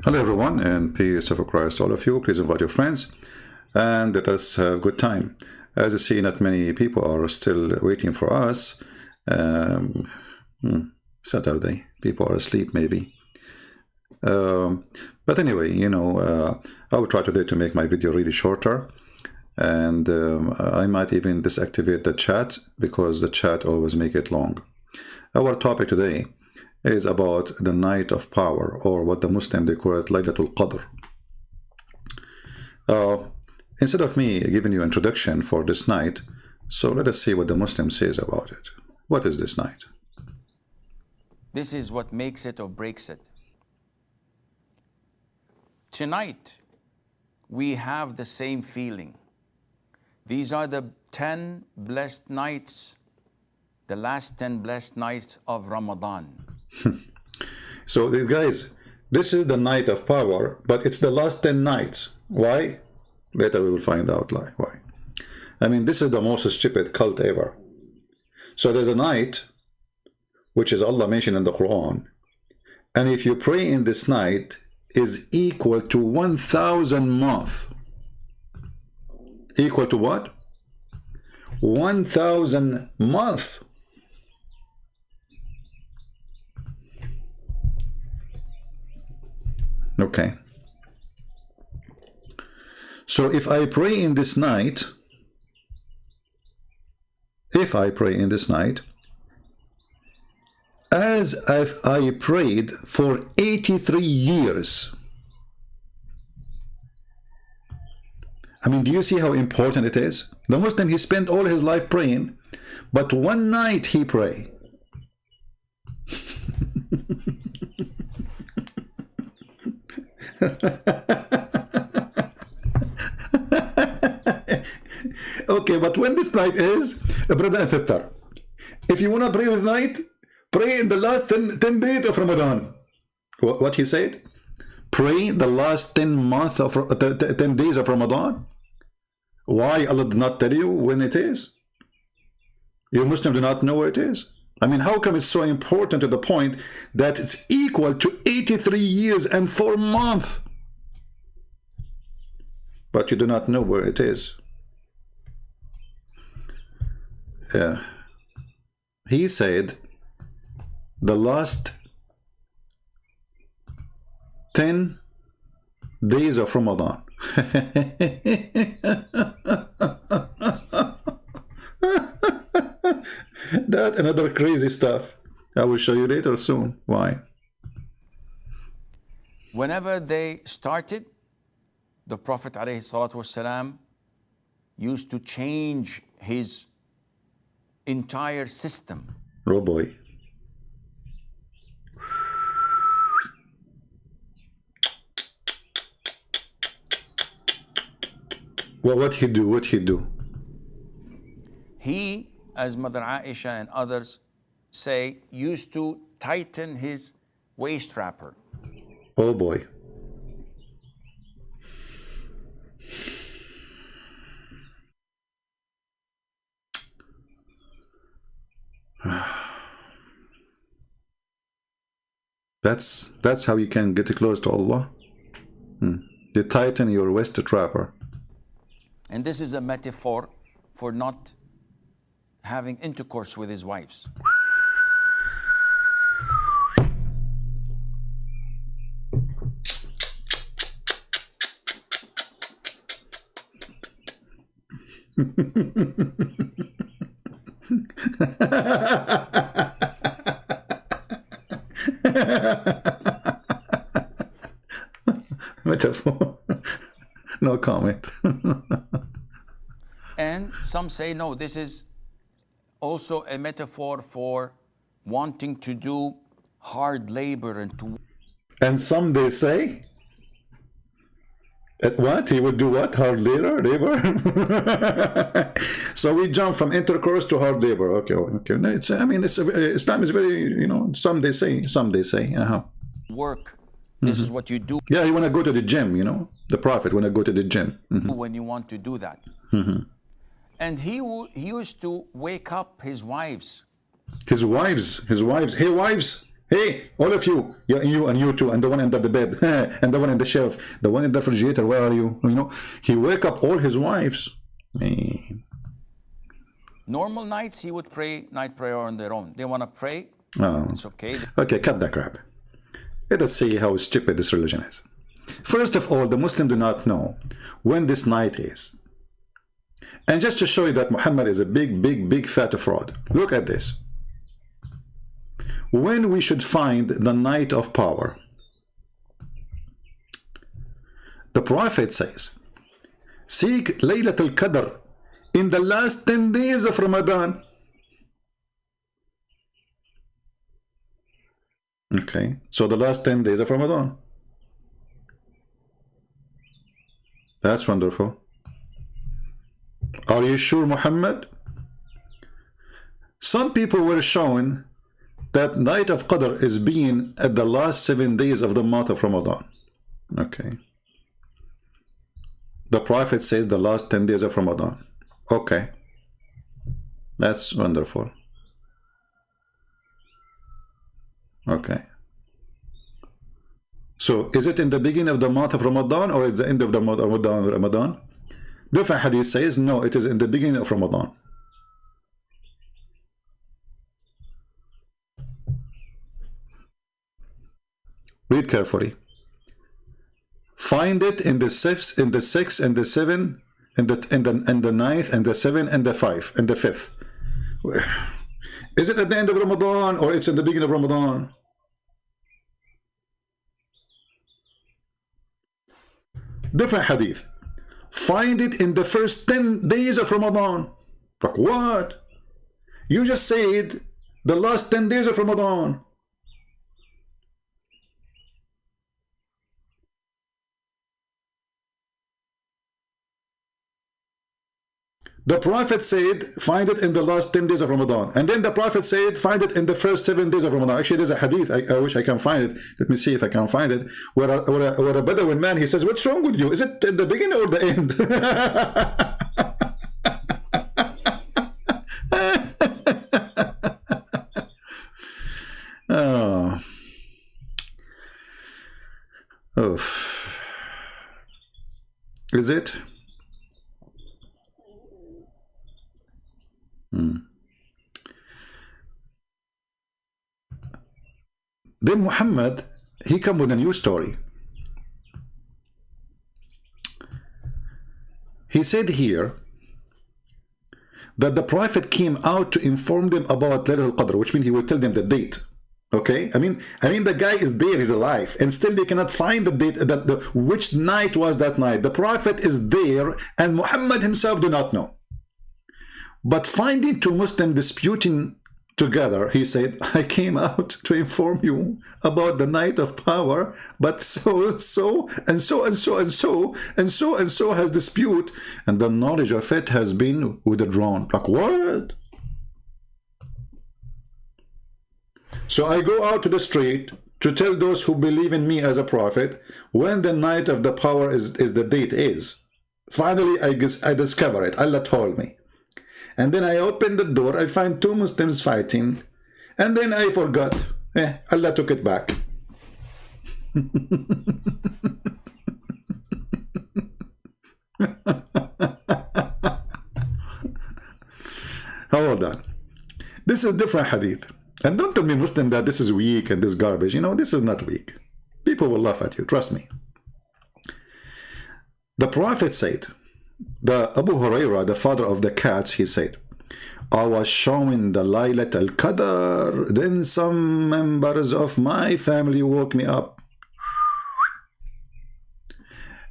Hello everyone, and peace of Christ to all of you. Please invite your friends and let us have a good time. As you see, not many people are still waiting for us. Um, Saturday, people are asleep maybe. But anyway, I will try today to make my video really shorter. And I might even deactivate the chat because the chat always make it long. Our topic today is about the night of power, or what the Muslim they call it Laylatul Qadr. Instead of me giving you introduction for this night, so let us see what the Muslim says about it. What is this night? This is what makes it or breaks it. Tonight, we have the same feeling. These are the 10 blessed nights, the last 10 blessed nights of Ramadan. So guys, this is the night of power, but it's the last 10 nights. Why? Later we will find out why. I mean, this is the most stupid cult ever. So there's a night, which is Allah mentioned in the Quran, and if you pray in this night, is equal to 1,000 months. Equal to what? 1,000 months. Okay. So if I pray in this night, as if I prayed for 83 years. I mean, do you see how important it is? The Muslim, he spent all his life praying, but one night he pray. Okay, but when this night is, brother and sister, if you want to pray this night, pray in the last 10 days of Ramadan. What he said? Pray the last 10 days of Ramadan. Why Allah did not tell you when it is? You Muslims do not know where it is. I mean, how come it's so important to the point that it's equal to 83 years and 4 months? But you do not know where it is. Yeah. He said the last 10 days of Ramadan. That another crazy stuff. I will show you later soon. Why? Whenever they started, the Prophet ﷺ used to change his entire system. Oh boy. Well, what he do? What he do? He, as Mother Aisha and others say, used to tighten his waist wrapper. Oh boy. That's how you can get close to Allah. You tighten your waist wrapper. And this is a metaphor for not having intercourse with his wives. Metaphor. No comment. And some say, no, this is also a metaphor for wanting to do hard labor and to... And some they say, what? He would do what? Hard labor? So we jump from intercourse to hard labor. Okay. No, Islam is very, some they say. Work. This is what you do. Yeah, you want to go to the gym, The Prophet want to go to the gym. When you want to do that. And he used to wake up his wives. His wives. Hey, wives, Hey, all of you, you and you too, and the one under the bed, and the one in the shelf, the one in the refrigerator, where are you? You know, he wake up all his wives. Man. Normal nights, he would pray night prayer on their own. They want to pray, Oh. it's okay. Okay, cut that crap. Let us see how stupid this religion is. First of all, the Muslims do not know when this night is. And just to show you that Muhammad is a big fat fraud, look at this. When we should find the night of power, the Prophet says, seek Laylat al-Qadr in the last 10 days of Ramadan. Okay, so the last 10 days of Ramadan. That's wonderful. Are you sure, Muhammad? Some people were shown that night of Qadr is being at the last 7 days of the month of Ramadan. Okay. The Prophet says the last 10 days of Ramadan. Okay. That's wonderful. Okay. So, is it in the beginning of the month of Ramadan or at the end of the month of Ramadan? Different hadith says, no, it is in the beginning of Ramadan. Read carefully. Find it in the 6th, in the 6th, and the 7th, and the 9th, and the 7th, and the 5th, and the 5th. Is it at the end of Ramadan or it's in the beginning of Ramadan? Different hadith. Find it in the first 10 days of Ramadan. Like what? You just said the last 10 days of Ramadan. The Prophet said, find it in the last 10 days of Ramadan. And then the Prophet said, find it in the first 7 days of Ramadan. Actually, there's a hadith. I wish I can find it. Let me see if I can find it. Where a Bedouin man, he says, what's wrong with you? Is it at the beginning or the end? Oh. Oof. Is it? Then Muhammad, he come with a new story. He said here that the Prophet came out to inform them about Laylatul Qadr, which means he will tell them the date. Okay, I mean the guy is there, he's alive, and still they cannot find the date, which night was that night. The Prophet is there, and Muhammad himself do not know. But finding two Muslims disputing together, he said, I came out to inform you about the night of power, but so and so has dispute, and the knowledge of it has been withdrawn. Like what? So I go out to the street to tell those who believe in me as a prophet when the night of the power is the date is. Finally, I discover it. Allah told me. And then I open the door, I find two Muslims fighting, and then I forgot. Allah took it back. Hold on. This is different hadith. And don't tell me, Muslim, that this is weak and this garbage. You know, this is not weak. People will laugh at you, trust me. The Prophet said, the Abu Hurairah, the father of the cats, he said, I was showing the Laylat al-Qadr, then some members of my family woke me up.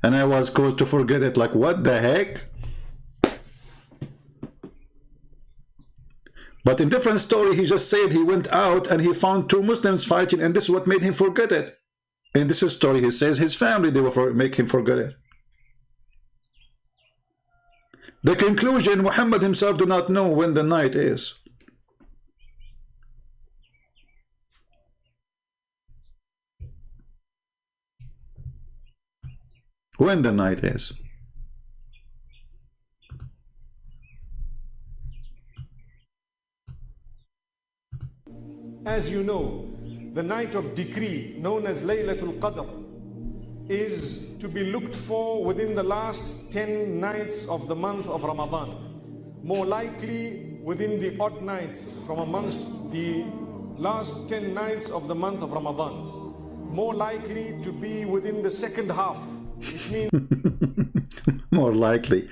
And I was caused to forget it, like, what the heck? But in different story, he just said he went out and he found two Muslims fighting, and this is what made him forget it. In this story, he says his family, they will make him forget it. The conclusion, Muhammad himself do not know when the night is. When the night is. As you know, the night of decree, known as Laylatul Qadr, is to be looked for within the last 10 nights of the month of Ramadan. More likely within the odd nights from amongst the last 10 nights of the month of Ramadan. More likely to be within the second half, which means more likely.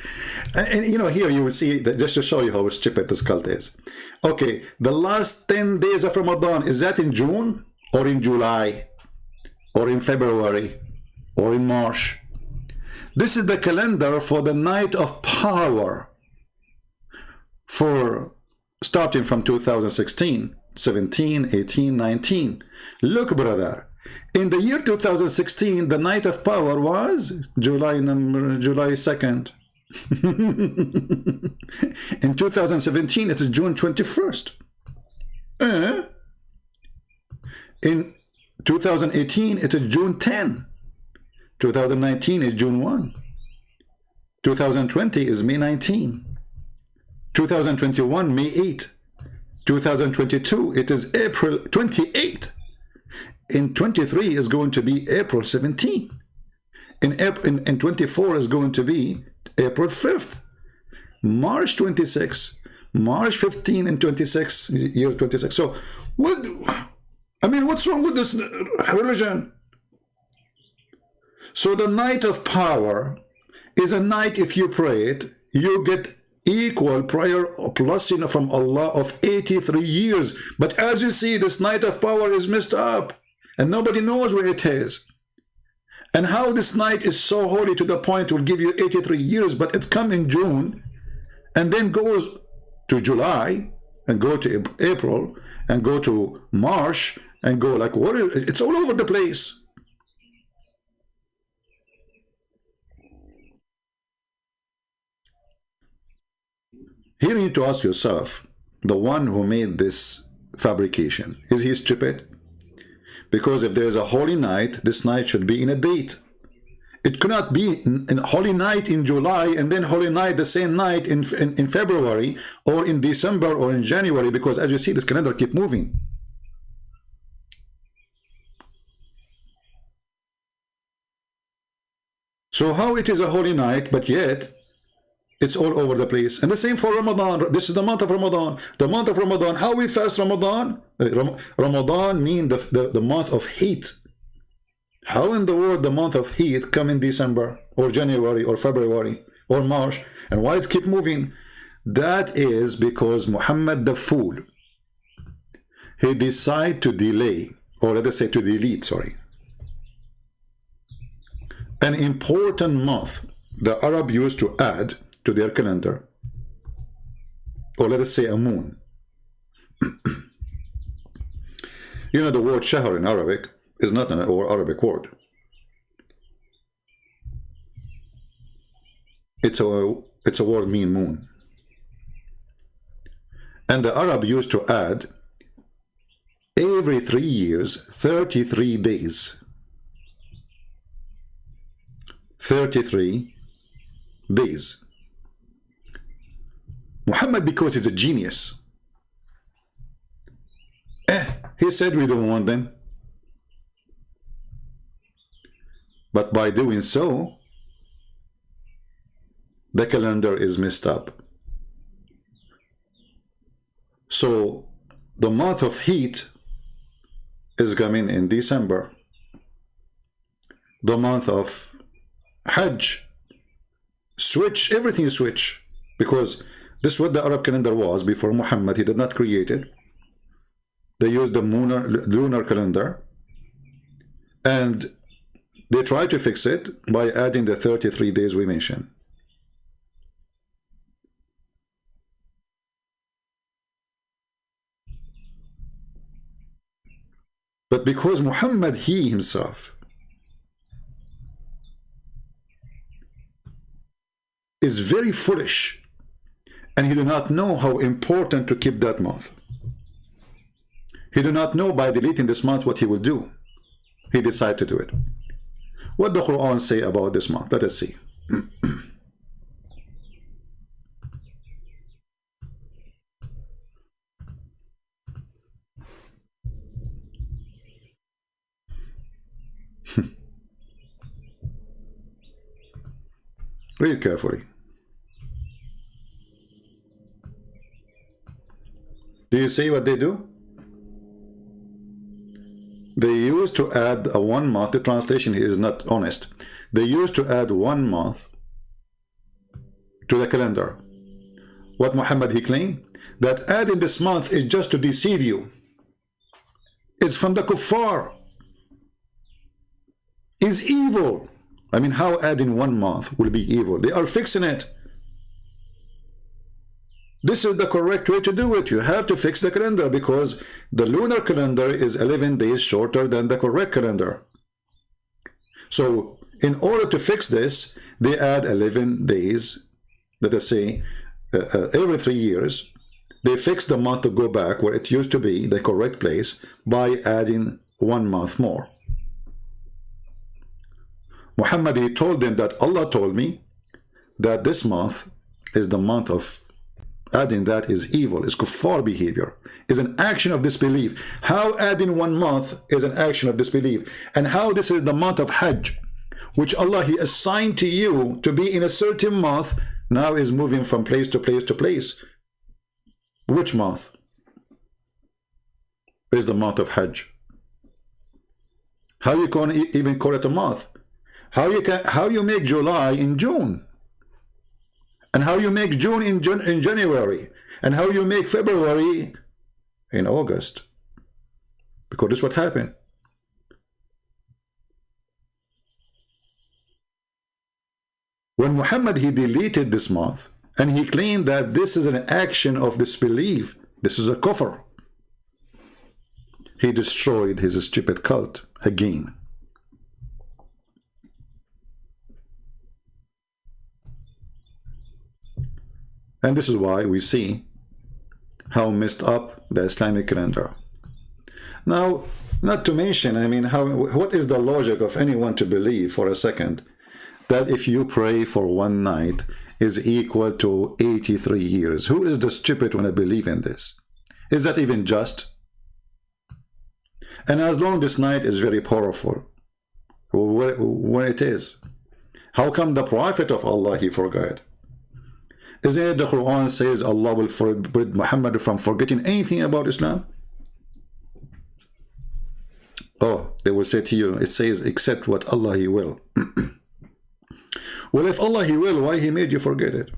And you know, here you will see that, just to show you how stupid this cult is. Okay, the last 10 days of Ramadan, is that in June or in July or in February or in March? This is the calendar for the night of power, for starting from 2016, 17, 18, 19. Look, brother, in the year 2016, the night of power was July 2nd. In 2017, it is June 21st. In 2018, it is June 10. 2019 is June 1. 2020 is May 19. 2021, May 8. 2022, it is April 28. In 23 is going to be April 17. In 24 is going to be April 5th. March 26, March 15 and 26, year 26. So, what? I mean, what's wrong with this religion? So the night of power is a night, if you pray it, you get equal prayer blessing from Allah of 83 years. But as you see, this night of power is messed up, and nobody knows where it is. And how this night is so holy to the point it will give you 83 years, but it comes in June, and then goes to July, and go to April, and go to March, and go like, what is, it's all over the place. Here you need to ask yourself, the one who made this fabrication, is he stupid? Because if there is a holy night, this night should be in a date. It cannot be a holy night in July and then holy night the same night in February or in December or in January, because as you see, this calendar keep moving. So how it is a holy night, but yet it's all over the place? And the same for Ramadan. This is the month of Ramadan. The month of Ramadan, how we fast Ramadan? Ramadan means the month of heat. How in the world the month of heat come in December or January or February or March? And why it keep moving? That is because Muhammad the fool, he decided to delay, or let us say to delete, sorry, an important month the Arab used to add to their calendar, or let us say a moon. You know, the word shahr in Arabic is not an Arabic word. It's a word mean moon. And the Arab used to add every 3 years 33 days. 33 days. Muhammad, because he's a genius, he said we don't want them. But by doing so, the calendar is messed up. So the month of heat is coming in December. The month of Hajj, switch, everything is switch, because this is what the Arab calendar was before Muhammad. He did not create it. They used the lunar calendar, and they tried to fix it by adding the 33 days we mentioned. But because Muhammad, he himself, is very foolish, and he do not know how important to keep that month. He do not know by deleting this month what he will do. He decided to do it. What the Quran say about this month? Let us see. Read carefully. Do you see what they do? They used to add a 1 month. The translation here is not honest. They used to add 1 month to the calendar. What Muhammad he claimed? That adding this month is just to deceive you. It's from the kuffar. It's evil. I mean, how adding 1 month will be evil? They are fixing it. This is the correct way to do it. You have to fix the calendar because the lunar calendar is 11 days shorter than the correct calendar. So in order to fix this, they add 11 days, let us say, every 3 years. They fix the month to go back where it used to be, the correct place, by adding 1 month more. Muhammad, he told them that Allah told me that this month is the month of adding that is evil, is kuffar behavior, is an action of disbelief. How adding 1 month is an action of disbelief, and how this is the month of Hajj, which Allah he assigned to you to be in a certain month, now is moving from place to place to place. Which month is the month of Hajj? How you can even call it a month? How you make July in June? And how you make June in January, and how you make February in August, because this is what happened. When Muhammad he deleted this month, and he claimed that this is an action of disbelief, this is a kufr, he destroyed his stupid cult again. And this is why we see how messed up the Islamic calendar. Now, not to mention, I mean, what is the logic of anyone to believe for a second that if you pray for 1 night is equal to 83 years? Who is the stupid when I believe in this? Is that even just? And as long this night is very powerful, when it is, how come the Prophet of Allah, he forgot? Isn't it the Quran says Allah will forbid Muhammad from forgetting anything about Islam? Oh, they will say to you, it says except what Allah he will. Well, if Allah he will, why he made you forget it?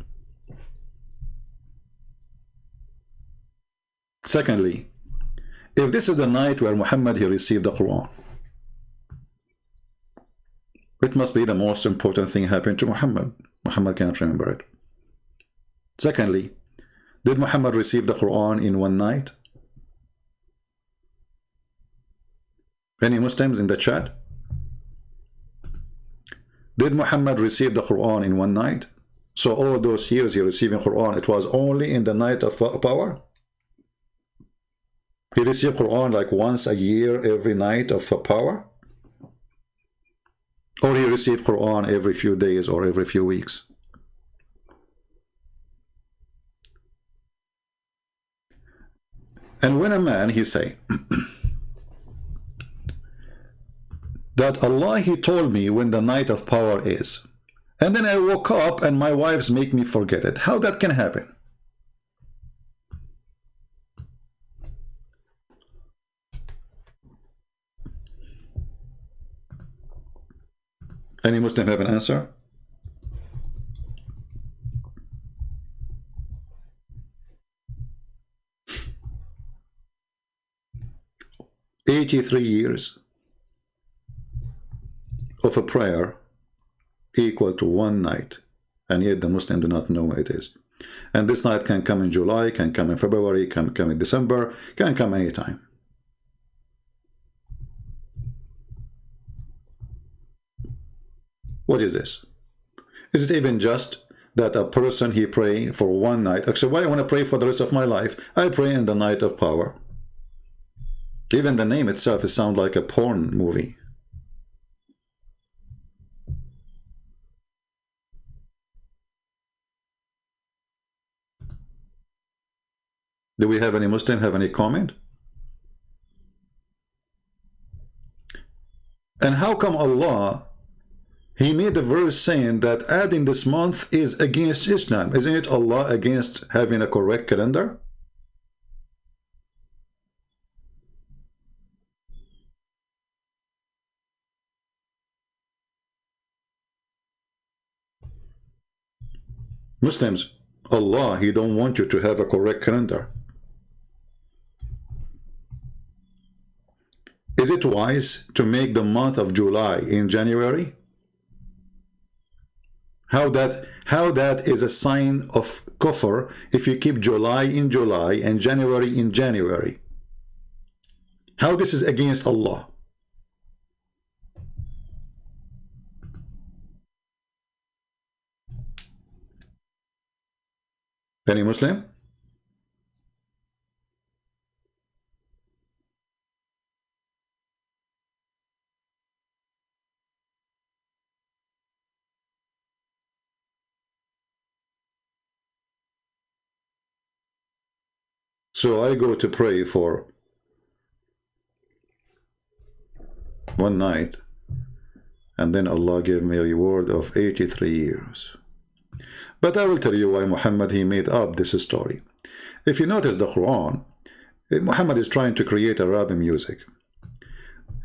Secondly, if this is the night where Muhammad he received the Quran, it must be the most important thing happened to Muhammad. Muhammad can't remember it. Secondly, did Muhammad receive the Quran in 1 night? Any Muslims in the chat? Did Muhammad receive the Quran in 1 night? So all those years he receiving Quran, it was only in the night of power? He received Quran like once a year, every night of power? Or he received Quran every few days or every few weeks? And when a man, he say, that Allah, he told me when the night of power is, and then I woke up and my wives make me forget it. How that can happen? Any Muslim have an answer? "83 years of a prayer equal to 1 night, and yet the Muslim do not know what it is. And this night can come in July, can come in February, can come in December, can come anytime. What is this? Is it even just that a person he pray for 1 night? So why I want to pray for the rest of my life? I pray in the night of power. Even the name itself, it sounds like a porn movie. Do we have any Muslim have any comment? And how come Allah He made a verse saying that adding this month is against Islam. Isn't it Allah against having a correct calendar? Muslims, Allah, He don't want you to have a correct calendar. Is it wise to make the month of July in January? How that is a sign of kufr if you keep July in July and January in January? How this is against Allah? Any Muslim? So I go to pray for one night, and then Allah gave me a reward of 83 years. But I will tell you why Muhammad, he made up this story. If you notice the Quran, Muhammad is trying to create Arabic music.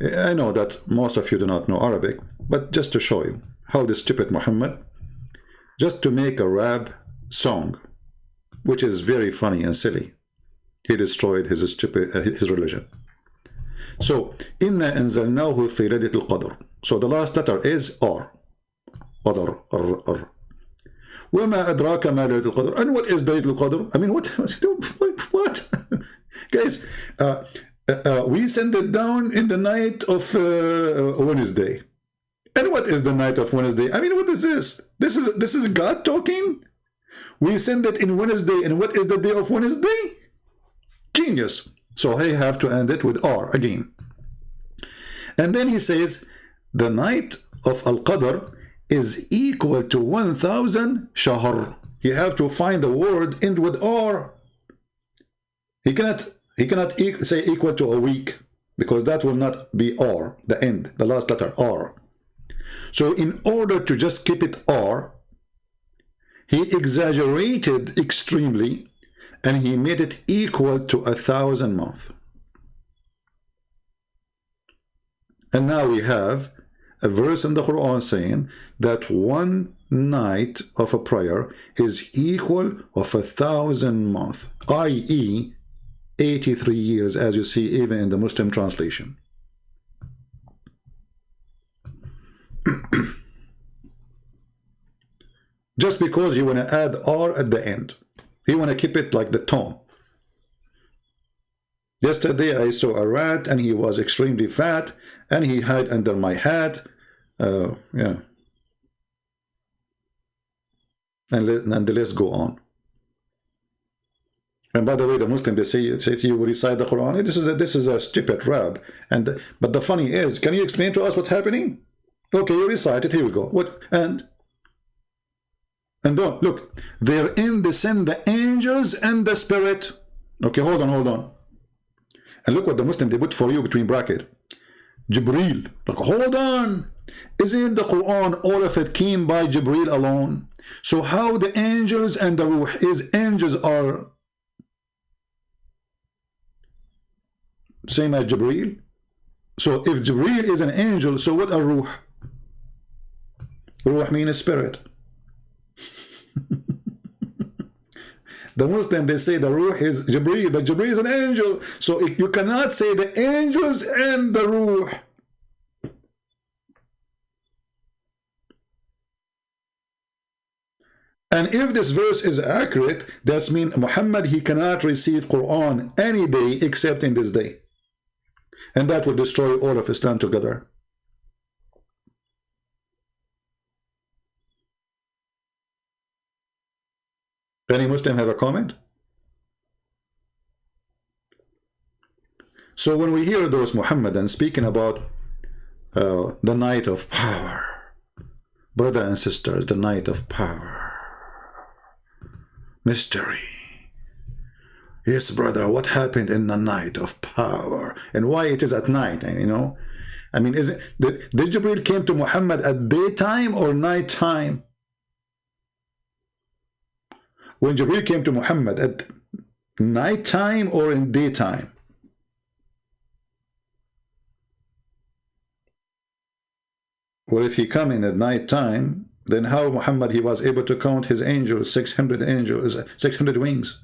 I know that most of you do not know Arabic, but just to show you how this stupid Muhammad, just to make a rap song, which is very funny and silly, he destroyed his religion. So, إِنَّا أَنزَلْنَاهُ فِي لَيْلَةِ الْقَدْرِ. So the last letter is R. Qadr, R. وَمَا أَدْرَاكَ مَا لَيْلَةُ الْقَدْرِ. And what is Laylatul Qadr? I mean, what? Guys, we send it down in the night of Wednesday. And what is the night of Wednesday? I mean, what is this? This is God talking? We send it in Wednesday, and what is the day of Wednesday? Genius. So I have to end it with R again. And then he says, the night of Al-Qadr is equal to 1,000 shahr. You have to find the word end with R. He cannot say equal to a week, because that will not be R, the end, the last letter, R. So in order to just keep it R, he exaggerated extremely, and he made it equal to 1,000 months. And now we have a verse in the Quran saying that one night of a prayer is equal of 1,000 months, i.e. 83 years, as you see even in the Muslim translation. Just because you want to add R at the end. You want to keep it like the tone. Yesterday I saw a rat and he was extremely fat and he hid under my hat. Yeah. And the list go on. And by the way, the Muslim, they say to you, recite the Quran. This is a stupid rap. But the funny is, can you explain to us what's happening? Okay, you recite it. Here we go. What? And don't look. Therein descend the angels and the spirit. Okay, hold on. And look what the Muslim, they put for you between bracket. Jibreel. Look, hold on. Isn't the Quran, all of it came by Jibreel alone? So how the angels and the ruh is angels are same as Jibreel? So if Jibreel is an angel, so what are ruh? Ruh means spirit. The Muslim, they say the ruh is Jibreel, but Jibreel is an angel. So you cannot say the angels and the ruh. And if this verse is accurate, that means Muhammad, he cannot receive Quran any day except in this day. And that will destroy all of Islam together. Any Muslim have a comment? So when we hear those Muhammadans speaking about the night of power, brother and sisters, the night of power, mystery. Yes, brother, what happened in the night of power? And why it is at night, you know? I mean, did Jibreel came to Muhammad at daytime or night time? When Jibreel came to Muhammad at night time or in daytime? Well, if he come in at night time, then how Muhammad he was able to count his angels, 600 angels, 600 wings?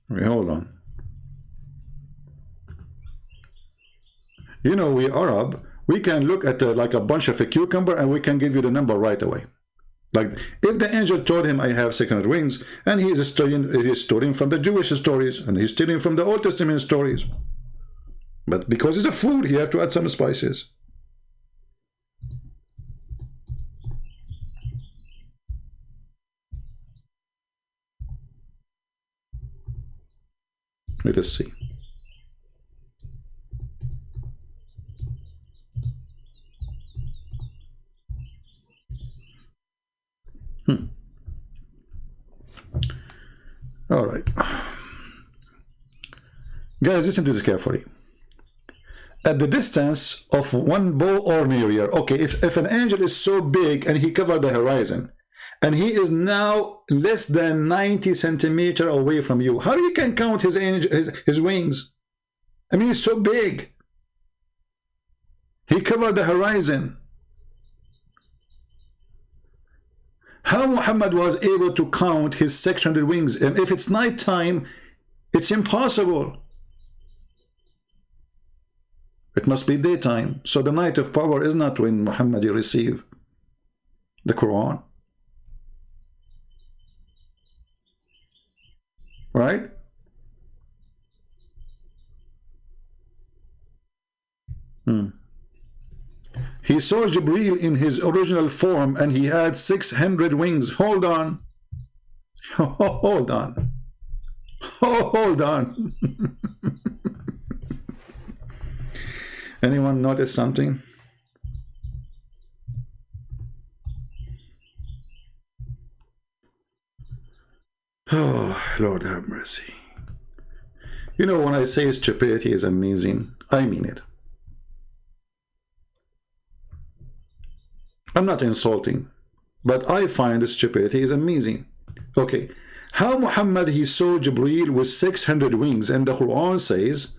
Wait, hold on. You know, we Arab, we can look at like a bunch of a cucumber and we can give you the number right away. Like if the angel told him I have 600 wings, and he is studying from the Jewish stories and he's studying from the Old Testament stories, but because it's a food, he have to add some spices. Let us see. All right. Guys, listen to this carefully. At the distance of one bow or nearer. Okay, if an angel is so big and he covered the horizon, and he is now less than 90 centimeters away from you, how you can count his wings? I mean, he's so big. He covered the horizon. How Muhammad was able to count his 600 wings? And if it's night time, it's impossible. It must be daytime. So the night of power is not when Muhammad received the Quran. Right? He saw Jibreel in his original form and he had 600 wings. Hold on. Hold on. Hold on. Anyone notice something? Oh, Lord have mercy. You know, when I say stupidity is amazing, I mean it. I'm not insulting, but I find stupidity is amazing. Okay, how Muhammad he saw Jibreel with 600 wings, and the Quran says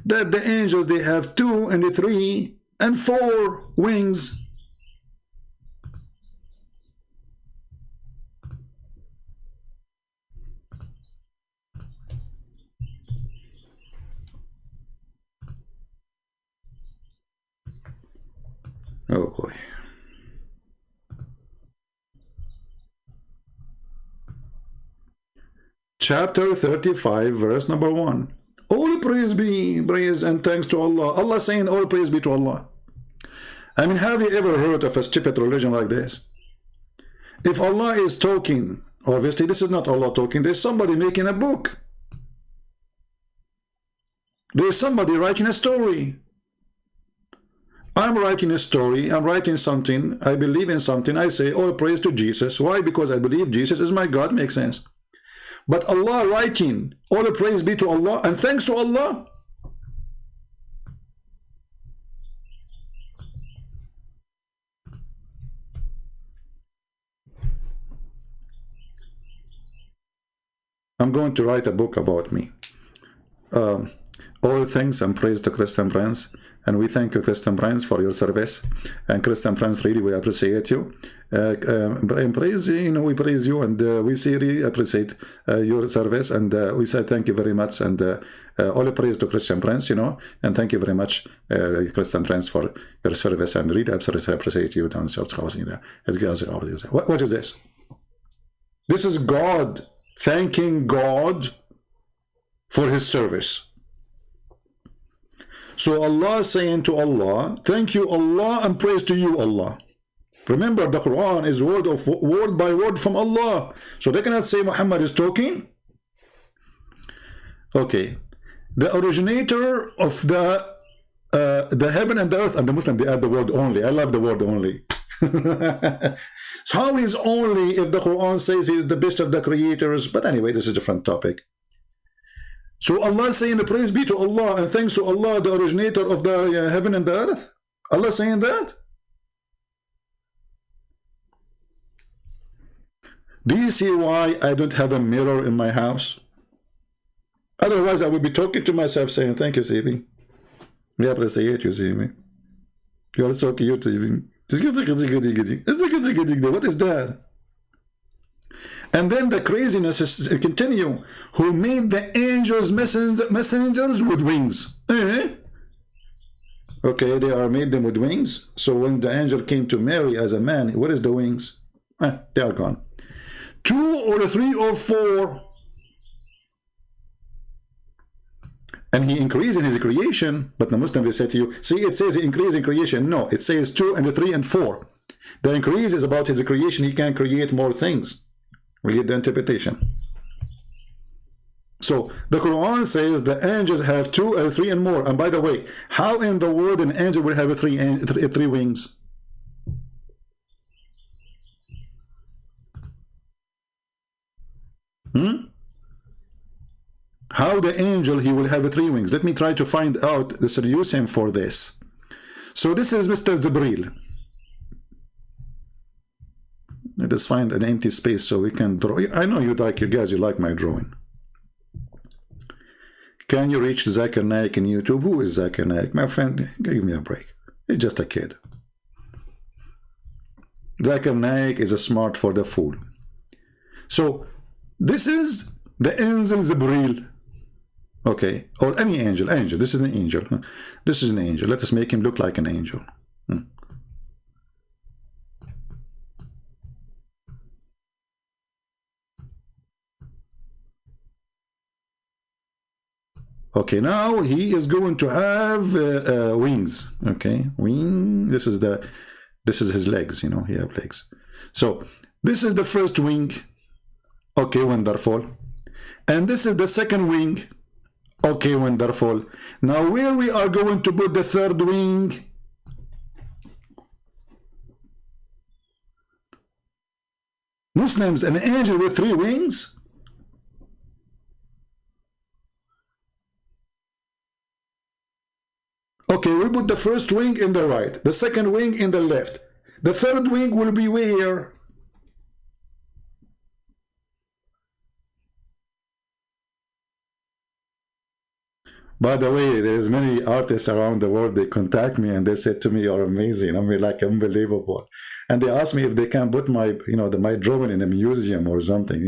that the angels they have 2 and 3 and 4 wings. Oh boy. Chapter 35, verse number 1. All praise be, praise and thanks to Allah. Allah saying all praise be to Allah. I mean, have you ever heard of a stupid religion like this? If Allah is talking, obviously this is not Allah talking, there's somebody making a book. There's somebody writing a story. I'm writing a story, I'm writing something, I believe in something, I say all praise to Jesus. Why? Because I believe Jesus is my God, makes sense. But Allah writing, all praise be to Allah and thanks to Allah. I'm going to write a book about me. All thanks and praise to Christian Prince. And we thank you, Christian Prince, for your service. And Christian Prince, really, we appreciate you. And praise, you know, we praise you, and we really appreciate your service. And we say thank you very much. And all praise to Christian Prince, you know. And thank you very much, Christian Prince, for your service. And really appreciate you. What is this? This is God thanking God for his service. So Allah saying to Allah, thank you Allah and praise to you Allah. Remember, the Quran is word by word from Allah. So they cannot say Muhammad is talking. Okay. The originator of the heaven and the earth, and the Muslim, they add the word only. I love the word only. So how is only if the Quran says he is the best of the creators? But anyway, this is a different topic. So Allah is saying the praise be to Allah and thanks to Allah, the originator of the heaven and the earth. Allah is saying that. Do you see why I don't have a mirror in my house? Otherwise, I would be talking to myself saying, thank you, Sibi. We appreciate you, Sibi. You're so cute, Sibi. What is that? And then the craziness is continue. Who made the angels messengers with wings? Okay, they are made them with wings. So when the angel came to Mary as a man, what is the wings? They are gone. 2 or 3 or 4. And he increased in his creation, but the Muslim will say to you, see, it says he increased in creation. No, it says 2 and 3 and 4. The increase is about his creation. He can create more things. Read the interpretation. So the Quran says the angels have 2 and 3 and more. And by the way, how in the world an angel will have three wings? How the angel, he will have 3 wings? Let me try to find out the solution for this. So this is Mr. Jibreel. Let us find an empty space so we can draw. I know you guys, you like my drawing. Can you reach Zakir Naik in YouTube? Who is Zakir Naik? My friend, give me a break. He's just a kid. Zakir Naik is a smart for the fool. So this is the angel Jibreel. Okay, or any angel. This is an angel. This is an angel. Let us make him look like an angel. Okay, now he is going to have wings. Okay, wing. This is his legs. You know, he have legs. So this is the first wing. Okay, wonderful. And this is the second wing. Okay, wonderful. Now where we are going to put the third wing? Muslims, an angel with 3 wings? Okay, we put the first wing in the right, the second wing in the left. The third wing will be where? By the way, there's many artists around the world, they contact me and they said to me, you're amazing. I mean, like, unbelievable. And they asked me if they can put my, my drawing in a museum or something,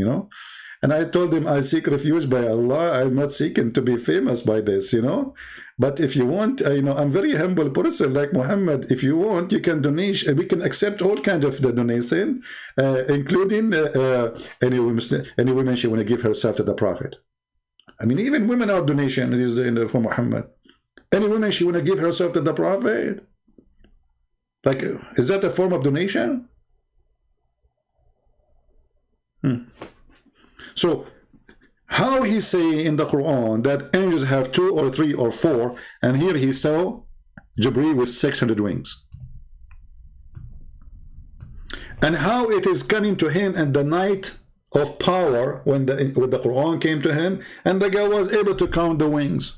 And I told them, I seek refuge by Allah. I'm not seeking to be famous by this, But if you want, I'm very humble person like Muhammad. If you want, you can donate. We can accept all kinds of the donation, including any woman she want to give herself to the Prophet. I mean, even women are donation for Muhammad. Any woman she want to give herself to the Prophet. Like, is that a form of donation? So, how he say in the Quran that angels have 2 or 3 or 4, and here he saw Jibreel with 600 wings. And how it is coming to him in the night of power when the Quran came to him, and the guy was able to count the wings.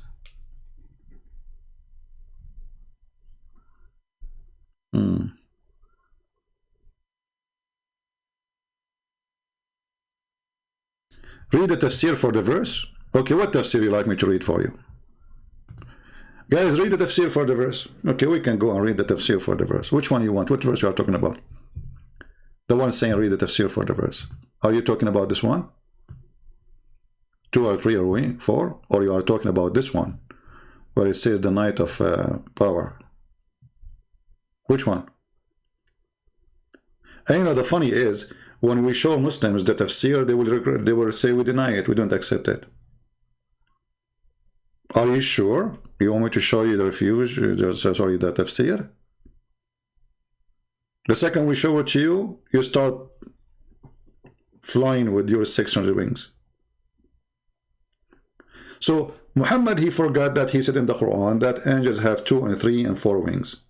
Read the tafsir for the verse. Okay, what tafsir you like me to read for you? Guys, read the tafsir for the verse. Okay, we can go and read the tafsir for the verse. Which one you want? Which verse you are talking about? The one saying read the tafsir for the verse. Are you talking about this one? 2 or 3 or 4? Or you are talking about this one, where it says the night of power? Which one? And the funny is, when we show Muslims the tafsir, they will say we deny it, we don't accept it. Are you sure? You want me to show you the refuge? Sorry, the tafsir? The second we show it to you, you start flying with your 600 wings. So Muhammad, he forgot that he said in the Quran that angels have 2 and 3 and 4 wings.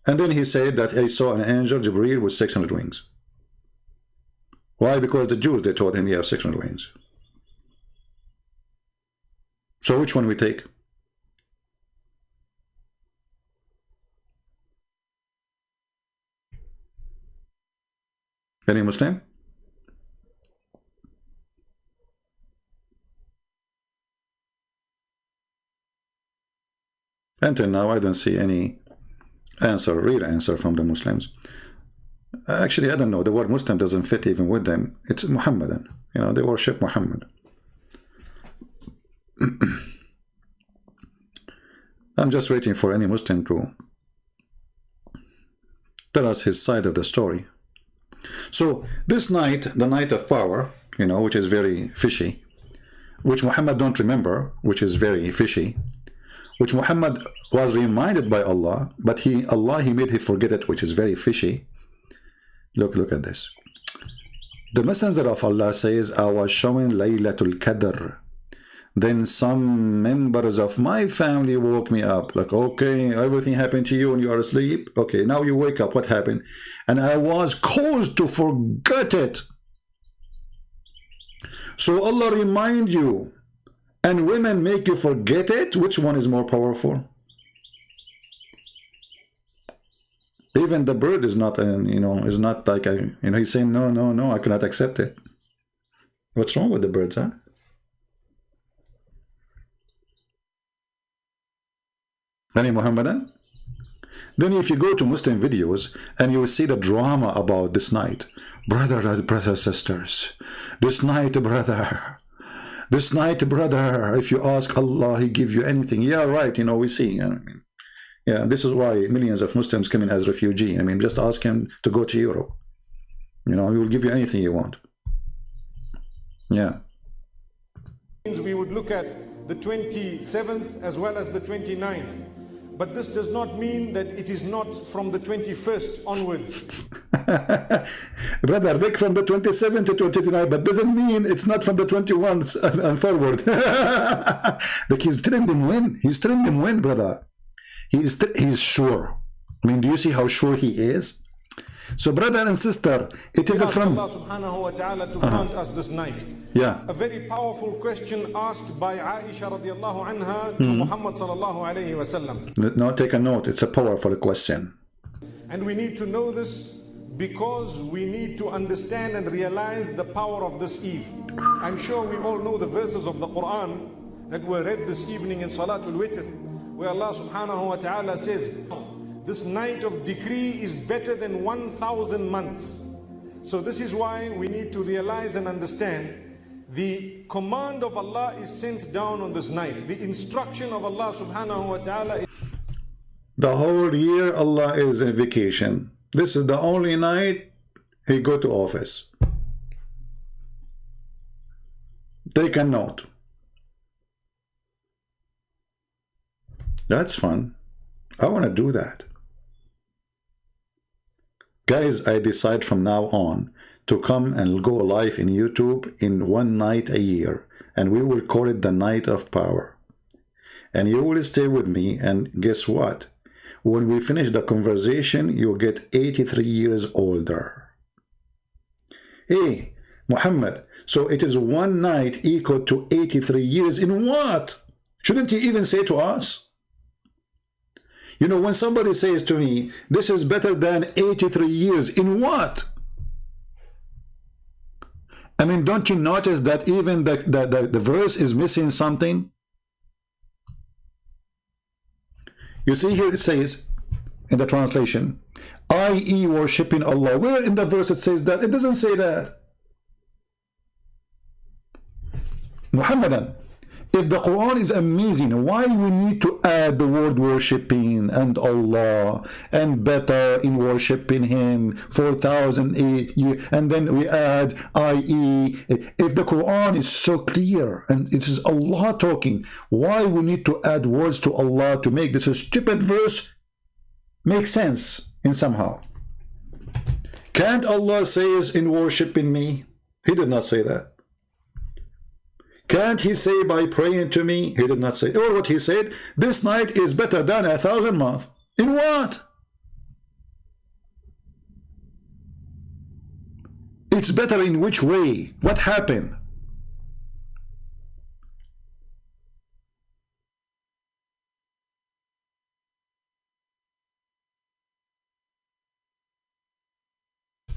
And then he said that he saw an angel, Jibreel, with 600 wings. Why? Because the Jews, they told him he has 600 wings. So which one we take? Any Muslim? Until now, I don't see any answer, real answer from the Muslims. Actually, I don't know. The word Muslim doesn't fit even with them. It's Muhammadan. You know, they worship Muhammad. I'm just waiting for any Muslim to tell us his side of the story. So this night, the night of power, you know, which is very fishy, which Muhammad don't remember, which is very fishy, which Muhammad was reminded by Allah, but he made him forget it, which is very fishy. Look at this. The Messenger of Allah says, I was showing Laylatul Qadr. Then some members of my family woke me up. Like, okay, everything happened to you and you are asleep. Okay, now you wake up. What happened? And I was caused to forget it. So Allah remind you, and women make you forget it. Which one is more powerful? Even the bird is not, you know, is not like, you know, he's saying, no, I cannot accept it. What's wrong with the birds, huh? Any Muhammadan? Then if you go to Muslim videos and you will see the drama about this night, brother, sisters, this night, brother, if you ask Allah, He give you anything. Yeah, right, you know, we see. I mean, yeah, this is why millions of Muslims come in as refugee. I mean, just ask him to go to Europe. You know, He will give you anything you want. Yeah. We would look at the 27th as well as the 29th. But this does not mean that it is not from the 21st onwards. Brother, look from the 27th to 29, but doesn't mean it's not from the 21st and forward. Like he's telling them when. He's telling them when, brother. He's sure. I mean, do you see how sure he is? So, brother and sister, it is from Allah subhanahu wa ta'ala to grant us this night. Yeah. A very powerful question asked by Aisha radiallahu anha to Muhammad sallallahu alayhi wa sallam. Now take a note, it's a powerful question. And we need to know this because we need to understand and realize the power of this eve. I'm sure we all know the verses of the Quran that were read this evening in Salatul Witr, where Allah subhanahu wa ta'ala says, this night of decree is better than 1,000 months. So this is why we need to realize and understand the command of Allah is sent down on this night. The instruction of Allah subhanahu wa ta'ala. The whole year Allah is in vacation. This is the only night He go to office. Take a note. That's fun. I want to do that. Guys, I decide from now on to come and go live in YouTube in one night a year, and we will call it the Night of Power. And you will stay with me, and guess what? When we finish the conversation, you'll get 83 years older. Hey, Muhammad, so it is one night equal to 83 years in what? Shouldn't you even say to us? You know, when somebody says to me, this is better than 83 years, in what? I mean, don't you notice that even the verse is missing something? You see here it says, in the translation, i.e. worshipping Allah. Where in the verse it says that? It doesn't say that. Muhammadan, if the Quran is amazing, why we need to add the word worshipping and Allah and better in worshipping Him 4,000 years, and then we add i.e. If the Quran is so clear and it is Allah talking, why we need to add words to Allah to make this a stupid verse make sense in somehow? Can't Allah says in worshipping me? He did not say that. Can't He say by praying to me? He did not say. Or what He said, this night is better than 1,000 months. In what? It's better in which way? What happened?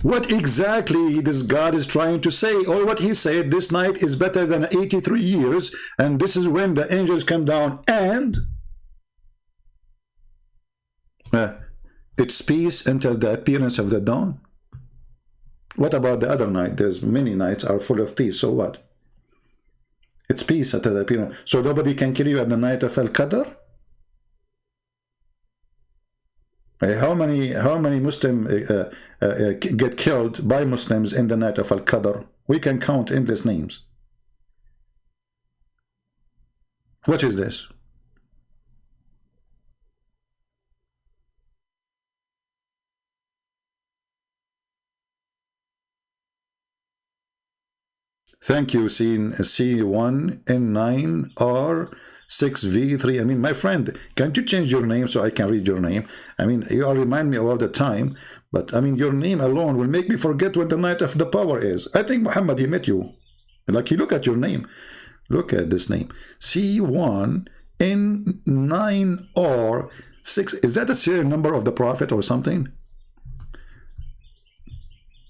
what exactly this God is trying to say, or what he said, this night is better than 83 years, and this is when the angels come down, and it's peace until the appearance of the dawn. What about the other night? There's many nights are full of peace, so what? It's peace until the appearance. So nobody can kill you at the night of Al-Qadr? How many Muslims get killed by Muslims in the night of Al-Qadr? We can count endless names. What is this? Thank you, C1N9R6V3. I mean, my friend, can't you change your name so I can read your name? I mean, you all remind me all the time, but I mean, your name alone will make me forget when the night of the power is. I think Muhammad, he met you. Like, you look at your name. Look at this name. C1N9R6. Is that the serial number of the Prophet or something?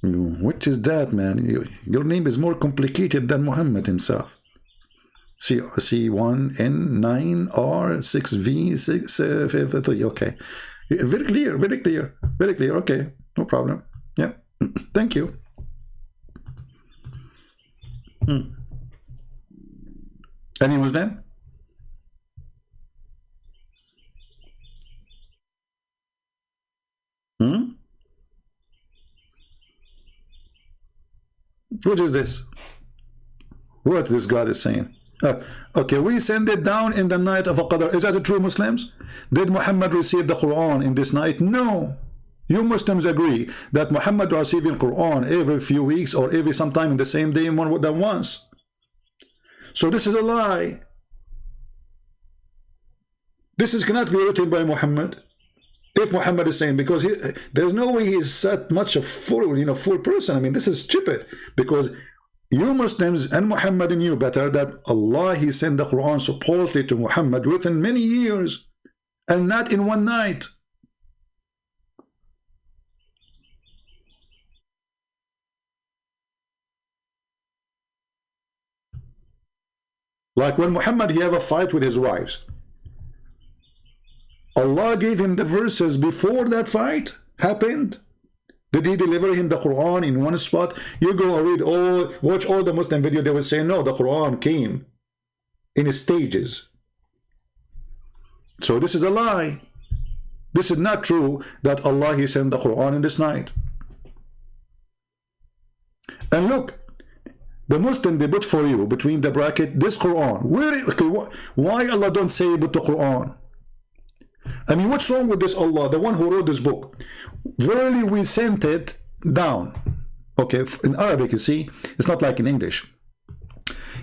What is that, man? Your name is more complicated than Muhammad himself. C1N9R6V653. Okay, very clear, very clear, very clear. Okay, no problem. Yeah, thank you. Any Muslim? What is this? What this God is saying? Okay, we send it down in the night of Al-Qadr. Is that true, Muslims? Did Muhammad receive the Quran in this night? No. You Muslims agree that Muhammad receiving Quran every few weeks or every sometime in the same day more than once. So this is a lie. This cannot be written by Muhammad. If Muhammad is saying, because there's no way he's such much a full person. I mean, this is stupid, because you Muslims and Muhammad knew better that Allah, he sent the Quran supposedly to Muhammad within many years and not in one night. Like when Muhammad, he have a fight with his wives, Allah gave him the verses before that fight happened. Did he deliver him the Quran in one spot? You go and watch all the Muslim video, they will say, no, the Quran came in stages. So this is a lie. This is not true that Allah, he sent the Quran in this night. And look, the Muslim, they put for you between the bracket this Quran. Why Allah don't say but the Quran? I mean, what's wrong with this Allah, the one who wrote this book? Verily, we sent it down. Okay, in Arabic, you see, it's not like in English.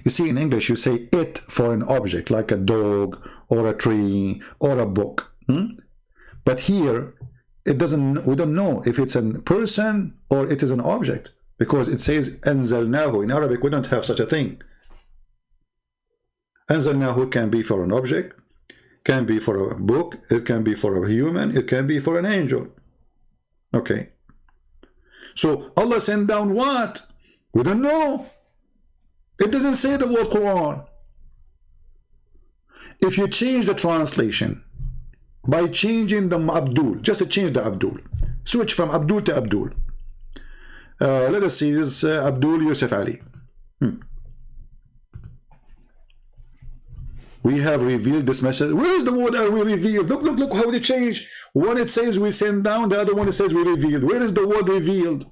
You see, in English, you say it for an object, like a dog, or a tree, or a book. But here, it doesn't, we don't know if it's a person or it is an object, because it says anzalnahu. In Arabic, we don't have such a thing. Anzalnahu can be for an object, can be for a book, it can be for a human, it can be for an angel. Okay. So Allah sent down what? We don't know. It doesn't say the word Quran. If you change the translation by changing the Abdul, just to change the Abdul, switch from Abdul to Abdul. Let us see this Abdul Yusuf Ali. We have revealed this message. Where is the word are we revealed? Look how they change. One it says we send down, the other one it says we revealed. Where is the word revealed?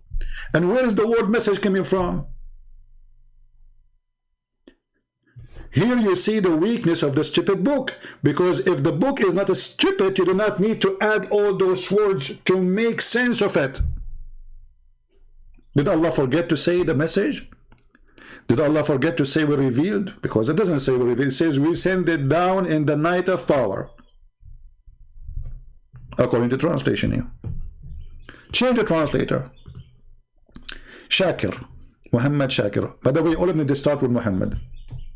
And where is the word message coming from? Here you see the weakness of the stupid book, because if the book is not a stupid, you do not need to add all those words to make sense of it. Did Allah forget to say the message? Did Allah forget to say we revealed? Because it doesn't say we revealed. It says we send it down in the night of power. According to translation here. Change the translator. Shakir. Muhammad Shakir. By the way, all of them, they start with Muhammad.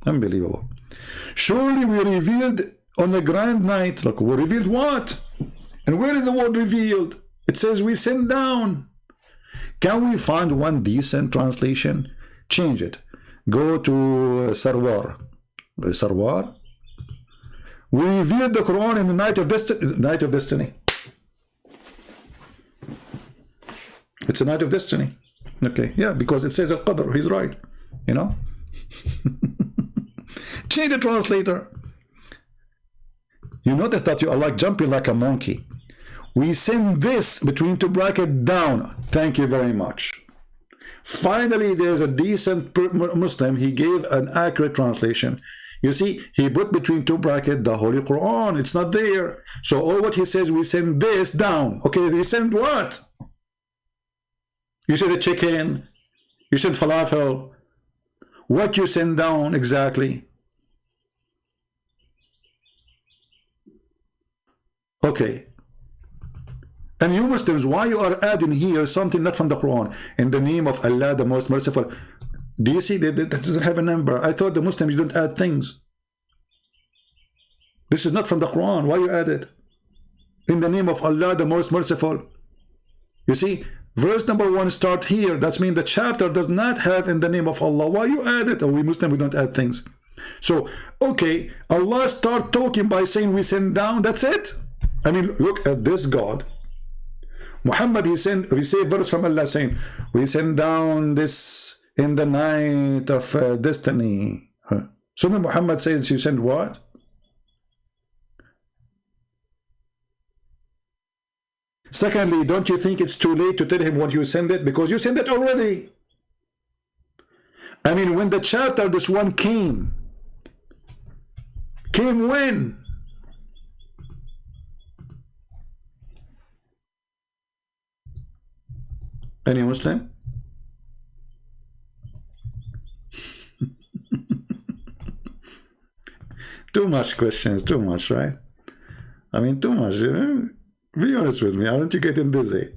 Unbelievable. Surely we revealed on the grand night. Look, we revealed what? And where is the word revealed? It says we send down. Can we find one decent translation? Change it. Go to Sarwar. Sarwar. We revealed the Quran in the night of destiny. Night of destiny. It's a night of destiny. Okay, yeah, because it says Al-Qadr. He's right. You know? Change the translator. You notice that you are like jumping like a monkey. We send this between two brackets down. Thank you very much. Finally, there's a decent Muslim. He gave an accurate translation. You see, he put between two brackets the Holy Quran. It's not there. So all what he says, we send this down. Okay, we send what? You said a chicken. You said falafel. What you send down exactly? Okay. And you Muslims, why you are adding here something not from the Quran? In the name of Allah, the most merciful. Do you see that doesn't have a number? I thought the Muslims don't add things. This is not from the Quran. Why you add it? In the name of Allah, the most merciful. You see, verse number 1 start here. That means the chapter does not have in the name of Allah. Why you add it? Oh, we Muslims, we don't add things. So, okay, Allah start talking by saying we send down. That's it. I mean, look at this God. Muhammad, he received verse from Allah saying, we send down this in the night of destiny. So when Muhammad says you send what? Secondly, don't you think it's too late to tell him what you send it? Because you send it already. I mean, when the chapter, this one came when? Any Muslim? Too much questions, too much, right? I mean, too much. Be honest with me. Aren't you getting dizzy?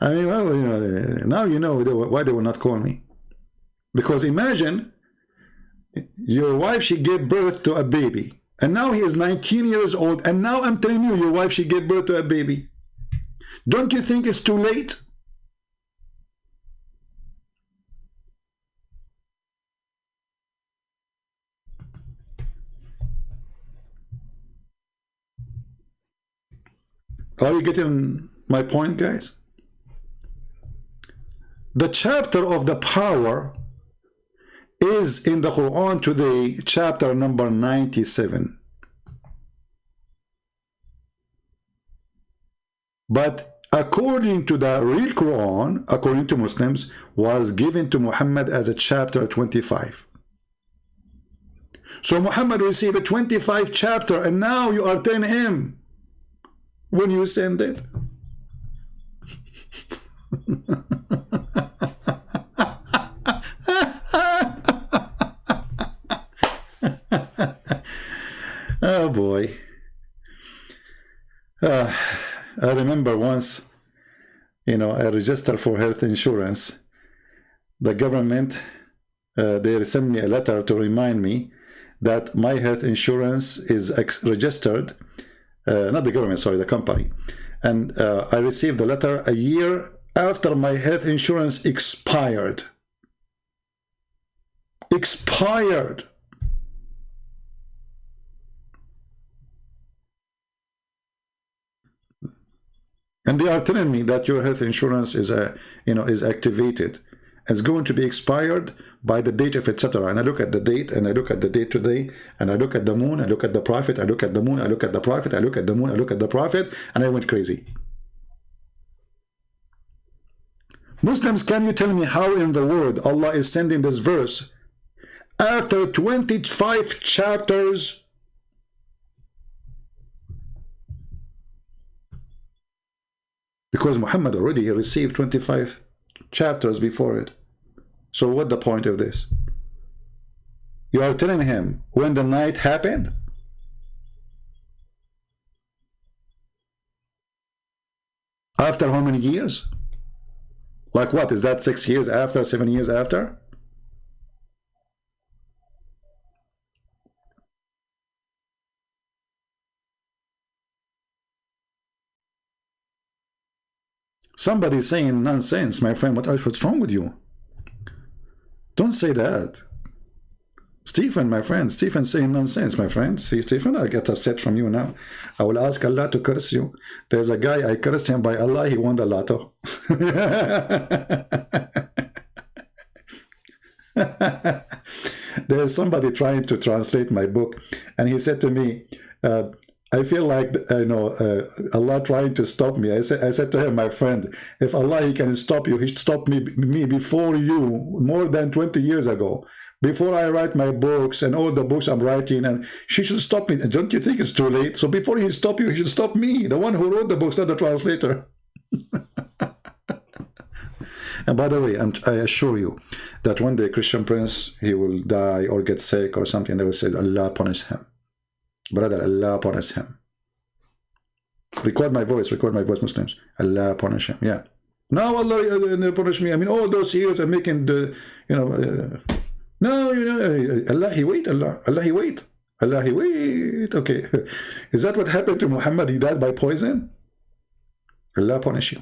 I mean, well, you know, now you know why they will not call me. Because imagine your wife, she gave birth to a baby. And now he is 19 years old. And now I'm telling you, your wife, she gave birth to a baby. Don't you think it's too late? Are you getting my point, guys? The chapter of the power is in the Quran today, chapter number 97. But according to the real Quran, according to Muslims, was given to Muhammad as a chapter 25. So Muhammad received a 25 chapter, and now you are telling him when you send it. Oh boy. I remember once, you know, I registered for health insurance. The government, they sent me a letter to remind me that my health insurance is registered. Not the government, sorry, the company. And I received the letter a year after my health insurance expired. Expired. And they are telling me that your health insurance is is activated. It's going to be expired by the date of etc. And I look at the date, and I look at the date today, and I look at the moon, I look at the prophet, I look at the moon, I look at the prophet, I look at the moon, I look at the prophet, and I went crazy. Muslims, can you tell me how in the world Allah is sending this verse after 25 chapters? Because Muhammad already received 25 chapters before it. So what's the point of this? You are telling him when the night happened? After how many years? Like what? Is that 6 years after, 7 years after? Somebody saying nonsense, my friend. What's wrong with you? Don't say that. Stephen, my friend, Stephen saying nonsense, my friend. See, Stephen, I get upset from you now. I will ask Allah to curse you. There's a guy, I cursed him by Allah, he won the lotto. There's somebody trying to translate my book, and he said to me, I feel like, Allah trying to stop me. I said to him, my friend, if Allah, he can stop you, he stopped me before you, more than 20 years ago. Before I write my books and all the books I'm writing, and she should stop me. Don't you think it's too late? So before he stop you, he should stop me, the one who wrote the books, not the translator. And by the way, I assure you that one day Christian Prince, he will die or get sick or something, they will say, Allah punish him. Brother, Allah punish him. Record my voice, Muslims. Allah punish him. Yeah. Now Allah punish me. I mean, all those years I'm making the, no, Allah, he wait, Allah, he wait. Allah, he wait. Okay. Is that what happened to Muhammad? He died by poison? Allah punish you.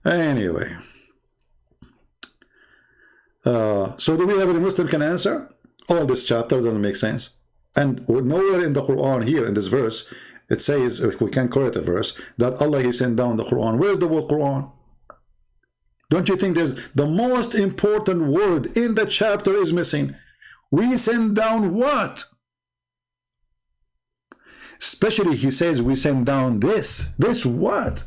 Anyway. So do we have any Muslim can answer? All this chapter doesn't make sense. And nowhere in the Quran here, in this verse, it says, if we can correct a verse, that Allah, he sent down the Quran. Where's the word Quran? Don't you think there's the most important word in the chapter is missing? We send down what? Especially he says we send down this. This what?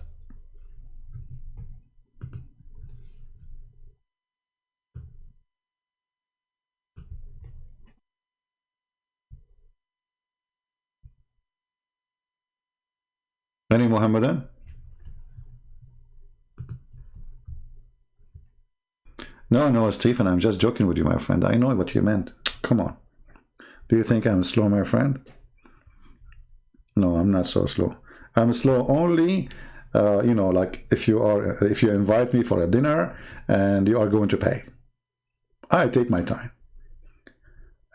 Any Muhammadan? No, Stephen, I'm just joking with you, my friend. I know what you meant. Come on. Do you think I'm slow, my friend? No, I'm not so slow. I'm slow only, like if you invite me for a dinner and you are going to pay. I take my time.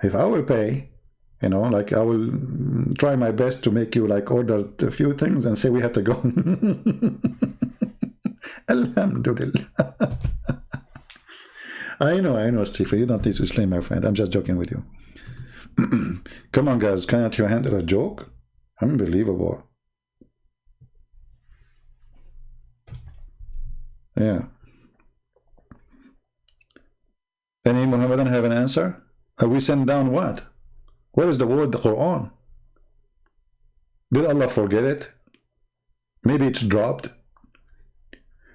If I will pay, like I will try my best to make you like order a few things and say we have to go. Alhamdulillah. I know, Stephen. You don't need to explain, my friend. I'm just joking with you. Come on, guys. Cannot you handle a joke? Unbelievable. Yeah. Any Muhammadan have an answer? We send down what? Where is the word, the Quran? Did Allah forget it? Maybe it's dropped.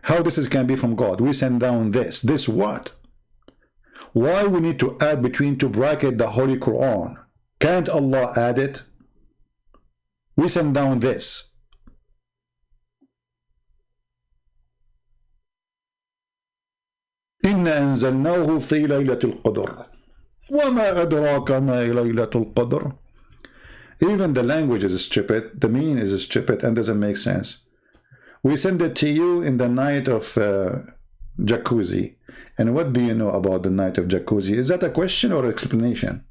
How this can be from God? We send down this. This what? Why we need to add between two brackets the Holy Quran? Can't Allah add it? We send down this. إِنَّا أَنزَلْنَاهُ فِي لَيْلَةِ الْقَدْرِ وَمَا أَدْرَاكَ مَا لَيْلَةُ الْقَدْرِ. Even the language is stupid, the meaning is stupid and doesn't make sense. We send it to you in the night of Jacuzzi. And what do you know about the night of Jacuzzi? Is that a question or explanation?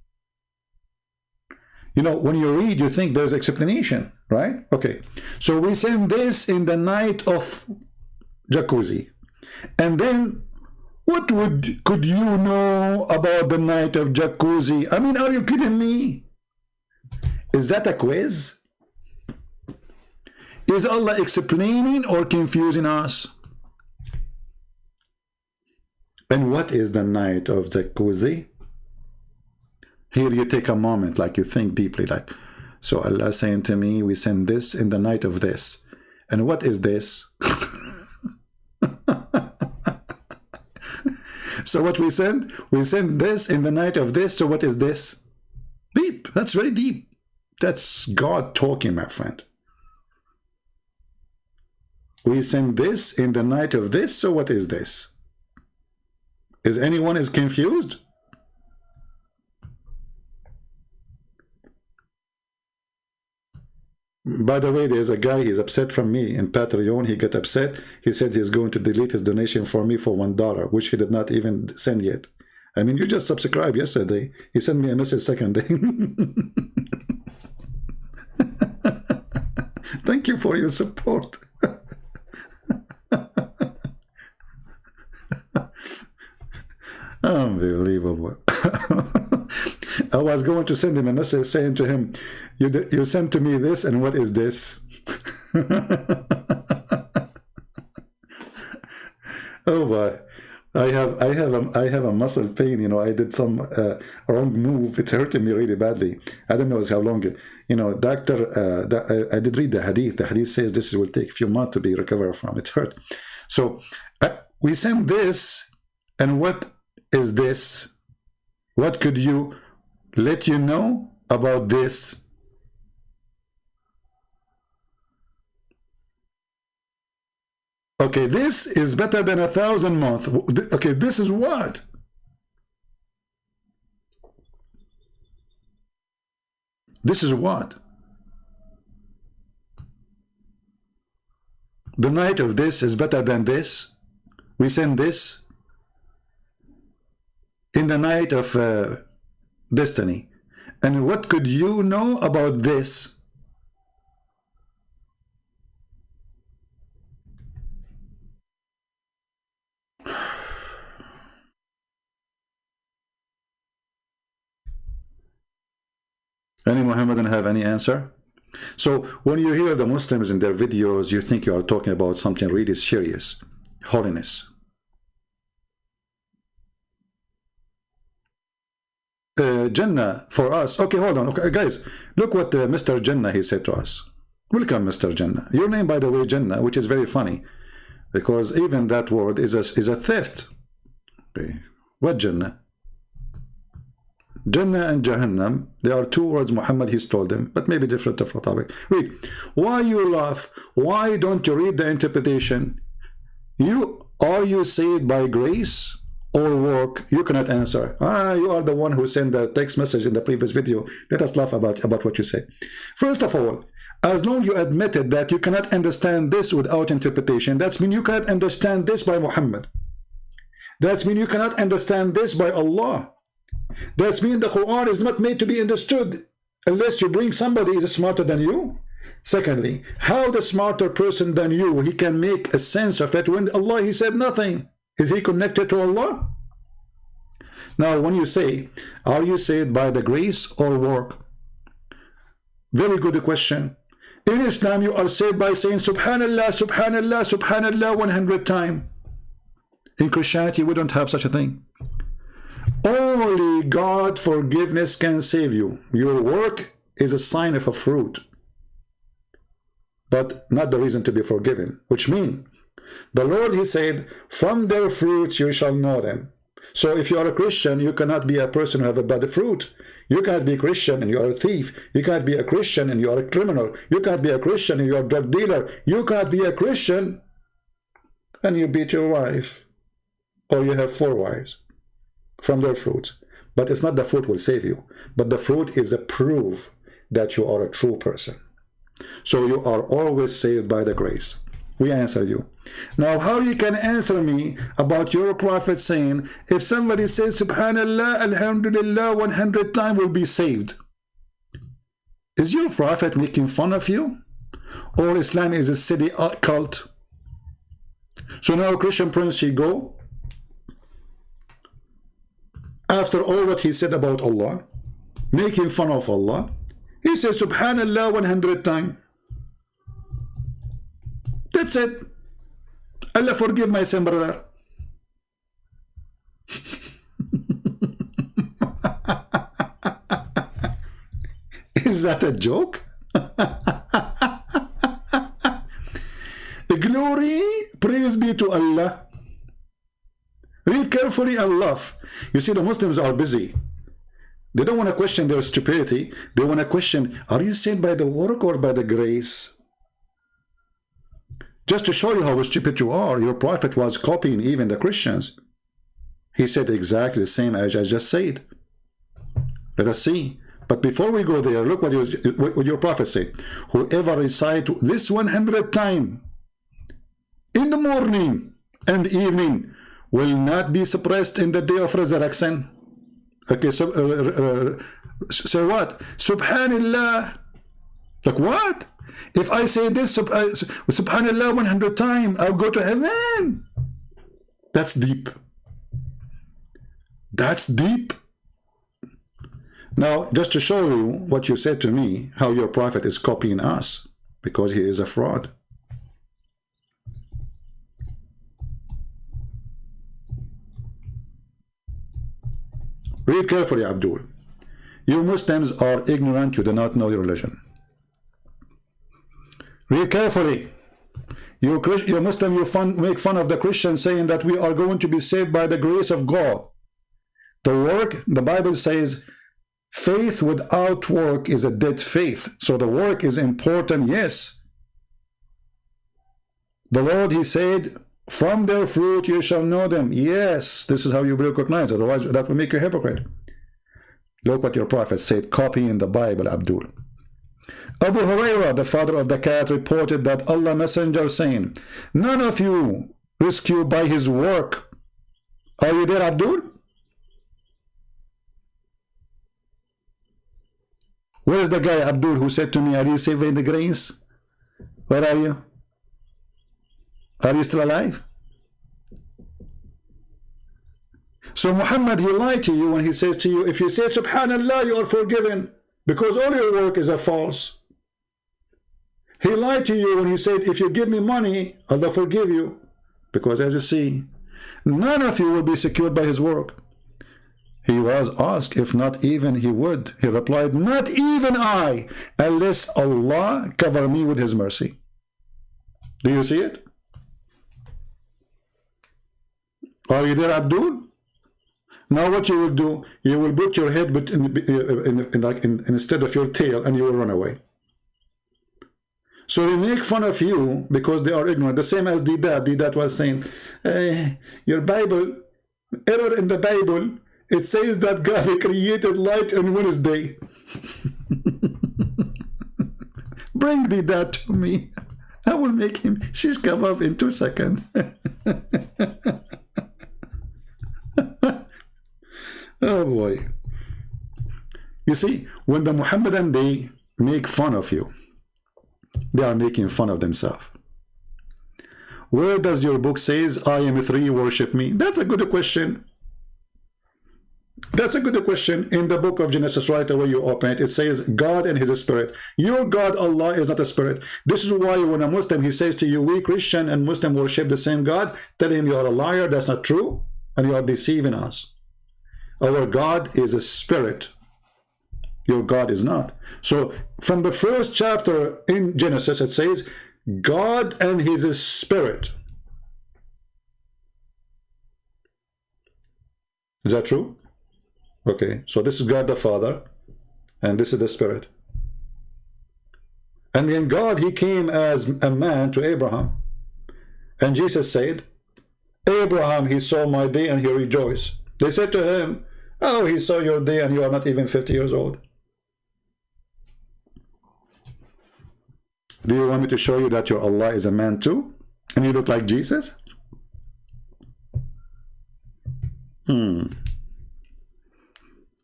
When you read, you think there's explanation, right? Okay. So we send this in the night of Jacuzzi. And then what could you know about the night of Jacuzzi? I mean, are you kidding me? Is that a quiz? Is Allah explaining or confusing us? And what is the night of Jacuzzi? Here you take a moment, like you think deeply, like, so Allah saying to me, we send this in the night of this. And what is this? So what we send? We send this in the night of this. So what is this? Deep. That's very deep. That's God talking, my friend. We send this in the night of this. So what is this? Is anyone confused? By the way, there's a guy, he's upset from me in Patreon. He got upset. He said he's going to delete his donation for me for $1, which he did not even send yet. I mean, you just subscribed yesterday. He sent me a message second day. Thank Thank you for your support. Unbelievable. I was going to send him a message saying to him, you sent to me this, and what is this? Oh boy. I have a muscle pain. You know, I did some wrong move. It's hurting me really badly. I don't know how long. You know, I did read the hadith. The hadith says this will take a few months to be recovered from. It hurt. So we send this, and what is this? What could you let you know about this? Okay, this is better than 1,000 months. Okay, this is what? This is what? The night of this is better than this. We send this in the night of destiny. And what could you know about this? Any Muhammadan have any answer? So when you hear the Muslims in their videos, you think you are talking about something really serious. Holiness. Jannah for us. Okay, hold on. Okay, guys, look what Mr. Jannah he said to us. Welcome, Mr. Jannah. Your name, by the way, Jannah, which is very funny, because even that word is a theft. Okay. What Jannah? Jannah and Jahannam, they are two words Muhammad he stole them, but maybe different topic. Read. Why you laugh? Why don't you read the interpretation? Are you saved by grace or work? You cannot answer. You are the one who sent the text message in the previous video. Let us laugh about what you say. First of all, as long as you admitted that you cannot understand this without interpretation, that means you cannot understand this by Muhammad. That means you cannot understand this by Allah. That means the Quran is not made to be understood unless you bring somebody who is smarter than you. Secondly, how the smarter person than you, he can make a sense of it when Allah, he said nothing. Is he connected to Allah? Now, when you say, are you saved by the grace or work? Very good question. In Islam, you are saved by saying Subhanallah, Subhanallah, Subhanallah 100 times. In Christianity, we don't have such a thing. Only God forgiveness can save you. Your work is a sign of a fruit, but not the reason to be forgiven. Which means, the Lord, he said, from their fruits you shall know them. So if you are a Christian, you cannot be a person who have a bad fruit. You cannot be a Christian and you are a thief. You cannot be a Christian and you are a criminal. You cannot be a Christian and you are a drug dealer. You cannot be a Christian and you beat your wife, or you have 4 wives. From their fruits. But it's not the fruit will save you, but the fruit is a proof that you are a true person. So you are always saved by the grace. We answered you. Now how you can answer me about your prophet saying, if somebody says Subhanallah, Alhamdulillah 100 times will be saved? Is your prophet making fun of you? Or Islam is a silly cult? So now Christian Prince, he go, after all what he said about Allah, making fun of Allah, he says Subhanallah 100 times. That's it. Allah forgive my sin, brother. Is that a joke? Glory, praise be to Allah. Read carefully and laugh. You see, the Muslims are busy. They don't want to question their stupidity. They want to question, are you saved by the work or by the grace? Just to show you how stupid you are, your prophet was copying even the Christians. He said exactly the same as I just said. Let us see. But before we go there, look what your prophet said. Whoever recite this 100 times in the morning and evening will not be suppressed in the day of resurrection. Okay, so what? Subhanallah. Like what? If I say this, subhanallah 100 times, I'll go to heaven. That's deep. That's deep. Now, just to show you what you said to me, how your prophet is copying us, because he is a fraud. Read carefully, Abdul. You Muslims are ignorant, you do not know your religion. Read carefully. You Muslim, make fun of the Christians, saying that we are going to be saved by the grace of God. The work, the Bible says, faith without work is a dead faith. So the work is important, yes. The Lord, he said, from their fruit you shall know them. Yes, this is how you recognize. Otherwise, that will make you a hypocrite. Look what your prophet said, copy in the Bible, Abdul. Abu Hurairah, the father of the cat, reported that Allah Messenger saying, none of you rescued by his work. Are you there, Abdul? Where is the guy, Abdul, who said to me, are you saving the grace? Where are you? Are you still alive? So Muhammad, he lied to you when he says to you, if you say subhanallah, you are forgiven, because all your work is a false. He lied to you when he said, if you give me money, Allah forgive you. Because as you see, none of you will be secured by his work. He was asked if not even he would. He replied, not even I, unless Allah cover me with his mercy. Do you see it? Are you there, Abdul? Now what you will do, you will put your head instead of your tail, and you will run away. So they make fun of you because they are ignorant. The same as Didat. Didat was saying, your Bible, error in the Bible, it says that God created light on Wednesday. Bring Didat to me. I will make him shish kebab in 2 seconds. Oh boy. You see, when the Muhammadan, they make fun of you, they are making fun of themselves. Where does your book says, I am three, worship me? That's a good question. That's a good question. In the book of Genesis, right away you open it, it says God and his spirit. Your God, Allah, is not a spirit. This is why when a Muslim, he says to you, we Christian and Muslim worship the same God, tell him you are a liar, that's not true, and you are deceiving us. Our God is a spirit. Your God is not. So from the first chapter in Genesis, it says God and his spirit. Is that true? Okay, so this is God the Father, and this is the Spirit. And then God, he came as a man to Abraham. And Jesus said, Abraham, he saw my day and he rejoiced. They said to him, oh, he saw your day and you are not even 50 years old. Do you want me to show you that your Allah is a man too? And you look like Jesus?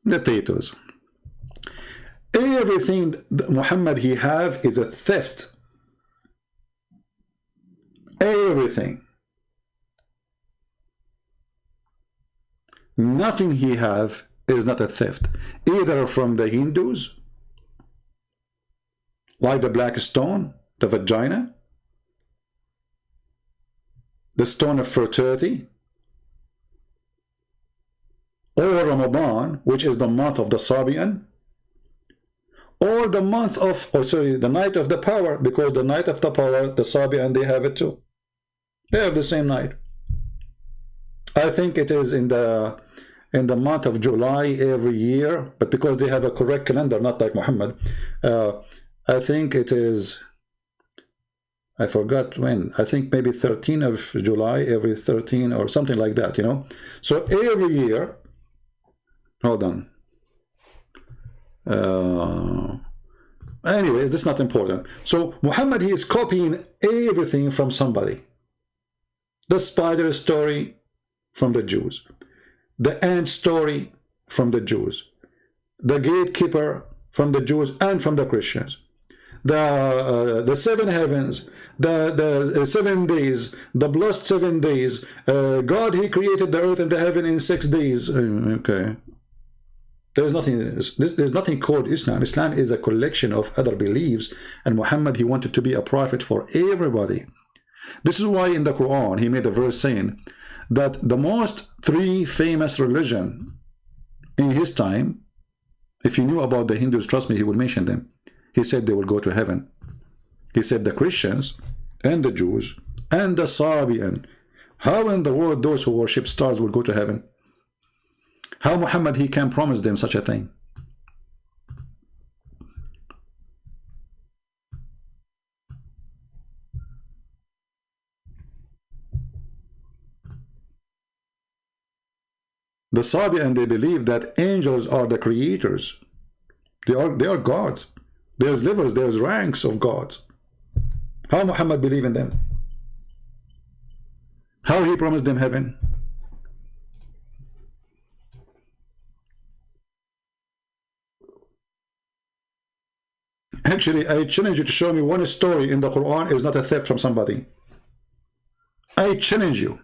Potatoes. Everything that Muhammad he have is a theft. Everything. Nothing he have is not a theft. Either from the Hindus, like the black stone, the vagina, the stone of fertility, or Ramadan, which is the month of the Sabian, or the month of, the night of the power, because the night of the power, the Sabian, they have it too. They have the same night. I think it is in the month of July every year, but because they have a correct calendar, not like Muhammad, I think it is, I forgot when, I think maybe 13 of July, every 13 or something like that, you know. So every year, hold on. Anyways, this is not important. So Muhammad, he is copying everything from somebody. The spider story from the Jews. The ant story from the Jews. The gatekeeper from the Jews and from the Christians. the seven heavens, the 7 days, the blessed 7 days. God, he created the earth and the heaven in 6 days. Okay. There's nothing called Islam. Islam is a collection of other beliefs, and Muhammad, he wanted to be a prophet for everybody. This is why in the Quran he made a verse saying that the most 3 famous religion in his time, if you knew about the Hindus, trust me, he would mention them. He said they will go to heaven. He said the Christians and the Jews and the Sabian. How in the world those who worship stars will go to heaven? How Muhammad, he can promise them such a thing? The Sabian, they believe that angels are the creators. They are gods. There's levels, there's ranks of gods. How Muhammad believe in them? How he promised them heaven? Actually, I challenge you to show me one story in the Quran is not a theft from somebody. I challenge you.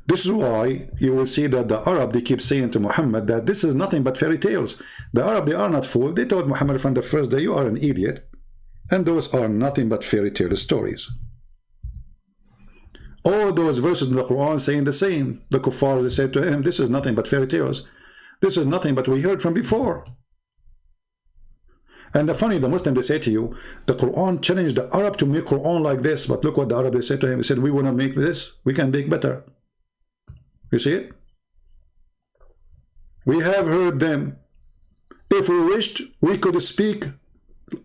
This is why you will see that the Arab, they keep saying to Muhammad that this is nothing but fairy tales. The Arab, they are not fooled. They told Muhammad from the first day, you are an idiot. And those are nothing but fairy tale stories. All those verses in the Quran saying the same. The kuffar, they said to him, this is nothing but fairy tales. This is nothing but we heard from before. And the funny, the Muslim, they say to you, the Quran challenged the Arab to make Quran like this. But look what the Arab, they said to him. He said, we want to make this. We can make better. You see it? We have heard them. If we wished, we could speak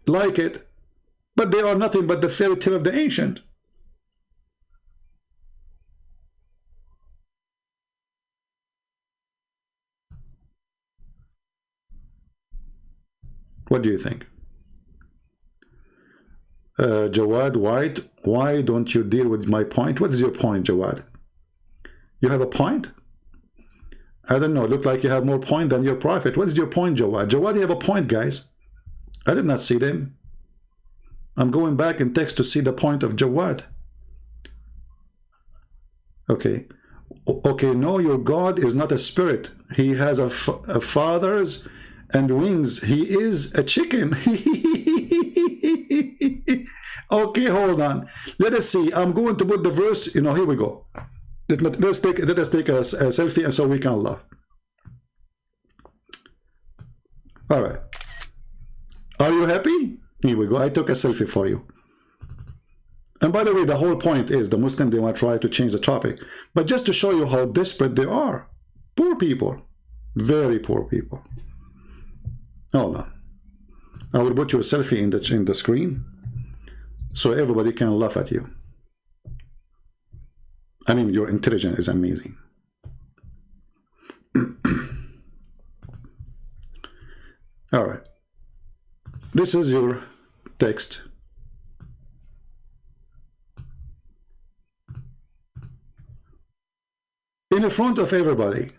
like it. But they are nothing but the fairy tale of the ancient. What do you think? Jawad White, why don't you deal with my point? What is your point, Jawad? You have a point? I don't know. Look like you have more point than your prophet. What is your point, Jawad? Jawad, you have a point, guys. I did not see them. I'm going back in text to see the point of Jawad. Okay. Okay, no, your God is not a spirit. He has a fathers and wings. He is a chicken. Okay, hold on. Let us see. I'm going to put the verse. You know, here we go. Let us take a selfie, and so we can laugh. All right. Are you happy? Here we go. I took a selfie for you. And by the way, the whole point is the Muslim, they want to try to change the topic. But just to show you how desperate they are. Poor people. Very poor people. Hold on. I will put your selfie in the screen so everybody can laugh at you. I mean, your intelligence is amazing. All right. This is your text. In front of everybody,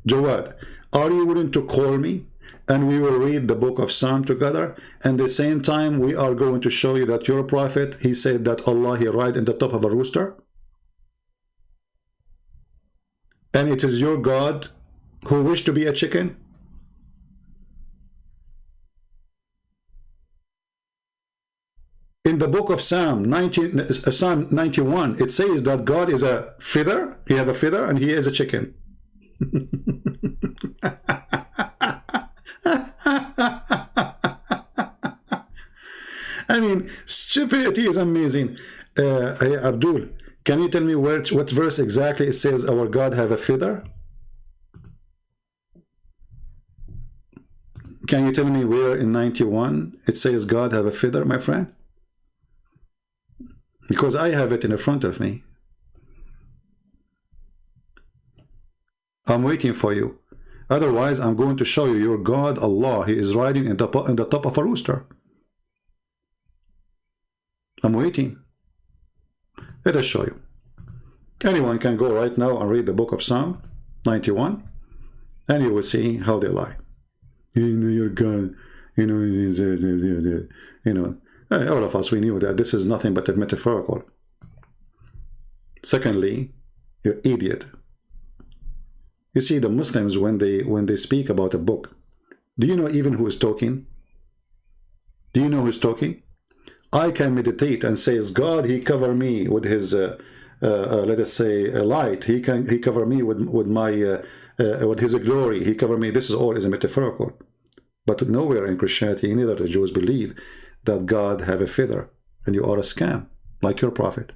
Jawad, are you willing to call me and we will read the book of Psalm together? And at the same time, we are going to show you that your prophet, he said that Allah, he ride in the top of a rooster. And it is your God who wished to be a chicken? In the book of Psalm 91, it says that God is a feather. He has a feather and he is a chicken. I mean, stupidity is amazing. Abdul, can you tell me what verse exactly it says our God have a feather? Can you tell me where in 91 it says God have a feather, my friend? Because I have it in front of me. I'm waiting for you. Otherwise, I'm going to show you your God, Allah. He is riding in the top of a rooster. I'm waiting. Let us show you. Anyone can go right now and read the book of Psalm 91. And you will see how they lie. You know, your God, you know, all of us, we knew that this is nothing but a metaphorical. Secondly, you're idiot. You see, the Muslims, when they speak about a book, do you know even who is talking? Do you know who's talking? I can meditate and says, God, he cover me with his, let us say, light. He cover me with my, with his glory. He cover me. This is all is a metaphorical. But nowhere in Christianity, neither the Jews believe that God have a feather and you are a scam, like your prophet.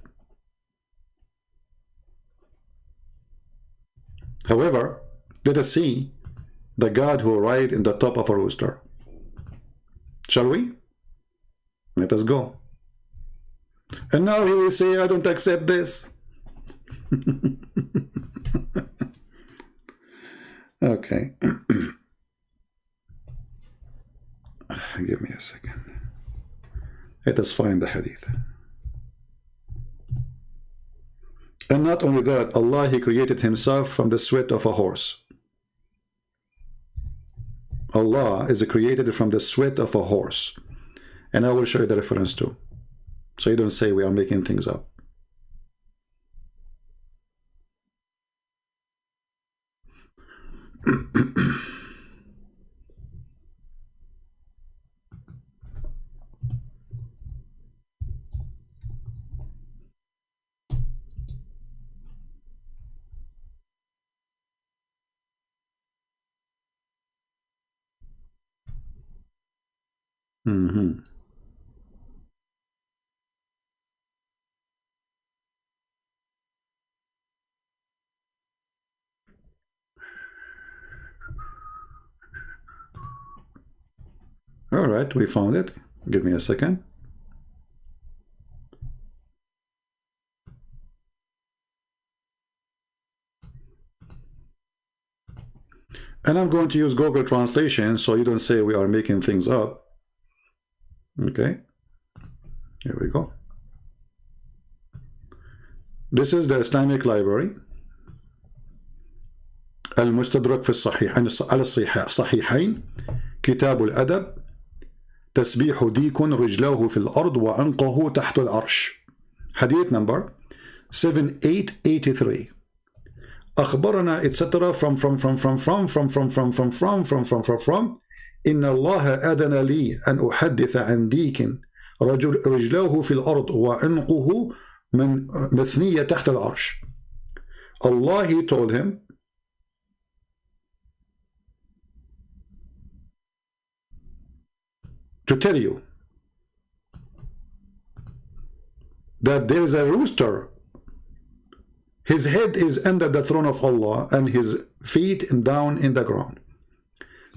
However, let us see the God who ride in the top of a rooster. Shall we? Let us go. And now he will say, I don't accept this. Okay. Give me a second. Let us find the hadith. And not only that, Allah, he created himself from the sweat of a horse. Allah is created from the sweat of a horse. And I will show you the reference too. So you don't say we are making things up. All right, we found it. Give me a second. And I'm going to use Google Translation so you don't say we are making things up. Okay. Here we go. This is the Islamic Library. المستدرك في الصحيحين على الصحيحين كتاب الأدب تسبيح ديك رجلاه في الأرض وعنقه تحت العرش. Hadith number 7883. أخبرنا etc. from إن الله أذن لي أن أحدث عن ديك رجلاه في الأرض وعنقه مثنية تحت العرش. Allah, he told him to tell you that there is a rooster. His head is under the throne of Allah and his feet down in the ground.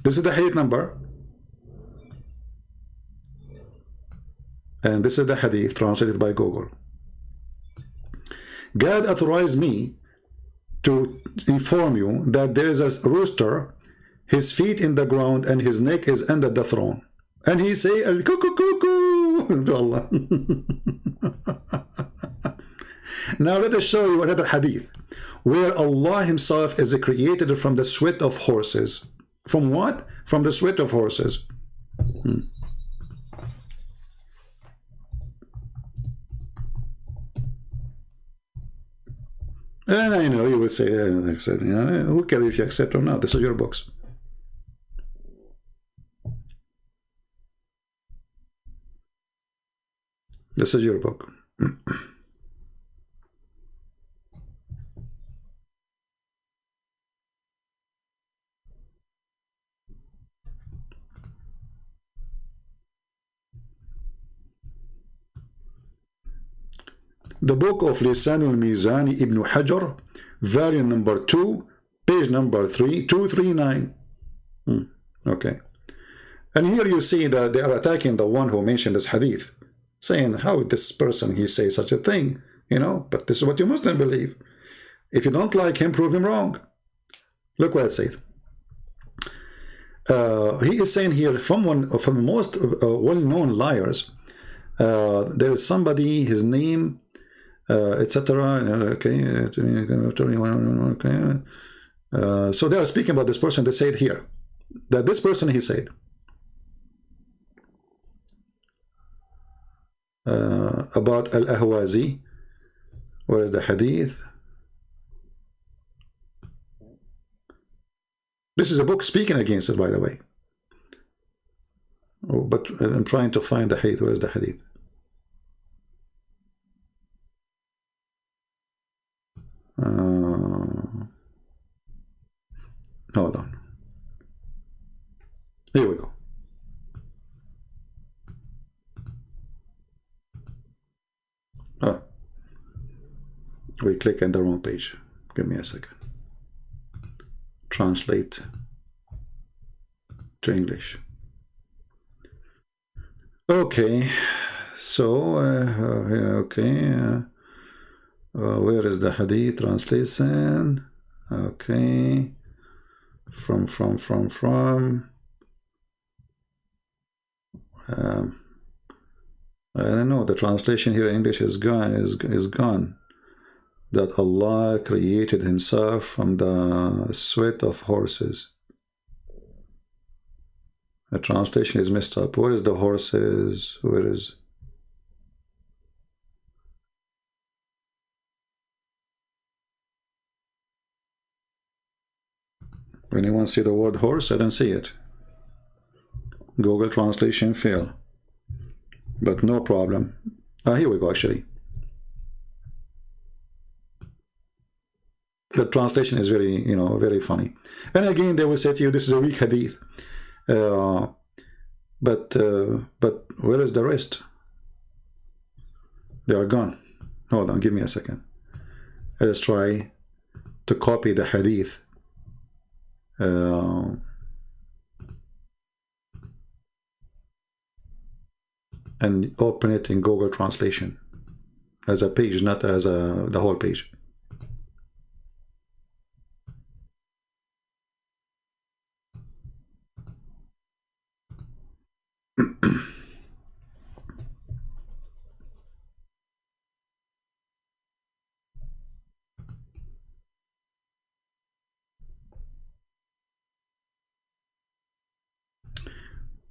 This is the hadith number. And this is the hadith translated by Google. God authorized me to inform you that there is a rooster, his feet in the ground and his neck is under the throne. And he say, Al-kuku-kuku to Allah. Now let us show you another hadith where Allah himself is created from the sweat of horses. From what? From the sweat of horses. And I know you will say, who cares if you accept or not? This is your books. This is your book. The book of Lisan al-Mizani Ibn Hajar, volume number 2, page number 239. Okay. And here you see that they are attacking the one who mentioned this hadith, saying, how this person, he say such a thing, you know, but this is what you Muslims believe. If you don't like him, prove him wrong. Look what it says. He is saying here, from the most well-known liars, there is somebody, his name, etc. Okay, So they are speaking about this person. They say it here that this person, he said about Al-Ahwazi. Where is the hadith? This is a book speaking against it, by the way. Oh, but I'm trying to find the hadith. Where is the hadith? Hold on. Here we go. Oh, we click on the wrong page. Give me a second. Translate to English. Okay, so where is the hadith translation? Okay, from I don't know, the translation here in English is gone. That Allah created himself from the sweat of horses. The translation is messed up. Where is the horses? Where is... Anyone see the word horse? I don't see it. Google translation fail. But no problem. Here we go, actually. The translation is very, very funny. And again, they will say to you, this is a weak hadith. But where is the rest? They are gone. Hold on, give me a second. Let's try to copy the hadith. And open it in Google Translation as a page, not as the whole page.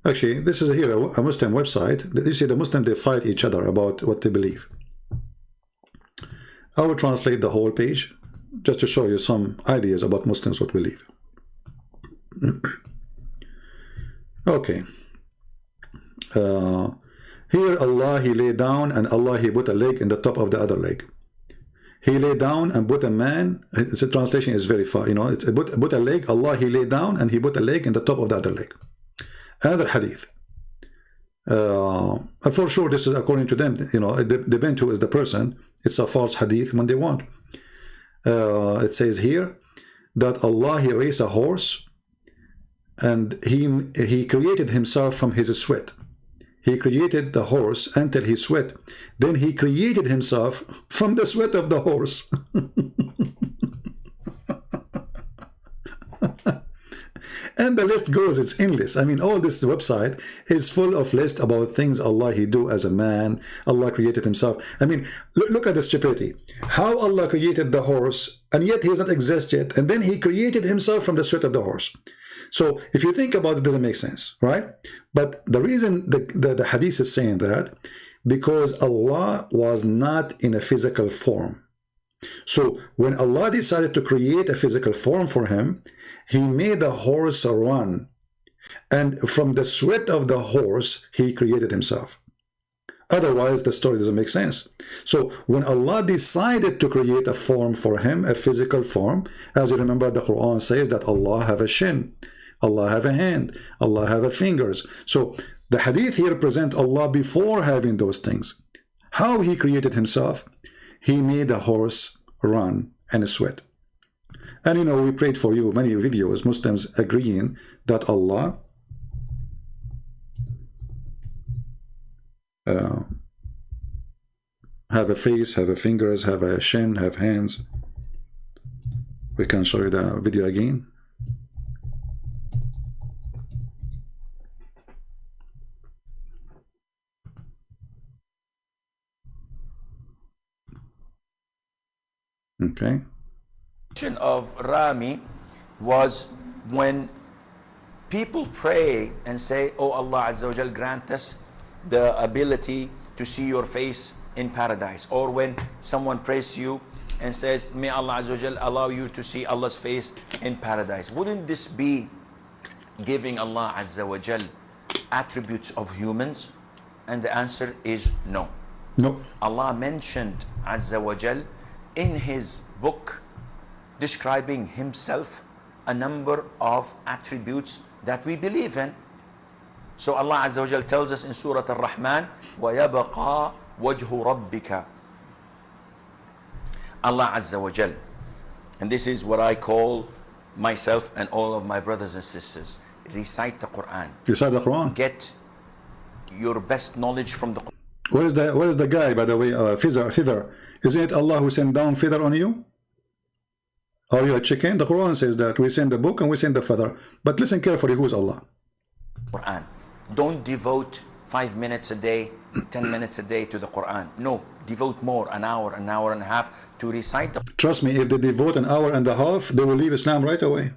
Actually, this is here a Muslim website. You see, the Muslims, they fight each other about what they believe. I will translate the whole page just to show you some ideas about Muslims what believe. Okay. Here Allah, he lay down, and Allah, he put a leg in the top of the other leg. He lay down and put a man. The translation is very far. It's put a leg. Allah, he lay down and he put a leg in the top of the other leg. Another hadith. For sure, this is according to them. It depends who is the person. It's a false hadith when they want. It says here that Allah, he raised a horse, and he created himself from his sweat. He created the horse until he sweat. Then he created himself from the sweat of the horse. And the list goes, it's endless. I mean, all this website is full of lists about things Allah, he do as a man. Allah created himself. I mean, look at the stupidity. How Allah created the horse, and yet he does not exist yet. And then he created himself from the sweat of the horse. So if you think about it, it doesn't make sense, right? But the reason the hadith is saying that, because Allah was not in a physical form. So when Allah decided to create a physical form for him, he made the horse run. And from the sweat of the horse, he created himself. Otherwise, the story doesn't make sense. So when Allah decided to create a form for him, a physical form, as you remember, the Quran says that Allah have a shin, Allah have a hand, Allah have a fingers. So the hadith here present Allah before having those things. How he created himself? He made a horse run and sweat. And we prayed for you many videos, Muslims agreeing that Allah have a face, have a fingers, have a shin, have hands. We can show you the video again. Okay. Of Rami was when people pray and say, oh Allah Azza wa Jal, grant us the ability to see your face in paradise. Or when someone prays to you and says, may Allah Azza wa Jal allow you to see Allah's face in paradise. Wouldn't this be giving Allah Azza wa Jal attributes of humans? And the answer is no. No. Allah mentioned Azza wa Jal in his book, describing himself a number of attributes that we believe in. So Allah Azza wa Jal tells us in Surah Ar-Rahman, وَيَبَقَى وَجْهُ رَبِّكَ. Allah Azza wa Jal, and this is what I call myself and all of my brothers and sisters, recite the Quran. Recite the Quran. Get your best knowledge from the Quran. Where is the guy, by the way, Fidr? Isn't it Allah who sent down Fidr on you? Are you a chicken? The Quran says that we send the book and we send the feather. But listen carefully, who is Allah? Quran. Don't devote 5 minutes a day, 10 minutes a day to the Quran. No, devote more, an hour and a half to recite the Quran. Trust me, if they devote an hour and a half, they will leave Islam right away.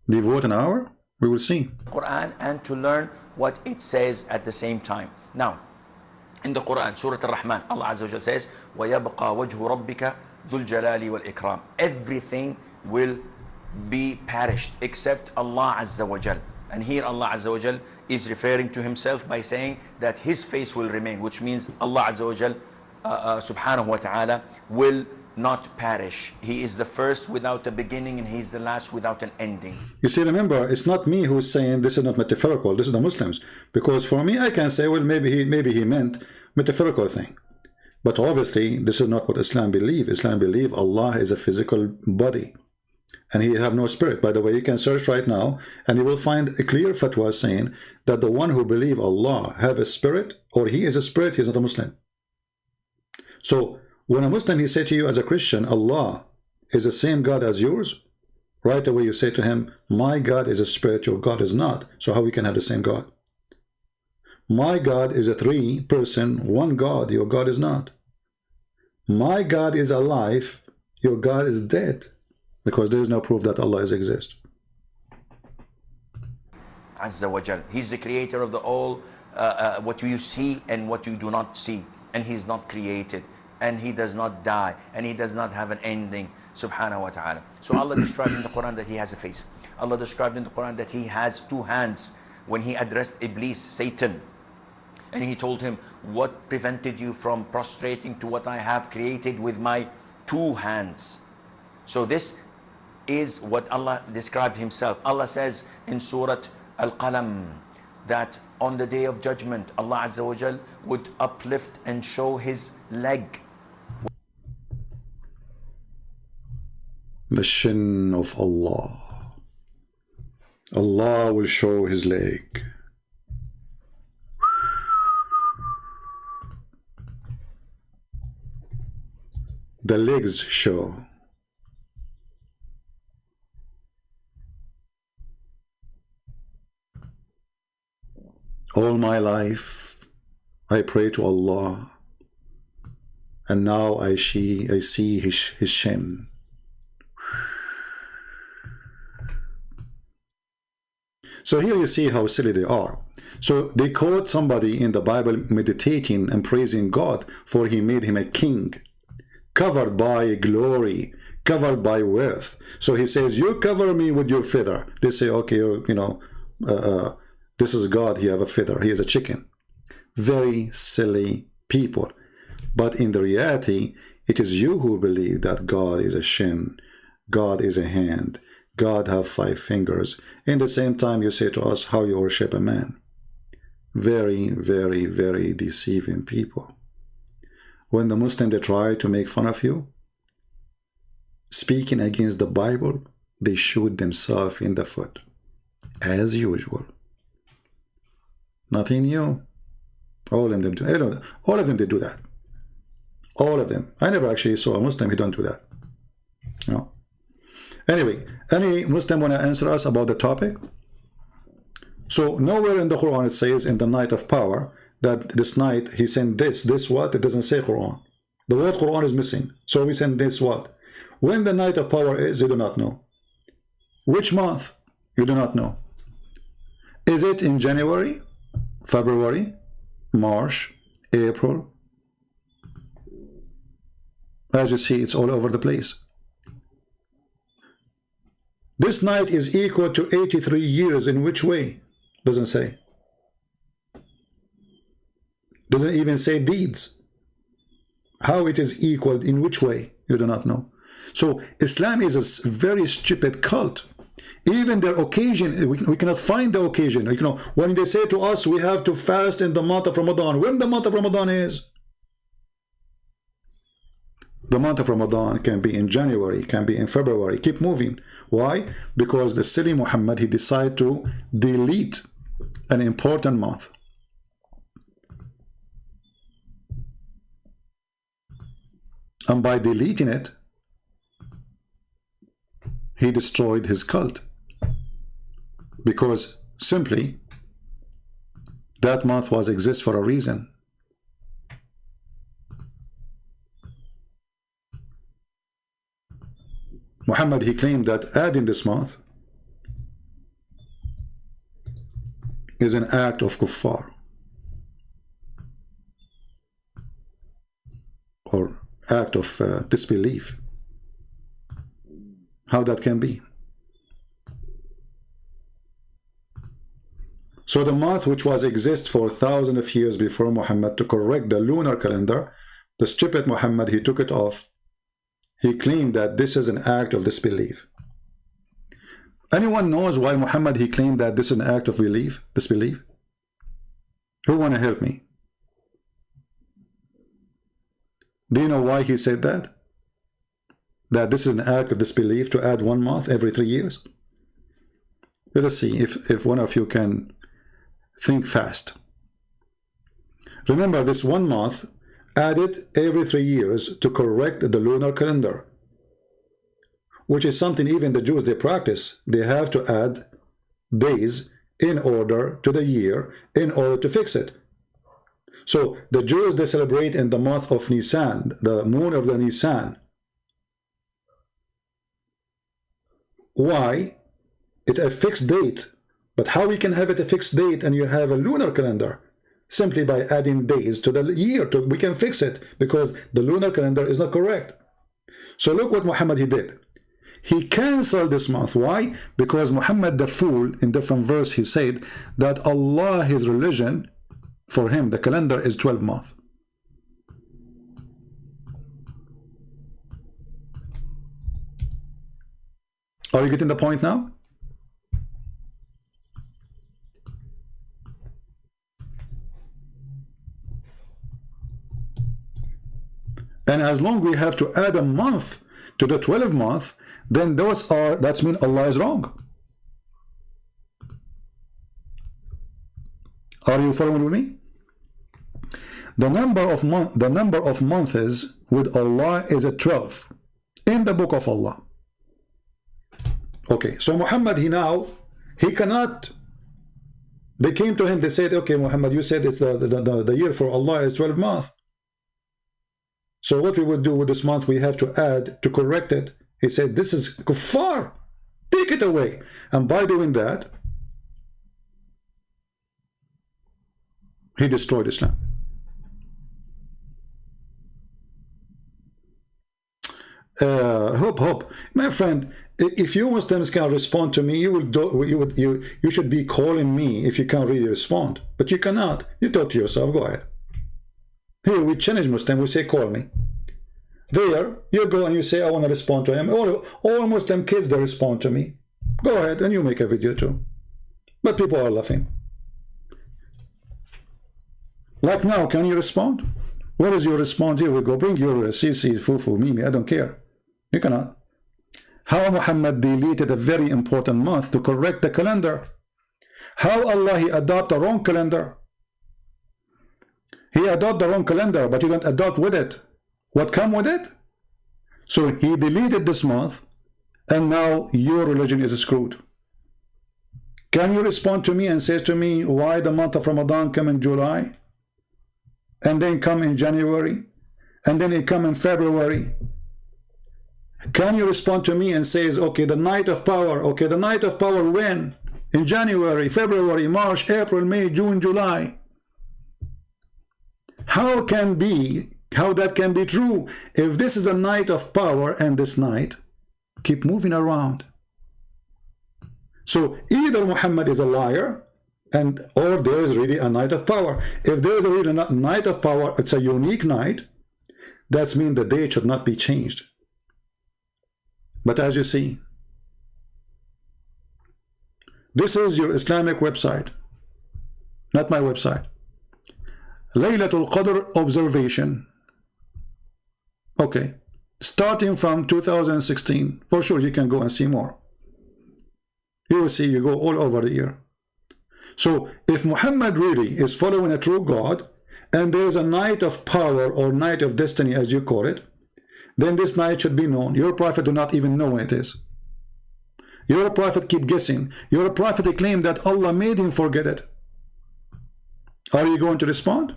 Devote an hour? We will see. Quran and to learn what it says at the same time. Now, in the Quran, Surah Ar-Rahman, Allah Azza wa Jal says, وَيَبْقَى وَجْهُ رَبِّكَ ذُو الْجَلَالِ وَالْإِكْرَامِ. Everything will be perished except Allah Azza wa Jal. And here Allah Azza wa Jal is referring to himself by saying that his face will remain, which means Allah Azza wa Jal subhanahu wa ta'ala will not perish. He is the first without a beginning and he is the last without an ending. You see, remember, it's not me who's saying this is not metaphorical, this is the Muslims. Because for me, I can say, well, maybe he meant metaphorical thing. But obviously, this is not what Islam believes. Islam believes Allah is a physical body. And he have no spirit. By the way, you can search right now and you will find a clear fatwa saying that the one who believes Allah have a spirit, or he is a spirit, he is not a Muslim. So, when a Muslim, he say to you as a Christian, Allah is the same God as yours, right away you say to him, my God is a spirit, your God is not. So how we can have the same God? My God is a 3-person, one God, your God is not. My God is alive, your God is dead, because there is no proof that Allah exists. Azza wa Jal. He's the creator of the all, what you see and what you do not see. And he's not created. And he does not die, and he does not have an ending, subhanahu wa ta'ala. So Allah described in the Quran that he has a face. Allah described in the Quran that he has 2 hands when he addressed Iblis, Satan. And he told him, what prevented you from prostrating to what I have created with my 2 hands? So this is what Allah described himself. Allah says in Surah Al-Qalam that on the day of judgment, Allah Azza wa Jal would uplift and show his leg. The shin of Allah. Allah will show his leg. The legs show. All my life I pray to Allah, and now I see his shin. So here you see how silly they are. So they quote somebody in the Bible meditating and praising God for he made him a king, covered by glory, covered by worth. So he says, you cover me with your feather. They say, okay, this is God, he have a feather, he is a chicken. Very silly people. But in the reality, it is you who believe that God is a shin, God is a hand, God have 5 fingers. In the same time, you say to us how you worship a man. Very, very, very deceiving people. When the Muslims, they try to make fun of you, speaking against the Bible, they shoot themselves in the foot. As usual. Nothing new. All of them do. All of them, they do that. All of them. I never actually saw a Muslim who don't do that. No. Anyway, any Muslim want to answer us about the topic? So nowhere in the Quran it says in the night of power that this night he sent this what? It doesn't say Quran. The word Quran is missing. So we send this what? When the night of power is, you do not know. Which month? You do not know. Is it in January, February, March, April? As you see, it's all over the place. This night is equal to 83 years. In which way? Doesn't say. Doesn't even say deeds. How it is equal, in which way? You do not know. So Islam is a very stupid cult. Even their occasion, we cannot find the occasion. You know, when they say to us, we have to fast in the month of Ramadan. When the month of Ramadan is? The month of Ramadan can be in January, can be in February. Keep moving. Why? Because the silly Muhammad, he decided to delete an important month. And by deleting it, he destroyed his cult. Because simply, that month was exist for a reason. Muhammad, he claimed that adding this month is an act of kuffar, or act of disbelief. How that can be? So the month which was exist for thousands of years before Muhammad to correct the lunar calendar, the stupid Muhammad, he took it off. He claimed that this is an act of disbelief. Anyone knows why Muhammad, he claimed that this is an act of disbelief? Who want to help me? Do you know why he said that? That this is an act of disbelief to add 1 month every 3 years? Let us see if one of you can think fast. Remember, this 1 month added every 3 years to correct the lunar calendar, which is something even the Jews, they practice. They have to add days in order to the year in order to fix it. So the Jews, they celebrate in the month of Nisan, the moon of the Nisan. Why? It's a fixed date. But how we can have it a fixed date and you have a lunar calendar? Simply by adding days to the year. We can fix it because the lunar calendar is not correct. So look what Muhammad he did. He canceled this month. Why? Because Muhammad the fool, in different verse, he said that Allah, his religion, for him, the calendar is 12 months. Are you getting the point now? And as long we have to add a month to the 12 month, then that's mean Allah is wrong. Are you following with me? The number of months with Allah is a 12 in the book of Allah. Okay, so Muhammad, he cannot. They came to him, they said, okay, Muhammad, you said it's the year for Allah is 12 months. So what we would do with this month, we have to add to correct it. He said, this is kuffar. Take it away. And by doing that, he destroyed Islam. Hope, my friend. If you Muslims can respond to me, you should be calling me if you can't really respond. But you cannot. You talk to yourself. Go ahead. Here we challenge Muslim. We say, call me. There, you go and you say, I want to respond to him. All Muslim kids, they respond to me. Go ahead and you make a video too. But people are laughing. Like now, can you respond? What is your response? Here we go. Bring your CC, Fufu, Mimi. I don't care. You cannot. How Muhammad deleted a very important month to correct the calendar. How Allah, he adopted the wrong calendar. He adopted the wrong calendar, but you don't adopt with it. What come with it? So he deleted this month, and now your religion is screwed. Can you respond to me and say to me why the month of Ramadan come in July, and then come in January, and then it come in February? Can you respond to me and says, okay, the night of power, okay, the night of power when? In January, February, March, April, May, June, July. How that can be true if this is a night of power and this night keep moving around? So either Muhammad is a liar or there is really a night of power. If there is a really night of power, it's a unique night. That means the date should not be changed. But as you see, this is your Islamic website, not my website. Laylatul Qadr observation. Okay, starting from 2016. For sure, you can go and see more. You will see, you go all over the year. So if Muhammad really is following a true God, and there is a night of power or night of destiny, as you call it, then this night should be known. Your prophet do not even know when it is. Your prophet keep guessing. Your prophet claim that Allah made him forget it. Are you going to respond?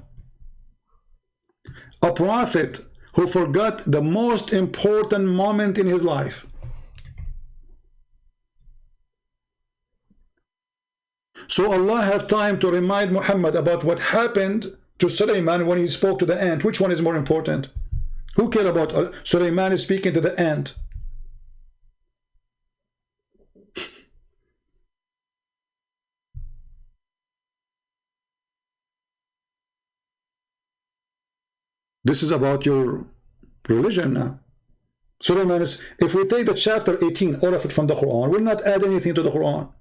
A prophet who forgot the most important moment in his life. So Allah have time to remind Muhammad about what happened to Sulaiman when he spoke to the ant. Which one is more important? Who cares about Sulaiman is speaking to the ant? This is about your religion now. Sulaiman is, if we take the chapter 18, all of it from the Quran, we'll not add anything to the Quran.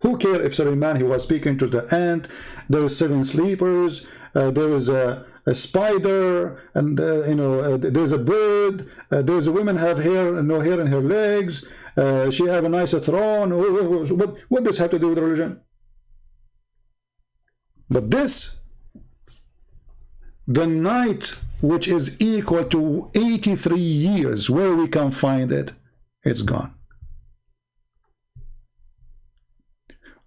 Who cares if Sulaiman, he was speaking to the ant, there is 7 sleepers, there is a spider, and there's a bird, there's a woman have hair, no hair in her legs, she have a nicer throne. What does this have to do with religion? But this, the night which is equal to 83 years, where we can find it, it's gone.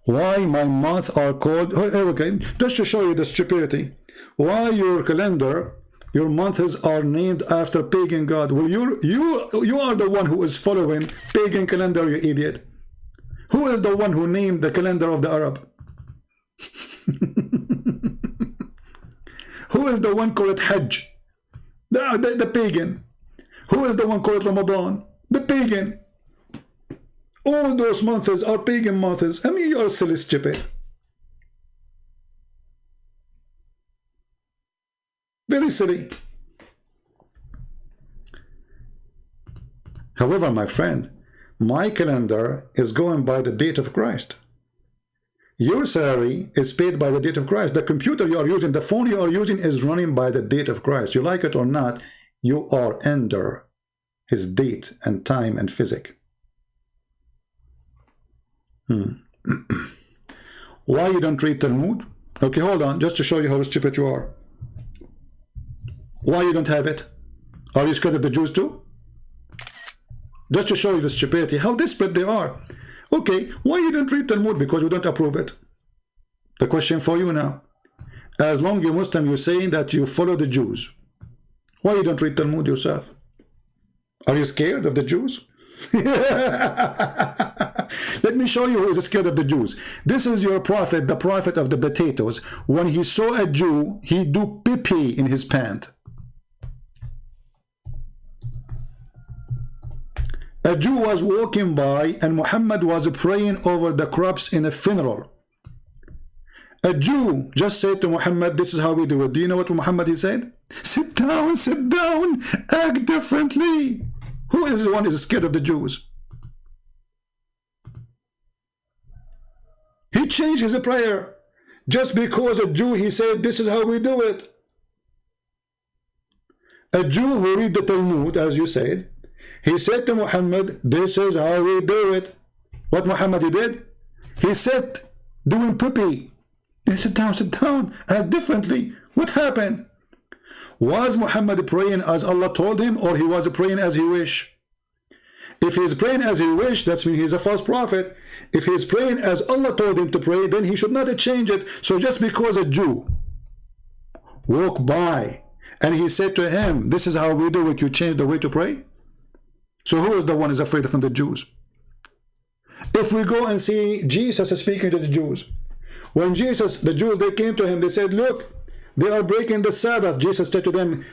Why my months are called, okay, just to show you the stupidity, why your calendar, your months are named after pagan god. Well, you are the one who is following pagan calendar, you idiot. Who is the one who named the calendar of the Arab? Who is the one called Hajj? The pagan. Who is the one called Ramadan? The pagan. All those months are pagan months. I mean, you are silly stupid. Very silly. However, my friend, my calendar is going by the date of Christ. Your salary is paid by the date of Christ. The computer you are using, the phone you are using is running by the date of Christ. You like it or not, you are under his date and time and physics. Why you don't read Talmud? Okay, hold on, just to show you how stupid you are. Why you don't have it? Are you scared of the Jews too? Just to show you the stupidity, how desperate they are. Okay, why you don't read Talmud? Because you don't approve it. The question for you now, as long you're Muslim, you're saying that you follow the Jews. Why you don't read Talmud yourself? Are you scared of the Jews? Let me show you who is scared of the Jews. This is your prophet, the prophet of the potatoes. When he saw a Jew, he do pee-pee in his pant. A Jew was walking by and Muhammad was praying over the crops in a funeral. A Jew just said to Muhammad, this is how we do it. Do you know what Muhammad he said? Sit down, act differently. Who is the one who is scared of the Jews? He changed his prayer. Just because a Jew, he said, this is how we do it. A Jew who read the Talmud, as you said, he said to Muhammad, this is how we do it. What Muhammad he did? He said, doing pee-pee. Sit down, act differently. What happened? Was Muhammad praying as Allah told him, or he was praying as he wished? If he is praying as he wished, that means he is a false prophet. If he is praying as Allah told him to pray, then he should not change it. So just because a Jew walked by and he said to him, this is how we do it, you change the way to pray? So who is the one who is afraid from the Jews? If we go and see Jesus speaking to the Jews, when Jesus, the Jews, they came to him, they said, look, they are breaking the Sabbath. Jesus said to them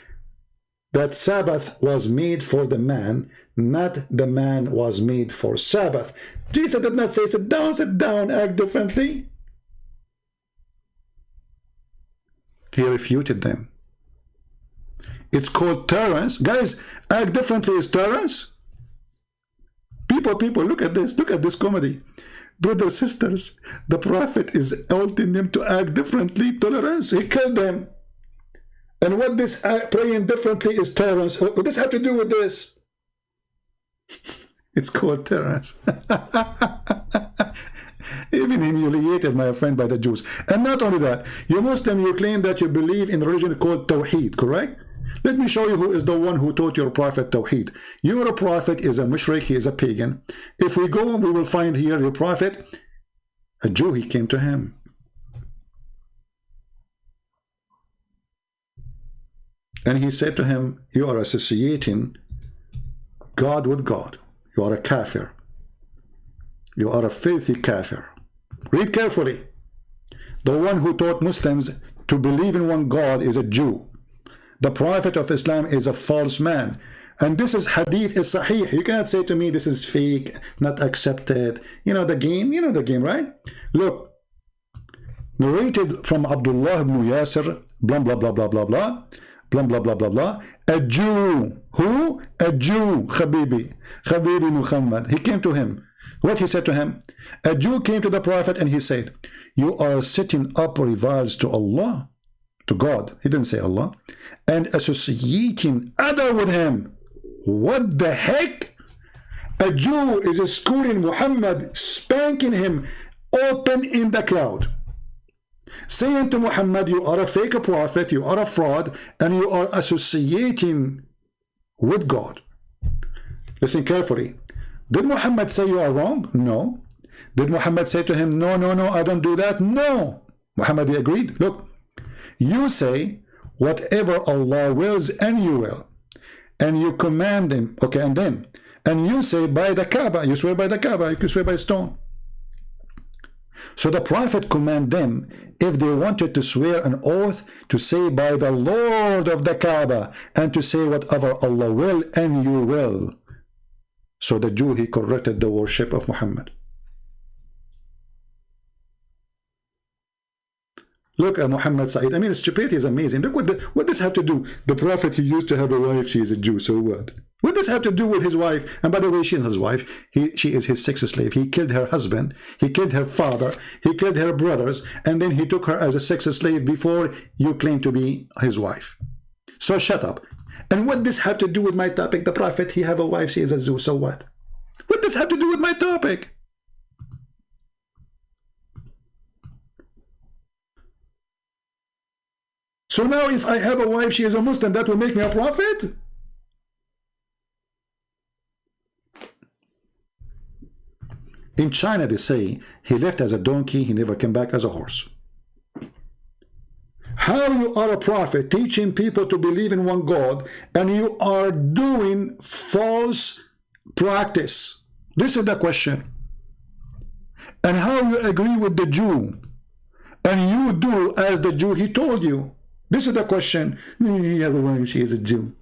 that Sabbath was made for the man, not the man was made for Sabbath. Jesus did not say, sit down, act differently. He refuted them. It's called tolerance. Guys, act differently is tolerance. People, look at this comedy. Brothers, sisters, the prophet is urging them to act differently. Tolerance, he killed them. And what this praying differently is tolerance. What does this have to do with this? It's called tolerance. Even humiliated, my friend, by the Jews. And not only that, you Muslim, you claim that you believe in a religion called Tawheed, correct? Let me show you who is the one who taught your prophet Tawheed. Your prophet is a mushrik, he is a pagan. If we go, we will find here your prophet, a Jew, he came to him. And he said to him, you are associating God with God. You are a kafir. You are a filthy kafir. Read carefully. The one who taught Muslims to believe in one God is a Jew. The Prophet of Islam is a false man. And this is hadith is sahih. You cannot say to me this is fake, not accepted. You know the game? You know the game, right? Look. Narrated from Abdullah ibn Yasir, blah, blah, blah, blah, blah, blah. Blah, blah, blah, blah, blah. A Jew. Who? A Jew. Habibi Muhammad. He came to him. What he said to him? A Jew came to the Prophet and he said, you are setting up rivals to Allah, to God. He didn't say Allah. And associating other with him. What the heck? A Jew is schooling Muhammad, spanking him open in the cloud, saying to Muhammad, you are a fake prophet, you are a fraud, and you are associating with God. Listen carefully. Did Muhammad say you are wrong? No. Did Muhammad say to him, no, I don't do that? No. Muhammad agreed. Look, you say whatever Allah wills, and you will. And you command him. Okay, and you say by the Kaaba, you swear by the Kaaba, you can swear by stone. So the Prophet commanded them, if they wanted to swear an oath, to say by the Lord of the Kaaba, and to say whatever Allah will, and you will. So the Jew, he corrected the worship of Muhammad. Look at Muhammad Sa'id. I mean, stupidity is amazing. Look what does have to do? The Prophet, he used to have a wife, she is a Jew, so what? What does have to do with his wife? And by the way, she is his wife. She is his sex slave. He killed her husband. He killed her father. He killed her brothers. And then he took her as a sex slave before you claim to be his wife. So shut up. And what does have to do with my topic? The Prophet, he have a wife, she is a Jew, so what? What does have to do with my topic? So now if I have a wife, she is a Muslim, that will make me a prophet? In China, they say, he left as a donkey, he never came back as a horse. How you are a prophet teaching people to believe in one God, and you are doing false practice? This is the question. And how you agree with the Jew, and you do as the Jew he told you? This is the question. You have a wife, she is a Jew.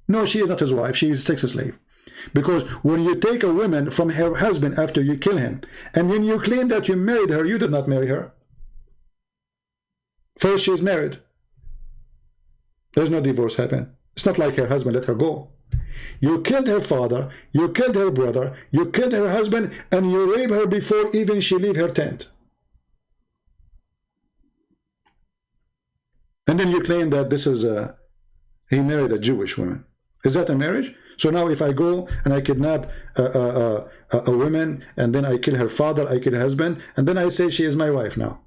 No, she is not his wife, she is a sex slave. Because when you take a woman from her husband after you kill him, and then you claim that you married her, you did not marry her. First, she is married. There's no divorce happen. It's not like her husband let her go. You killed her father, you killed her brother, you killed her husband, and you rape her before even she leave her tent. And then you claim that this is he married a Jewish woman. Is that a marriage? So now if I go and I kidnap a woman, and then I kill her father, I kill her husband, and then I say she is my wife now.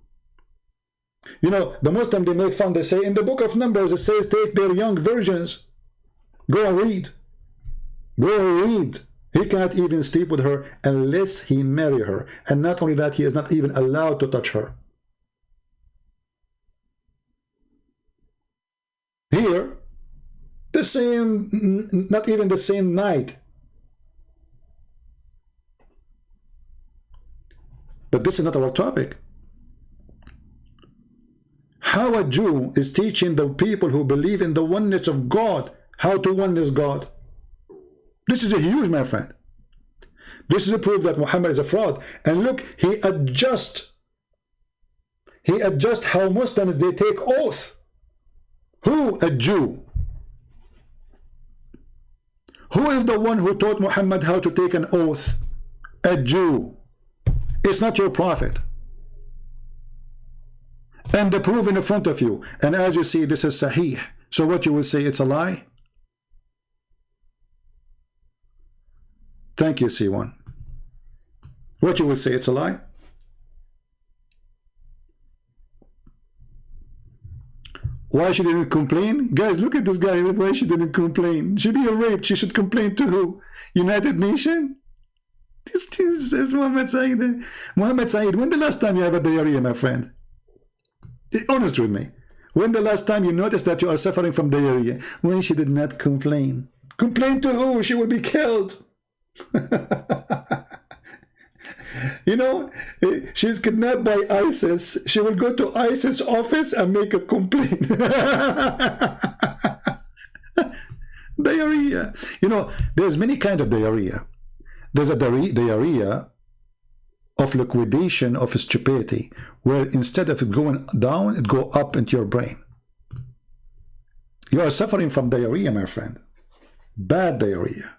You know, the Muslim, they make fun, they say, in the book of Numbers, it says, take their young virgins. Go and read. Go and read. He cannot even sleep with her unless he marry her. And not only that, he is not even allowed to touch her. Here, the same, not even the same night, But this is not our topic. How a Jew is teaching the people who believe in the oneness of God how to oneness God. This is a huge, my friend. This is a proof that Muhammad is a fraud. And look, he adjusts how Muslims, they take oath. Who? A Jew. Who is the one who taught Muhammad how to take an oath? A Jew. It's not your prophet. And the proof in front of you. And as you see, this is Sahih. So what you will say, it's a lie? Thank you, C1. What you will say, it's a lie? Why she didn't complain? Guys, look at this guy. Why she didn't complain? She be raped. She should complain to who? United Nations? This is Muhammad Saeed. Muhammad Saeed, when the last time you have a diarrhea, my friend? Be honest with me. When the last time you noticed that you are suffering from diarrhea? When she did not complain. Complain to who? She will be killed. You know, she's kidnapped by ISIS. She will go to ISIS office and make a complaint. Diarrhea. You know, there's many kinds of diarrhea. There's a diarrhea of liquidation of stupidity, where instead of it going down, it go up into your brain. You are suffering from diarrhea, my friend. Bad diarrhea.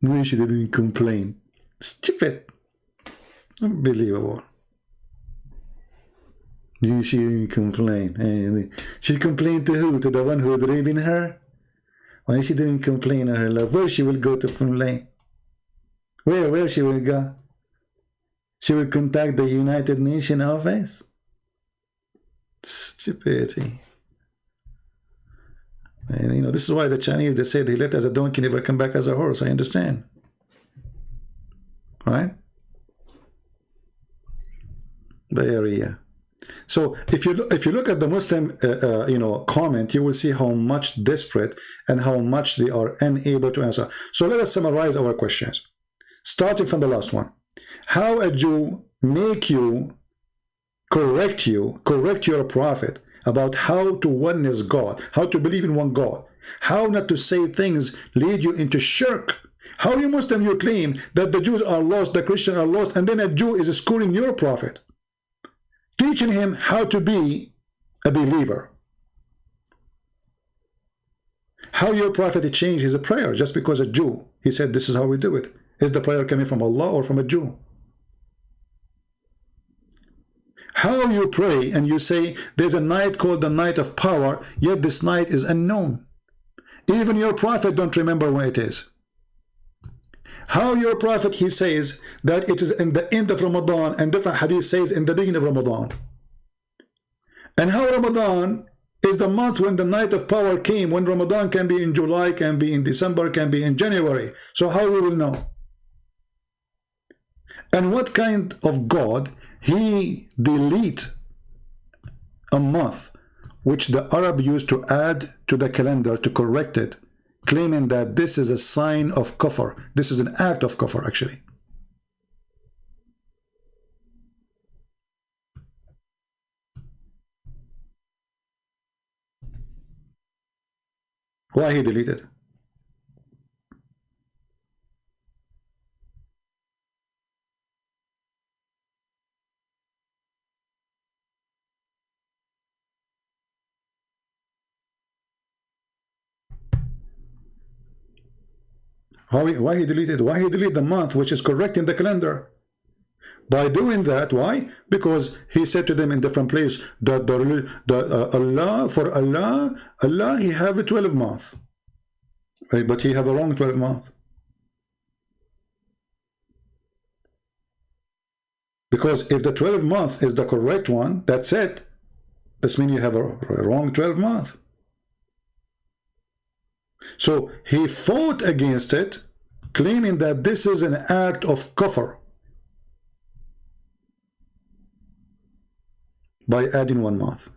When she didn't complain. Stupid. Unbelievable. She didn't complain. She complained to who? To the one who was raping her? Why she didn't complain to her love? Where she will go to complain? Where she will go? She will contact the United Nations office? Stupidity. And you know, this is why the Chinese, they said he left as a donkey, never come back as a horse. I understand. Right? Diarrhea. So if you look at the Muslim you know, comment, you will see how much desperate and how much they are unable to answer. So let us summarize our questions, starting from the last one. How a Jew make you correct your prophet about how to oneness God, how to believe in one God, how not to say things lead you into shirk. How you Muslim, you claim that the Jews are lost, the Christians are lost, and then a Jew is schooling your prophet, teaching him how to be a believer. How your prophet changed his prayer just because a Jew, he said this is how we do it. Is the prayer coming from Allah or from a Jew? How you pray and you say there's a night called the night of power, yet this night is unknown. Even your prophet don't remember when it is. How your prophet, he says that it is in the end of Ramadan, and different hadith says in the beginning of Ramadan. And how Ramadan is the month when the night of power came, when Ramadan can be in July, can be in December, can be in January. So how we will know? And what kind of God he delete a month which the Arab used to add to the calendar to correct it, claiming that this is a sign of kufr. This is an act of kufr, actually. Why he deleted? Why he deleted? Why he deleted the month which is correct in the calendar? By doing that, why? Because he said to them in different places that Allah, he have a 12 month, right? But he have a wrong 12 month. Because if the 12 month is the correct one, that's it. This means you have a wrong 12 month. So he fought against it, claiming that this is an act of kufr by adding 1 month.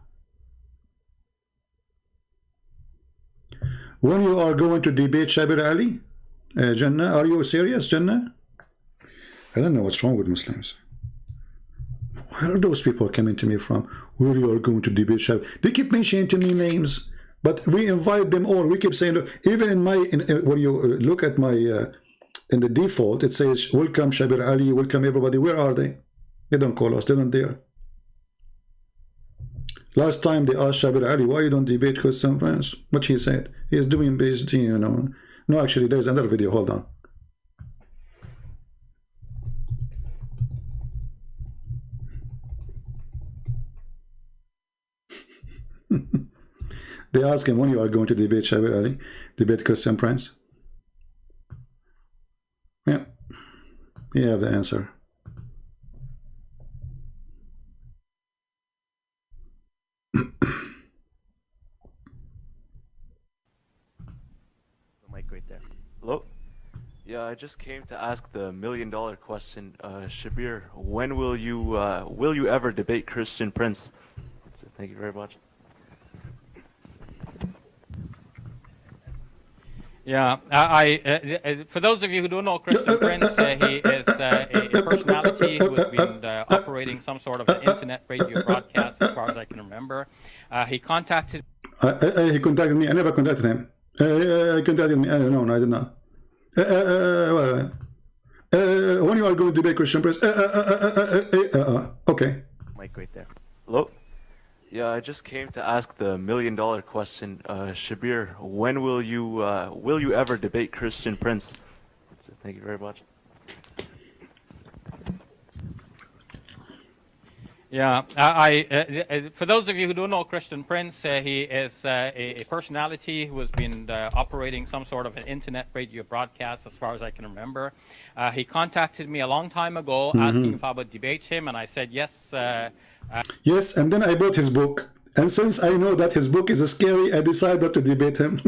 When you are going to debate Shabir Ali, Jannah, are you serious, Jannah? I don't know what's wrong with Muslims. Where are those people coming to me from? Where you are going to debate Shabir? They keep mentioning to me names, but we invite them all. We keep saying, look, even in my, when you look at my, in the default, it says, welcome Shabir Ali, welcome everybody. Where are they? They don't call us, they don't dare. Last time they asked Shabir Ali, why you don't debate Christian Prince? What he said, he's doing PhD, you know. No, actually, there's another video, hold on. They ask him, when you are going to debate Shabir Ali, debate Christian Prince? Yeah, you have the answer. Mic right there. Hello? Yeah, I just came to ask the million-dollar question. Shabir, when will you ever debate Christian Prince? Thank you very much. Yeah, for those of you who don't know Christian Prince, he is a personality who has been operating some sort of an internet radio broadcast, as far as I can remember. He contacted. He contacted me. I never contacted him. He contacted me. No, I did not. When you are going to debate Christian Prince? Okay. Mic right there. Hello? Yeah, I just came to ask the million-dollar question. Shabir, when will you ever debate Christian Prince? Thank you very much. Yeah, for those of you who don't know Christian Prince, he is a personality who has been operating some sort of an internet radio broadcast, as far as I can remember. He contacted me a long time ago asking if I would debate him, and I said yes. Yes, and then I bought his book. And since I know that his book is scary, I decided to debate him.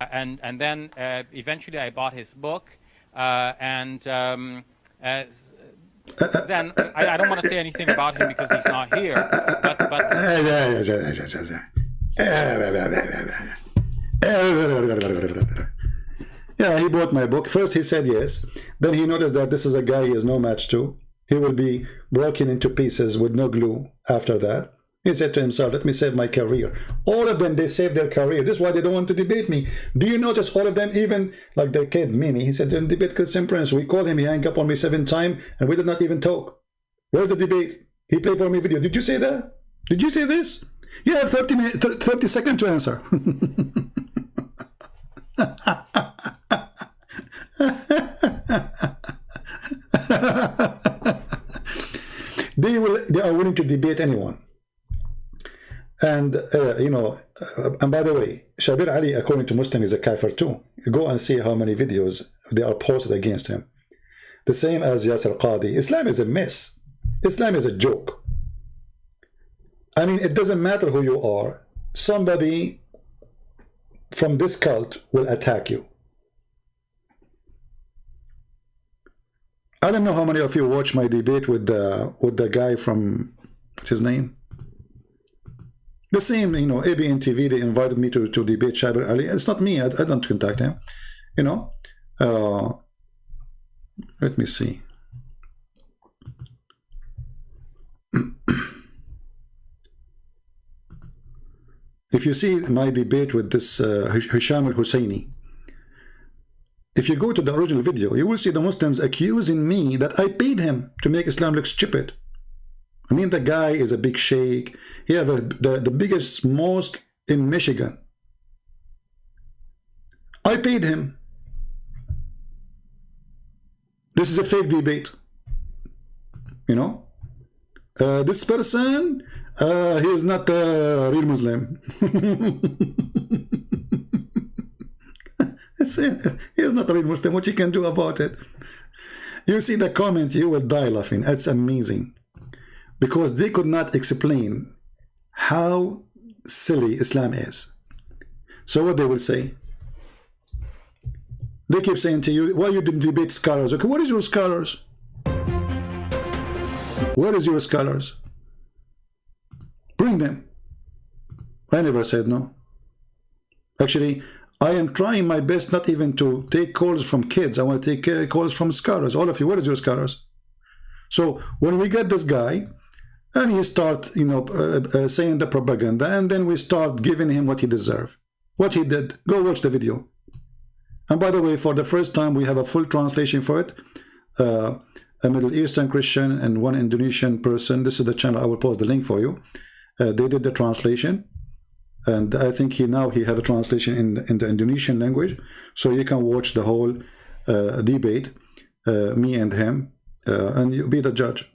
and then eventually I bought his book, and then I don't want to say anything about him because he's not here. But yeah, he bought my book. First he said yes. Then he noticed that this is a guy he is no match to. He will be broken into pieces with no glue after that. He said to himself, let me save my career. All of them, they saved their career. This is why they don't want to debate me. Do you notice all of them, even like the kid Mimi, he said, don't debate Christian Prince. We called him, he hung up on me 7 times, and we did not even talk. Where's the debate? He played for me video. Did you say that? Did you say this? You have 30 seconds to answer. They are willing to debate anyone. And you know, and by the way, Shabir Ali, according to Muslim, is a kafir too. Go and see how many videos they are posted against him. The same as Yasser Qadi. Islam is a mess. Islam is a joke. I mean, it doesn't matter who you are. Somebody from this cult will attack you. I don't know how many of you watched my debate with the guy from, what's his name? The same, you know, ABN TV, they invited me to debate Shabir Ali. It's not me, I don't contact him, you know. Let me see. If you see my debate with this Hisham al-Husseini, if you go to the original video, you will see the Muslims accusing me that I paid him to make Islam look stupid. I mean, the guy is a big sheikh. He has the biggest mosque in Michigan. I paid him. This is a fake debate. You know? This person, he is not a real Muslim. He is not a real Muslim. What you can do about it? You see the comment, you will die laughing. It's amazing. Because they could not explain how silly Islam is. So what they will say? They keep saying to you, why you didn't debate scholars? Okay, what is your scholars? Where is your scholars? Bring them. I never said no. Actually, I am trying my best not even to take calls from kids. I want to take calls from scholars. All of you, where is your scholars? So when we get this guy, and he start, you know, saying the propaganda, and then we start giving him what he deserves, what he did. Go watch the video. And by the way, for the first time, we have a full translation for it. A Middle Eastern Christian and one Indonesian person. This is the channel. I will post the link for you. They did the translation, and I think he have a translation in the Indonesian language, so you can watch the whole debate, me and him, and you be the judge.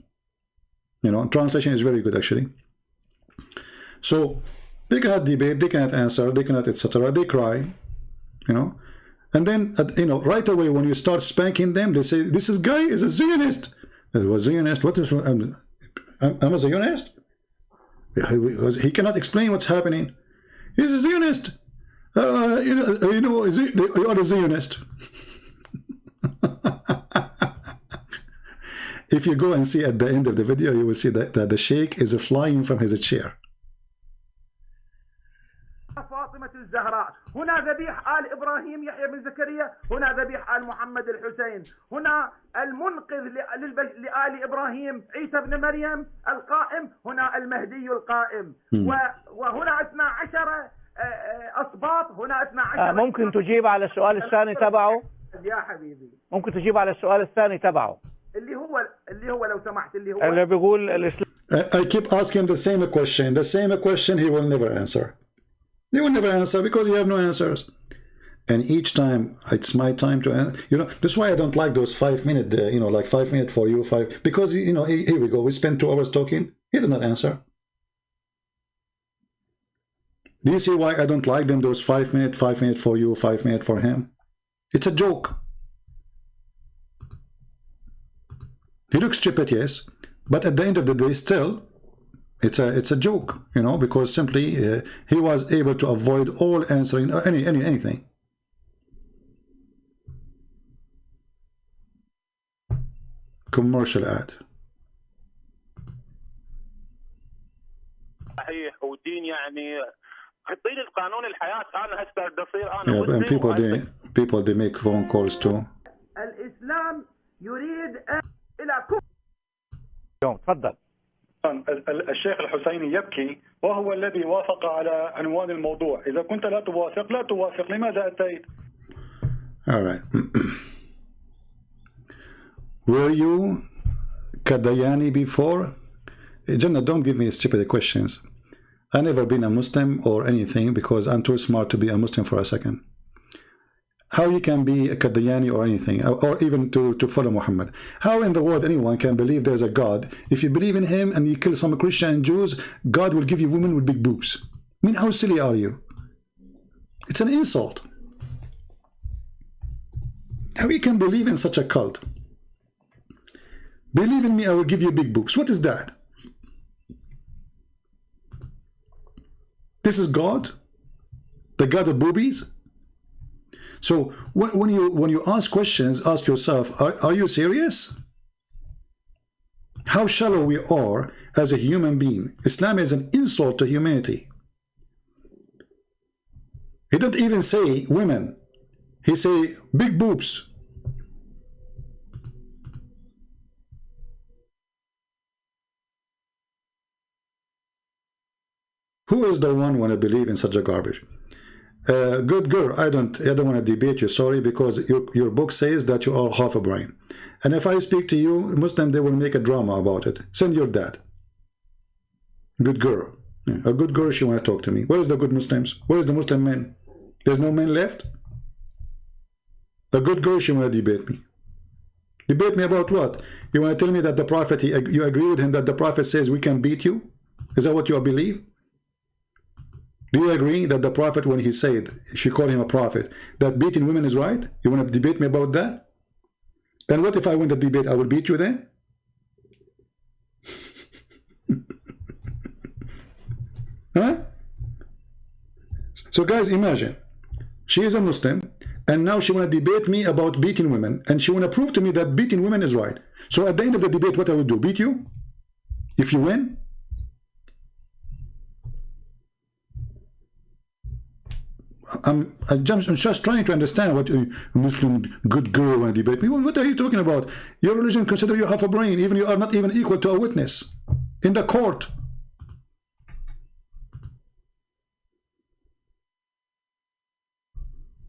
You know, translation is very good actually. So they cannot debate, they cannot answer, they cannot etc. They cry, you know, and then you know, right away when you start spanking them, they say this guy is a Zionist. It was Zionist. What is I'm a Zionist? He cannot explain what's happening. He's a Zionist. You know, you are a Zionist. If you go and see at the end of the video, you will see that the sheikh is flying from his chair. فاطمة الزهراء، هنا ذبيح آل إبراهيم يحيى بن زكريا، هنا ذبيح آل محمد الحسين، هنا المنقذ لآل إبراهيم عيسى بن مريم القائم، هنا المهدي القائم، وهنا 12 أسباط، هنا 12. ممكن تجيب على السؤال الثاني تبعه؟ يا حبيبي ممكن تجيب على السؤال الثاني تبعه اللي هو لو سمحت اللي بيقول الإسلام. I keep asking the same question he will never answer. They will never answer because you have no answers. And each time it's my time to answer. You know, that's why I don't like those 5 minute, you know, like 5 minutes for you, because, you know, here we go. We spend 2 hours talking. He did not answer. Do you see why I don't like them, those 5 minutes for you, 5 minutes for him? It's a joke. He looks stupid, yes, but at the end of the day, still, it's a joke, you know, because simply he was able to avoid all answering anything. Commercial ad. صحيح ودين يعني حطي لي القانون الحياة أنا هسه بدي أصير أنا. Yeah, and people they make phone calls too. الإسلام يريد إلى كفر. تفضل. الشيخ الحسيني يبكي وهو الذي وافق على عنوان الموضوع. إذا كنت لا توافق لماذا أتيت؟ All right. Were you Kadayani before? Jannah, don't give me stupid questions. I've never been a Muslim or anything because I'm too smart to be a Muslim for a second. How you can be a Kadayani or anything, or even to follow Muhammad? How in the world anyone can believe there's a God? If you believe in him and you kill some Christian and Jews, God will give you women with big boobs. I mean, how silly are you? It's an insult. How you can believe in such a cult? Believe in me, I will give you big boobs. What is that? This is God? The God of boobies? So when you ask questions, ask yourself, are you serious? How shallow we are as a human being. Islam is an insult to humanity. He didn't even say women. He say big boobs. Who is the one to believe in such a garbage? Good girl, I don't want to debate you, sorry, because your book says that you are half a brain. And if I speak to you, Muslim, they will make a drama about it. Send your dad. Good girl. Yeah, a good girl, she want to talk to me. Where is the good Muslims? Where is the Muslim men? There's no men left? A good girl, she want to debate me. Debate me about what? You want to tell me that the Prophet, you agree with him that the Prophet says we can beat you? Is that what you believe? Do you agree that the Prophet, when he said, if you call him a prophet, that beating women is right? You want to debate me about that? And what if I win the debate? I will beat you then? Huh? So guys, imagine, she is a Muslim, and now she want to debate me about beating women, and she want to prove to me that beating women is right. So at the end of the debate, what I will do? Beat you? If you win? I'm just trying to understand what a Muslim good girl want to debate me. What are you talking about? Your religion consider you half a brain, even you are not even equal to a witness in the court.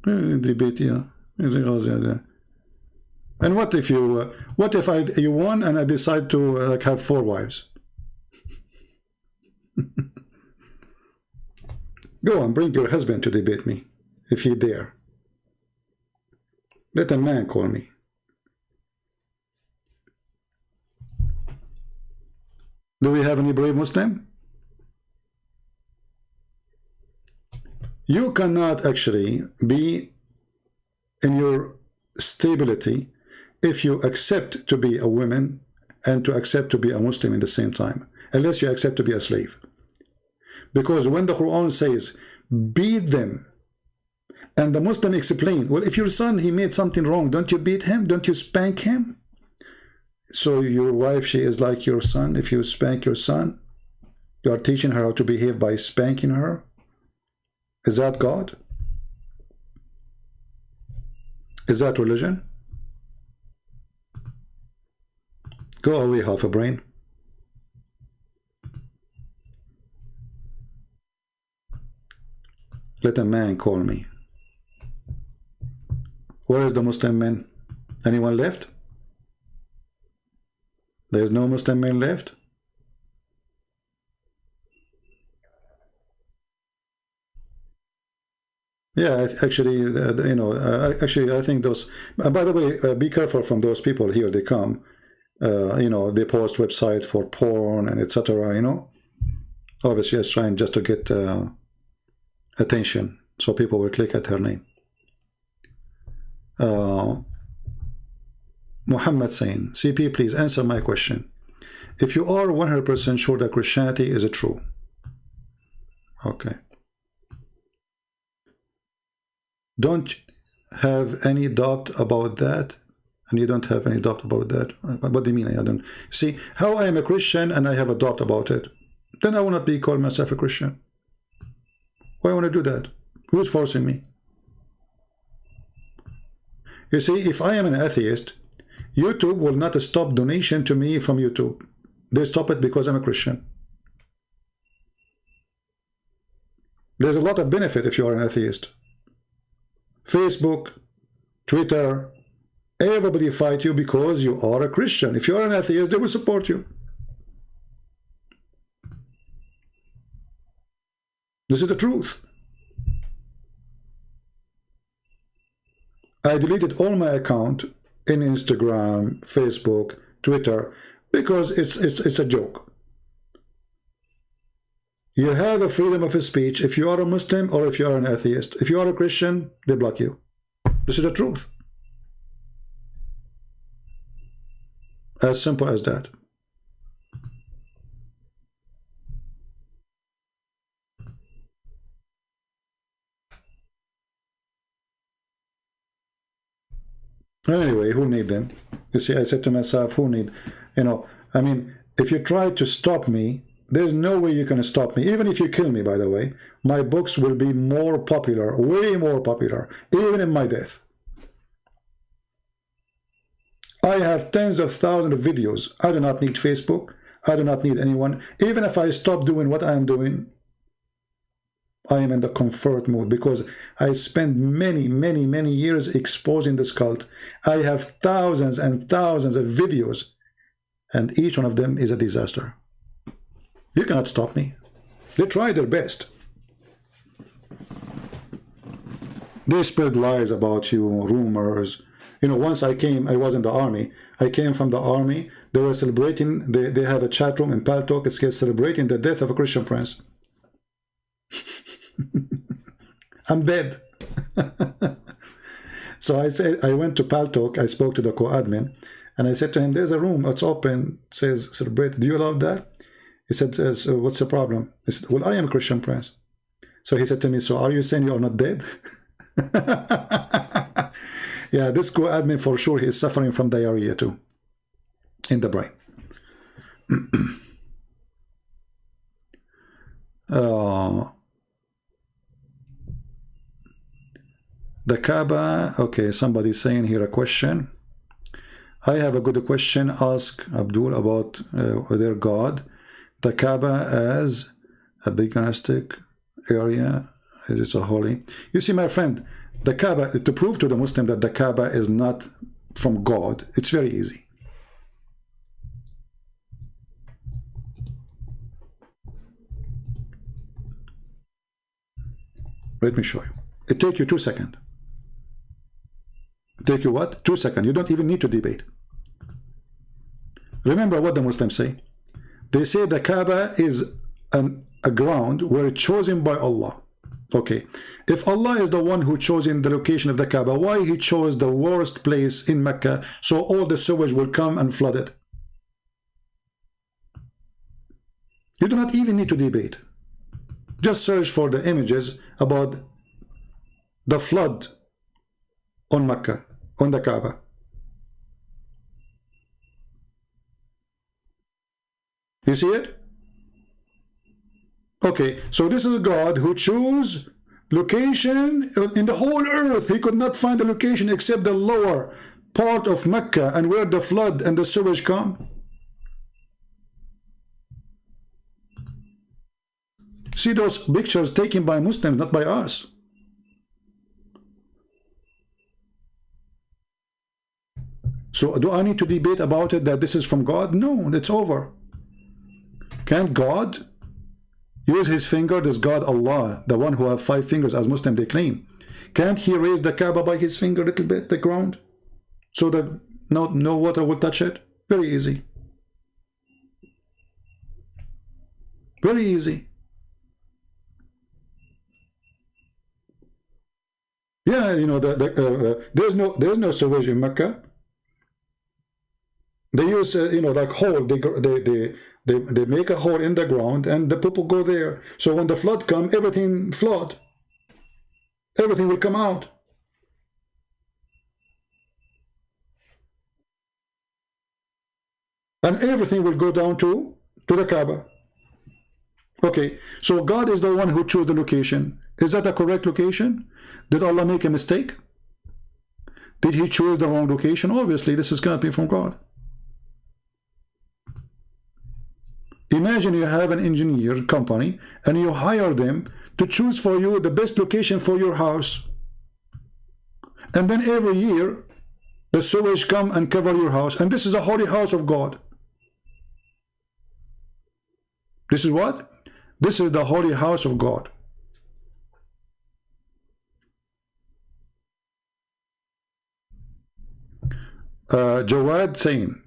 Debate, yeah. And what if you you won and I decide to like have 4 wives? Go on, bring your husband to debate me, if he dare. Let a man call me. Do we have any brave Muslim? You cannot actually be in your stability if you accept to be a woman and to accept to be a Muslim in the same time, unless you accept to be a slave. Because when the Quran says, beat them, and the Muslim explain, well, if your son, he made something wrong, don't you beat him? Don't you spank him? So your wife, she is like your son. If you spank your son, you are teaching her how to behave by spanking her. Is that God? Is that religion? Go away, half a brain. Let a man call me. Where is the Muslim man? Anyone left? There's no Muslim man left? Yeah, actually, you know, actually, I think those. By the way, be careful from those people here. They come, you know, they post website for porn and etc. You know, obviously, just trying just to get attention, so people will click at her name. Muhammad saying, CP, please answer my question. If you are 100% sure that Christianity is true, okay. Don't have any doubt about that, and you don't have any doubt about that. What do you mean? I don't see how I am a Christian and I have a doubt about it. Then I will not be called myself a Christian. Why I want to do that? Who's forcing me? You see, if I am an atheist, YouTube will not stop donation to me from YouTube. They stop it because I'm a Christian. There's a lot of benefit if you are an atheist. Facebook, Twitter, everybody fight you because you are a Christian. If you are an atheist, they will support you. This is the truth. I deleted all my account in Instagram, Facebook, Twitter, because it's a joke. You have a freedom of speech if you are a Muslim or if you are an atheist. If you are a Christian, they block you. This is the truth. As simple as that. Anyway, who need them? You see, I said to myself, who need, you know, I mean, if you try to stop me, there's no way you can stop me. Even if you kill me, by the way, my books will be more popular, way more popular, even in my death. I have tens of thousands of videos. I do not need Facebook. I do not need anyone. Even if I stop doing what I am doing, I am in the comfort mode because I spent many, many, many years exposing this cult. I have thousands and thousands of videos, and each one of them is a disaster. You cannot stop me. They try their best. They spread lies about you, rumors. You know, once I was in the army. I came from the army. They were celebrating, they have a chat room in Paltalk. It's celebrating the death of a Christian prince. I'm dead. So I went to Paltalk. I spoke to the co-admin, and I said to him, there's a room, it's open, it says celebrate. Do you allow that? He said, so what's the problem? I said, well, I am a Christian prince. So he said to me, so are you saying you are not dead? Yeah, this co-admin for sure, he is suffering from diarrhea too, in the brain. The Kaaba, okay, somebody's saying here a question. I have a good question. Ask Abdul about their God. The Kaaba as a paganistic area. It is a holy. You see, my friend, the Kaaba, to prove to the Muslim that the Kaaba is not from God, it's very easy. Let me show you. It takes you 2 seconds. Take you what? 2 seconds. You don't even need to debate. Remember what the Muslims say. They say the Kaaba is a ground where it's chosen by Allah. Okay. If Allah is the one who chosen the location of the Kaaba, why he chose the worst place in Mecca so all the sewage will come and flood it? You do not even need to debate. Just search for the images about the flood on Mecca, on the Kaaba. You see it? Okay, so this is a God who chose location in the whole earth. He could not find a location except the lower part of Mecca and where the flood and the sewage come. See those pictures taken by Muslims, not by us. So do I need to debate about it that this is from God? No, it's over. Can't God use his finger? Does God, Allah, the one who have 5 fingers as Muslim they claim, can't he raise the Kaaba by his finger a little bit, the ground, so that no water will touch it? Very easy. Very easy. Yeah, you know, there's no sewage in Mecca. They use, you know, like hole. They make a hole in the ground, and the people go there. So when the flood comes, everything flood. Everything will come out. And everything will go down to the Kaaba. Okay, so God is the one who chose the location. Is that a correct location? Did Allah make a mistake? Did he choose the wrong location? Obviously, this is going to be from God. Imagine you have an engineer company and you hire them to choose for you the best location for your house. And then every year, the sewage come and cover your house. And this is a holy house of God. This is what? This is the holy house of God. Jawad saying,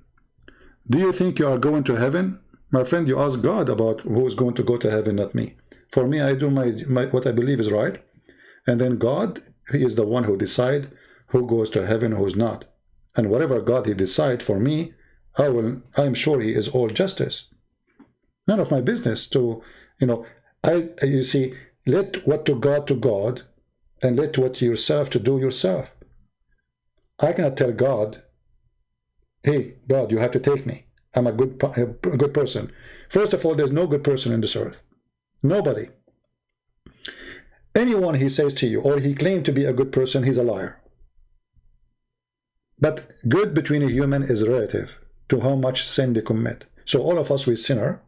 do you think you are going to heaven? My friend, you ask God about who is going to go to heaven, not me. For me, I do my what I believe is right. And then God, he is the one who decides who goes to heaven, who's not. And whatever God he decides for me, I'm sure he is all justice. None of my business to, you know, you see, let what to God, and let what yourself to do yourself. I cannot tell God, hey, God, you have to take me. I'm a good person. First of all, there's no good person in this earth. Nobody. Anyone he says to you, or he claims to be a good person, he's a liar. But good between a human is relative to how much sin they commit. So all of us, we sinner.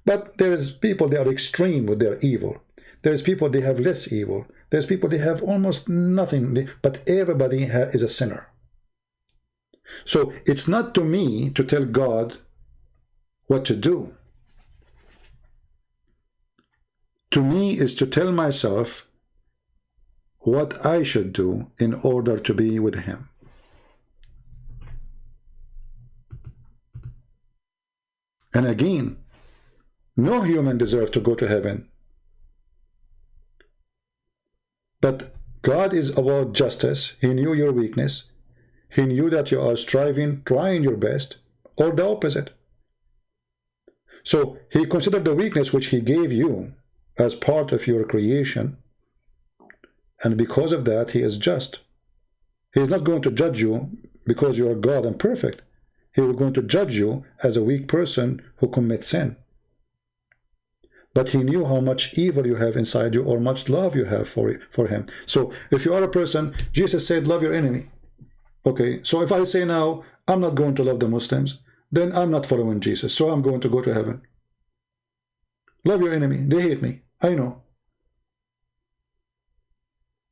But there is people, they are extreme with their evil. There's people, they have less evil. There's people, they have almost nothing. But everybody is a sinner. So it's not to me to tell God what to do. To me is to tell myself what I should do in order to be with him. And again, no human deserves to go to heaven. But God is about justice. He knew your weakness. He knew that you are striving, trying your best, or the opposite. So he considered the weakness which he gave you as part of your creation. And because of that, he is just. He is not going to judge you because you are God and perfect. He is going to judge you as a weak person who commits sin. but he knew how much evil you have inside you or much love you have for him. So if you are a person, Jesus said, love your enemy. Okay, so if I say now, I'm not going to love the Muslims, then I'm not following Jesus, so I'm going to go to heaven. Love your enemy. They hate me. I know.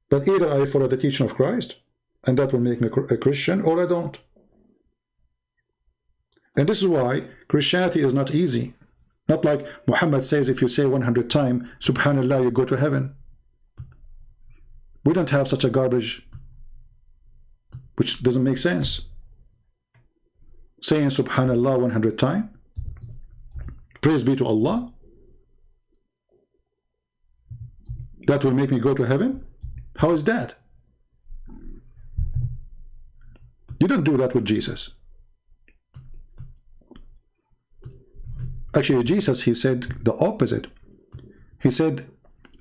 But either I follow the teaching of Christ, and that will make me a Christian, or I don't. And this is why Christianity is not easy. Not like Muhammad says, if you say 100 times, Subhanallah, you go to heaven. We don't have such a garbage, which doesn't make sense. Saying Subhanallah 100 times, praise be to Allah, that will make me go to heaven? How is that? You don't do that with Jesus. Actually, Jesus, he said the opposite. He said,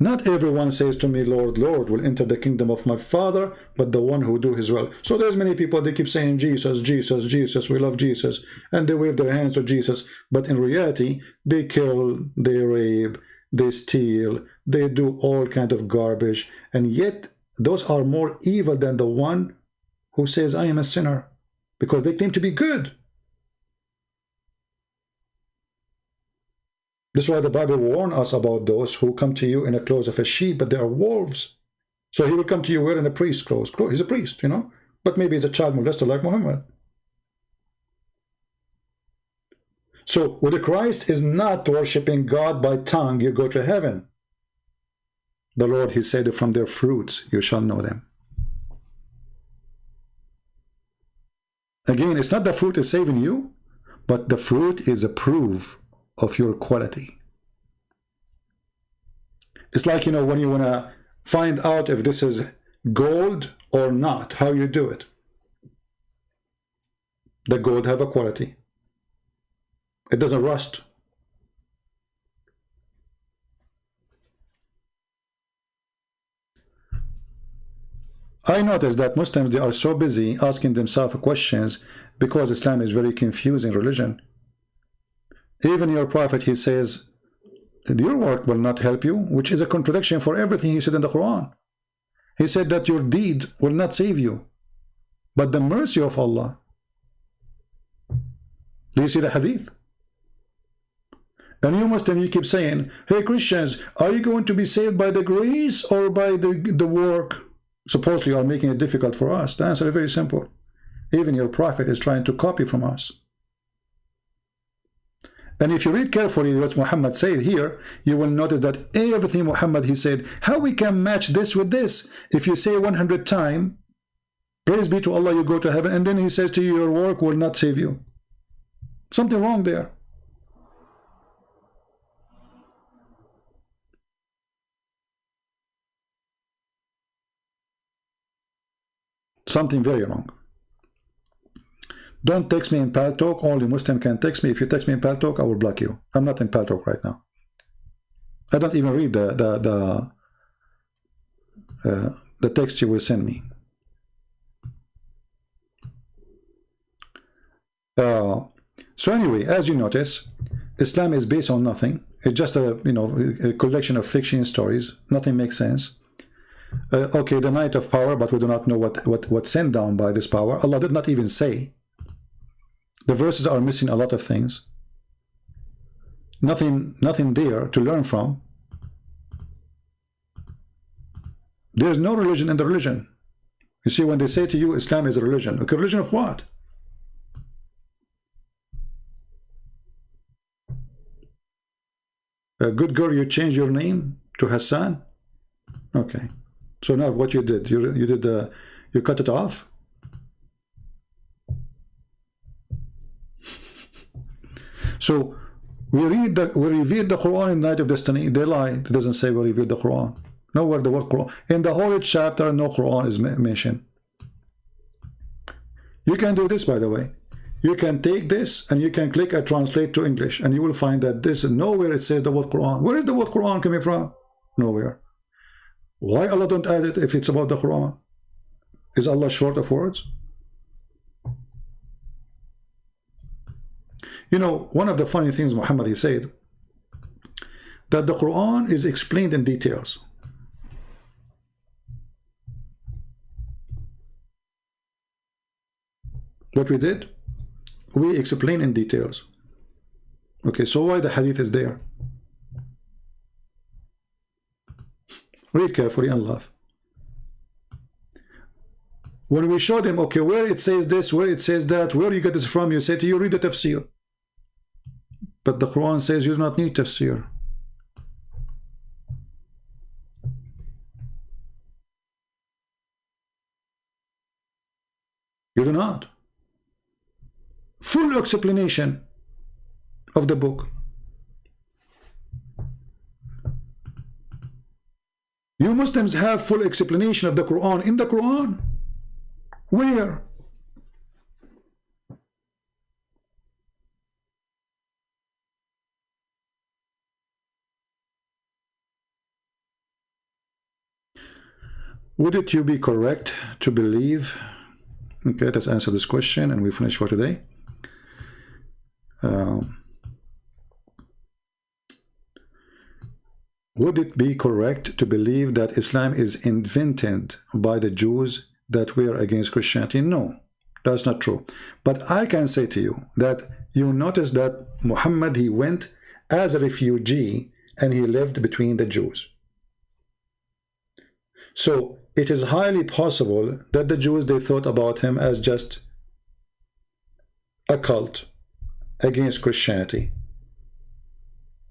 not everyone says to me, Lord, Lord, will enter the kingdom of my Father, but the one who do his will. So there's many people, they keep saying, Jesus, Jesus, Jesus, we love Jesus, and they wave their hands to Jesus, but in reality, they kill, they rape, they steal, they do all kind of garbage, and yet those are more evil than the one who says, I am a sinner, because they claim to be good. This is why the Bible warns us about those who come to you in the clothes of a sheep, but they are wolves. So he will come to you wearing a priest's clothes. He's a priest, you know, but maybe he's a child molester like Muhammad. So with the Christ is not worshiping God by tongue, you go to heaven. The Lord, he said, from their fruits you shall know them. Again, it's not the fruit is saving you, but the fruit is a proof of your quality. It's like, you know, when you want to find out if this is gold or not, how you do it. The gold have a quality. It doesn't rust. I noticed that Muslims, they are so busy asking themselves questions because Islam is very confusing religion. Even your prophet, he says, your work will not help you, which is a contradiction for everything he said in the Quran. He said that your deed will not save you, but the mercy of Allah. Do you see the hadith? And you Muslim, you keep saying, hey Christians, are you going to be saved by the grace or by the work? Supposedly you are making it difficult for us. The answer is very simple. Even your prophet is trying to copy from us. And if you read carefully what Muhammad said here, you will notice that everything Muhammad, he said, how we can match this with this? If you say 100 times, praise be to Allah, you go to heaven, and then he says to you, your work will not save you. Something wrong there. Something very wrong. Don't text me in Paltalk. Only Muslim can text me. If you text me in Paltalk, I will block you. I'm not in Paltalk right now. I don't even read the text you will send me. So anyway, as you notice, Islam is based on nothing. It's just a collection of fiction stories. Nothing makes sense. Okay, the night of power, but we do not know what's sent down by this power. Allah did not even say. The verses are missing a lot of things. Nothing there to learn from. There's no religion in the religion. You see, when they say to you, Islam is a religion. Okay, religion of what? A good girl, you change your name to Hassan? Okay. So now what you did, you cut it off? So we revealed the Quran in Night of Destiny. They lie. It doesn't say we revealed the Quran. Nowhere the word Quran. In the whole chapter, no Quran is mentioned. You can do this, by the way. You can take this and you can click a translate to English, and you will find that this nowhere it says the word Quran. Where is the word Quran coming from? Nowhere. Why Allah don't add it if it's about the Quran? Is Allah short of words? You know, one of the funny things Muhammad, he said that the Quran is explained in details. What we did, we explain in details. Okay, so why the hadith is there? Read carefully and laugh. When we show them, okay, where it says this, where it says that, where you get this from, you say to you, read the tafsir. But the Quran says you do not need tafsir. You do not. Full explanation of the book. You Muslims have full explanation of the Quran in the Quran. Where? Would it you be correct to believe? Okay, let's answer this question and we finish for today. Would it be correct to believe that Islam is invented by the Jews that were against Christianity? No, that's not true. But I can say to you that you notice that Muhammad, he went as a refugee and he lived between the Jews. So it is highly possible that the Jews, they thought about him as just a cult against Christianity.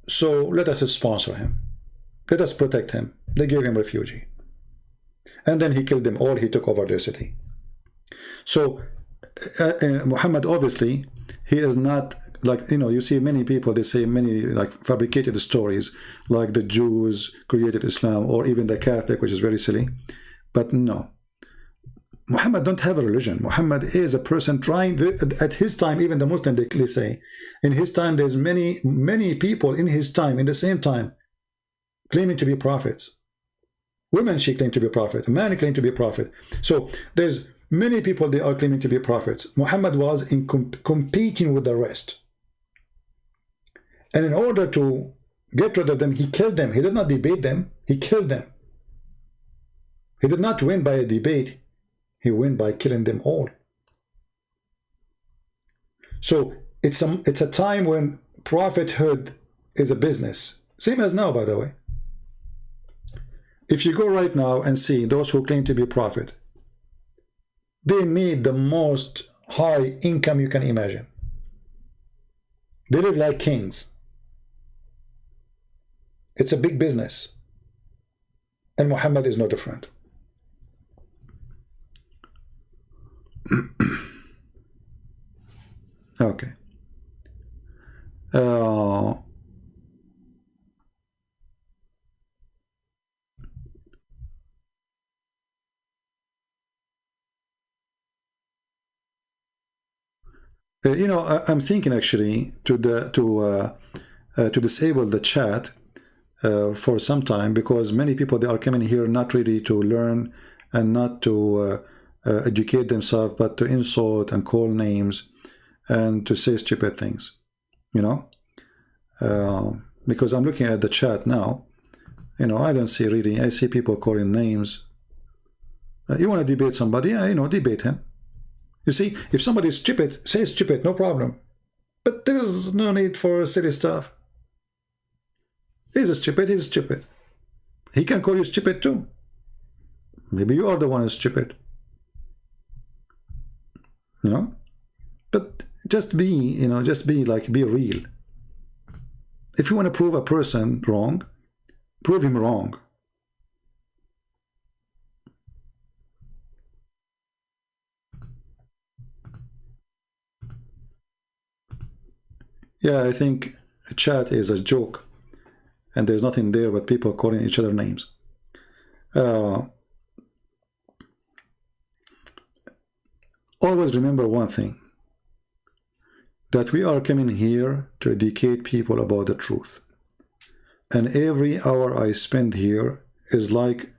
So let us sponsor him. Let us protect him. They gave him refugee. And then he killed them all. He took over their city. So Muhammad, obviously, he is not like, you know, you see many people, they say many like fabricated stories, like the Jews created Islam, or even the Catholic, which is very silly. But no. Muhammad don't have a religion. Muhammad is a person trying, at his time, even the Muslim, they say, in his time, there's many people in his time, in the same time, claiming to be prophets. Women, she claimed to be a prophet. A man claimed to be a prophet. So there's many people, they are claiming to be prophets. Muhammad was in competing with the rest. And in order to get rid of them, he killed them. He did not debate them. He killed them. He did not win by a debate. He won by killing them all. So it's a time when prophethood is a business. Same as now, by the way. If you go right now and see those who claim to be prophet, they need the most high income you can imagine. They live like kings. It's a big business. And Muhammad is no different. Okay. You know, I'm thinking actually to disable the chat for some time, because many people, they are coming here not really to learn and not to educate themselves, but to insult and call names and to say stupid things, you know. Because I'm looking at the chat now, you know, I don't see really, I see people calling names. You want to debate somebody? Yeah, you know, debate him. You see, if somebody is stupid, say stupid, no problem. But there is no need for silly stuff. He's stupid, he's stupid. He can call you stupid too. Maybe you are the one who's stupid. You know? But just be, you know, just be like, be real. If you want to prove a person wrong, prove him wrong. Yeah, I think chat is a joke, and there's nothing there but people calling each other names. Always remember one thing, that we are coming here to educate people about the truth. And every hour I spend here is like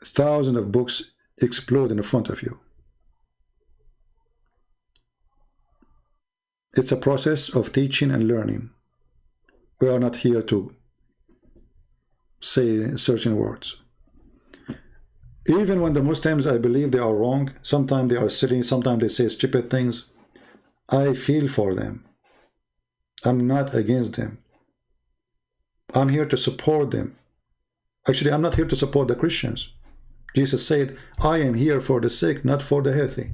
thousands of books explode in front of you. It's a process of teaching and learning. We are not here to say certain words. Even when the Muslims, I believe they are wrong, sometimes they are silly, sometimes they say stupid things, I feel for them. I'm not against them. I'm here to support them. Actually, I'm not here to support the Christians. Jesus said, I am here for the sick, not for the healthy.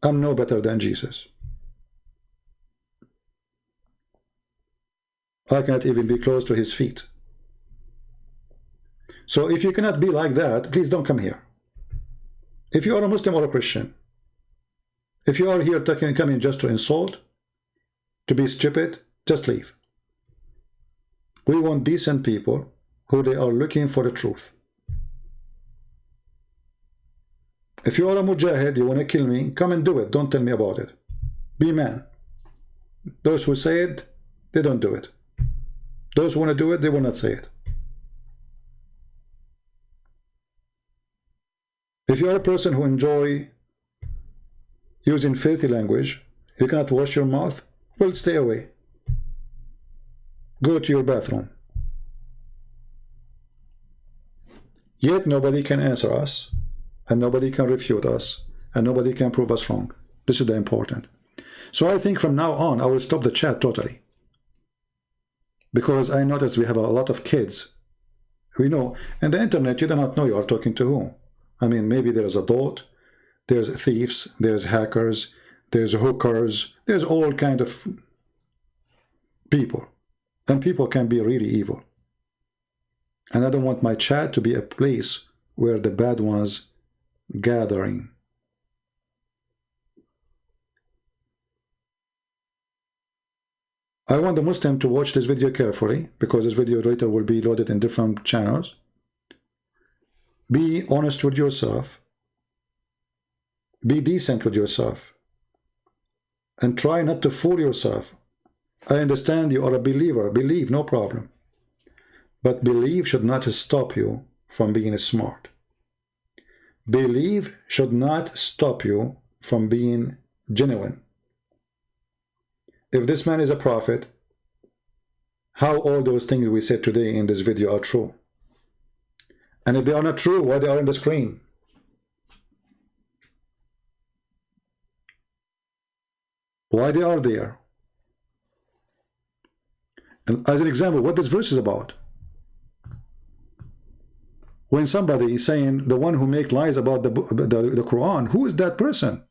I'm no better than Jesus. I cannot even be close to his feet. So if you cannot be like that, please don't come here. If you are a Muslim or a Christian, if you are here coming just to insult, to be stupid, just leave. We want decent people who they are looking for the truth. If you are a mujahid, you want to kill me, come and do it. Don't tell me about it. Be man. Those who say it, they don't do it. Those who want to do it, they will not say it. If you are a person who enjoy using filthy language, you cannot wash your mouth, well, stay away. Go to your bathroom. Yet nobody can answer us, and nobody can refute us, and nobody can prove us wrong. This is the important. So I think from now on, I will stop the chat totally. Because I noticed we have a lot of kids. We know, and the internet, you do not know you are talking to whom. I mean, maybe there's adult, there's thieves, there's hackers, there's hookers, there's all kind of people. And people can be really evil. And I don't want my chat to be a place where the bad ones gathering. I want the Muslim to watch this video carefully, because this video later will be loaded in different channels. Be honest with yourself. Be decent with yourself. And try not to fool yourself. I understand you are a believer. Believe, no problem. But belief should not stop you from being smart. Belief should not stop you from being genuine. If this man is a prophet, how all those things we said today in this video are true? And if they are not true, why they are on the screen? Why they are there? And as an example, what this verse is about. When somebody is saying the one who make lies about the Quran, who is that person?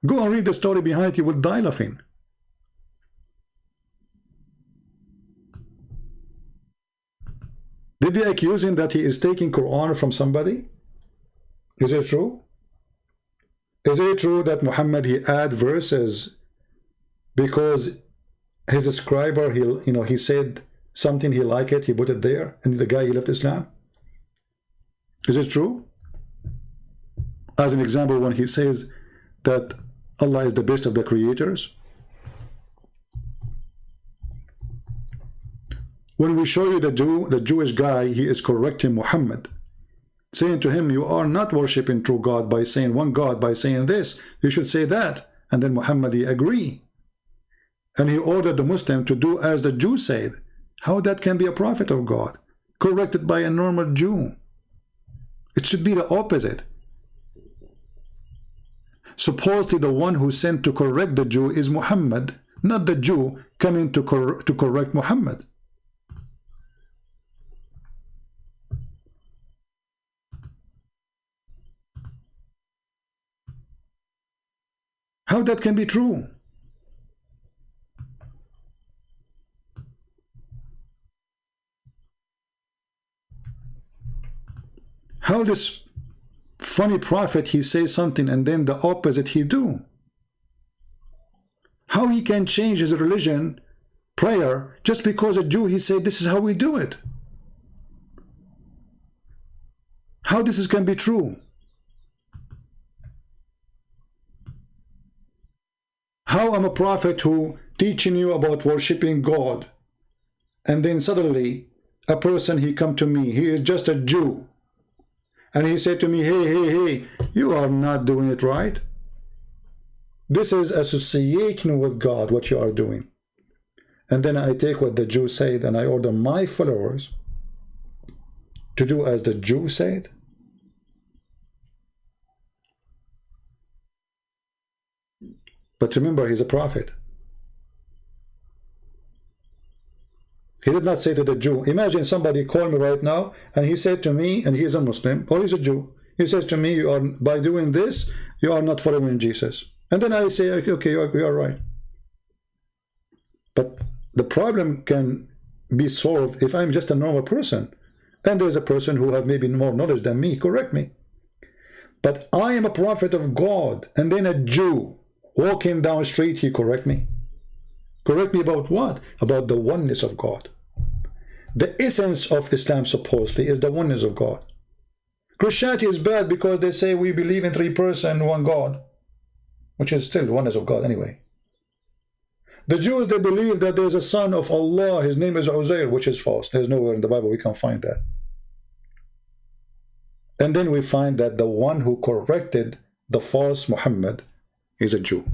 Go and read the story behind it, you will die laughing. Did they accuse him that he is taking Quran from somebody? Is it true? Is it true that Muhammad, he add verses because his scriber, he said something, he liked it, he put it there, and the guy, he left Islam? Is it true? As an example, when he says that Allah is the best of the creators. When we show you the Jewish guy, he is correcting Muhammad, saying to him, you are not worshipping true God by saying one God, by saying this, you should say that. And then Muhammad, he agree. And he ordered the Muslim to do as the Jew said. How that can be a prophet of God, corrected by a normal Jew? It should be the opposite. Supposedly the one who sent to correct the Jew is Muhammad, not the Jew coming to correct Muhammad. How that can be true? How this funny prophet, he says something and then the opposite he do? How he can change his religion, prayer, just because a Jew, he said this is how we do it? How this can be true? How I'm a prophet who teaching you about worshiping God, and then suddenly a person, he come to me, he is just a Jew, and he said to me, hey, you are not doing it right. This is associating with God, what you are doing. And then I take what the Jew said and I order my followers to do as the Jew said. But remember, he's a prophet. He did not say to the Jew. Imagine somebody called me right now and he said to me, and he is a Muslim or he's a Jew. He says to me, you are, by doing this, you are not following Jesus. And then I say, okay, you are right. But the problem can be solved if I'm just a normal person. And there's a person who have maybe more knowledge than me, correct me. But I am a prophet of God, and then a Jew walking down the street, he correct me. Correct me about what? About the oneness of God. The essence of Islam supposedly is the oneness of God. Christianity is bad because they say we believe in 3 persons, one God, which is still oneness of God anyway. The Jews, they believe that there's a son of Allah, his name is Uzair, which is false. There's nowhere in the Bible we can find that. And then we find that the one who corrected the false Muhammad is a Jew.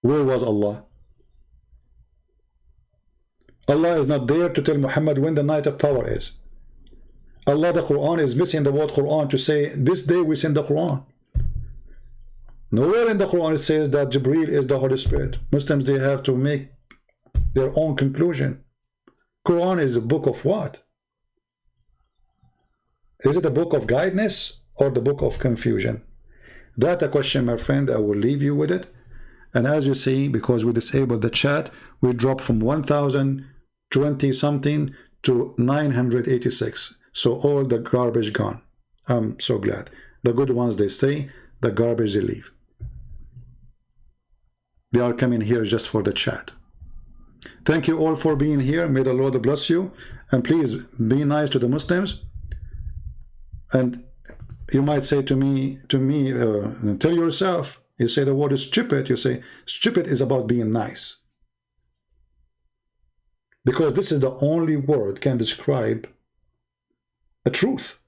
Where was Allah? Allah is not there to tell Muhammad when the night of power is. Allah, the Quran, is missing the word Quran to say, this day we send the Quran. Nowhere in the Quran it says that Jibreel is the Holy Spirit. Muslims, they have to make their own conclusion. Quran is a book of what? Is it a book of guidance or the book of confusion? That's a question, my friend. I will leave you with it. And as you see, because we disabled the chat, we dropped from 1020 something to 986. So all the garbage gone. I'm so glad. The good ones, they stay. The garbage, they leave. They are coming here just for the chat. Thank you all for being here. May the Lord bless you. And please be nice to the Muslims. And you might say to me, tell yourself, you say the word is stupid. You say, stupid is about being nice. Because this is the only word can describe a truth.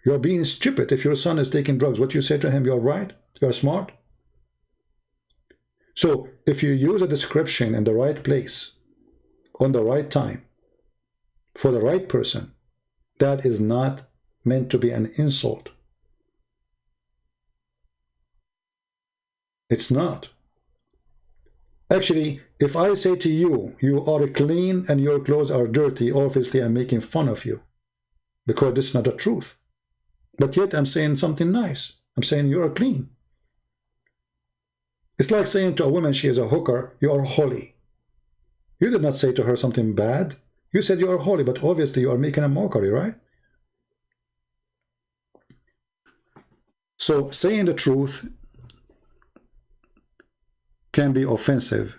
You are being stupid. If your son is taking drugs, what you say to him, you're right, you're smart. So if you use a description in the right place, on the right time, for the right person, that is not meant to be an insult. It's not. Actually, if I say to you, you are clean and your clothes are dirty, obviously I'm making fun of you. Because this is not the truth. But yet I'm saying something nice. I'm saying you are clean. It's like saying to a woman she is a hooker, you are holy. You did not say to her something bad. You said you are holy, but obviously you are making a mockery, right? So saying the truth can be offensive,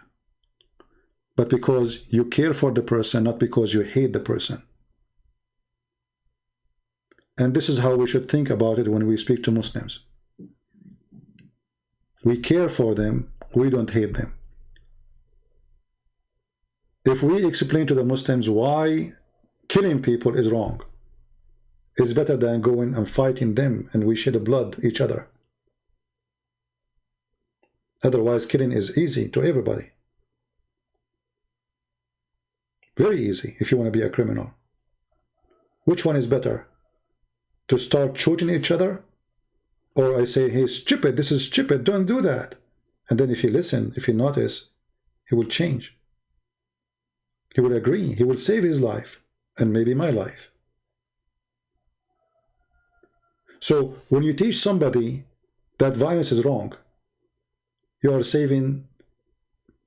but because you care for the person, not because you hate the person. And this is how we should think about it when we speak to Muslims. We care for them, we don't hate them. If we explain to the Muslims why killing people is wrong, it's better than going and fighting them and we shed blood each other. Otherwise, killing is easy to everybody. Very easy if you want to be a criminal. Which one is better? To start shooting each other? Or I say, hey, stupid, this is stupid, don't do that. And then if you listen, if you notice, he will change. He will agree. He will save his life and maybe my life. So when you teach somebody that violence is wrong, you are saving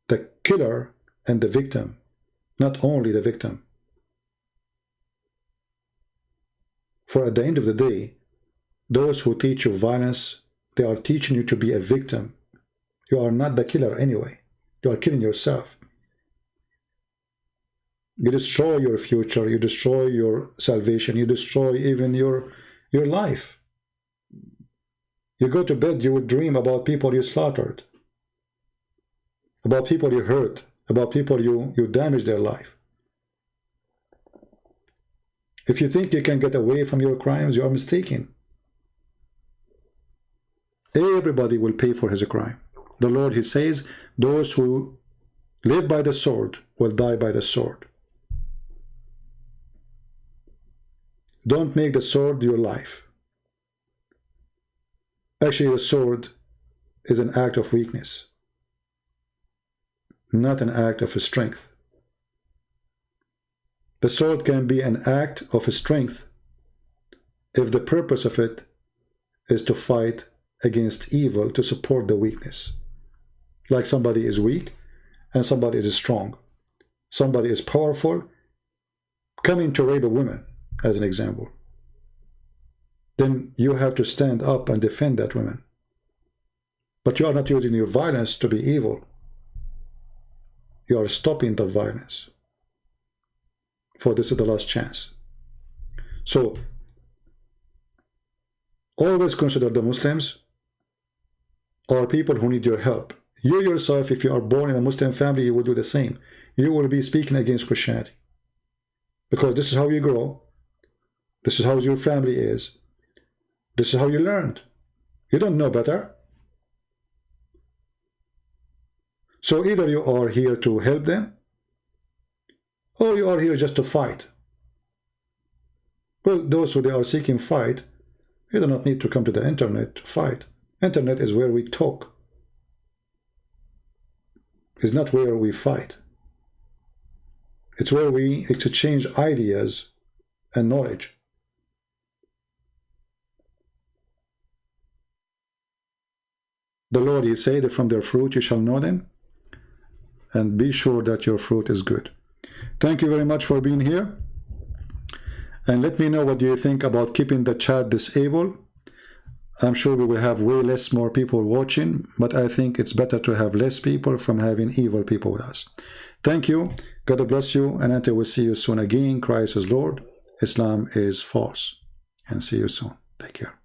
the killer and the victim, not only the victim. For at the end of the day, those who teach you violence, they are teaching you to be a victim. You are not the killer anyway. You are killing yourself. You destroy your future, you destroy your salvation, you destroy even your life. You go to bed, you would dream about people you slaughtered, about people you hurt, about people you damaged their life. If you think you can get away from your crimes, you are mistaken. Everybody will pay for his crime. The Lord, he says, those who live by the sword will die by the sword. Don't make the sword your life. Actually, the sword is an act of weakness, not an act of strength. The sword can be an act of strength if the purpose of it is to fight against evil, to support the weakness. Like somebody is weak and somebody is strong. Somebody is powerful, coming to rape a woman, as an example. Then you have to stand up and defend that woman. But you are not using your violence to be evil. You are stopping the violence. For this is the last chance. So, always consider the Muslims are people who need your help. You yourself, if you are born in a Muslim family, you will do the same. You will be speaking against Christianity. Because this is how you grow. This is how your family is. This is how you learned. You don't know better. So either you are here to help them, or you are here just to fight. Well, those who they are seeking fight, you do not need to come to the internet to fight. Internet is where we talk. It's not where we fight. It's where we exchange ideas and knowledge. The Lord, he said, from their fruit you shall know them, and be sure that your fruit is good. Thank you very much for being here. And let me know what do you think about keeping the chat disabled. I'm sure we will have way more people watching, but I think it's better to have less people from having evil people with us. Thank you. God bless you. And until we see you soon again, Christ is Lord, Islam is false. And see you soon. Take care.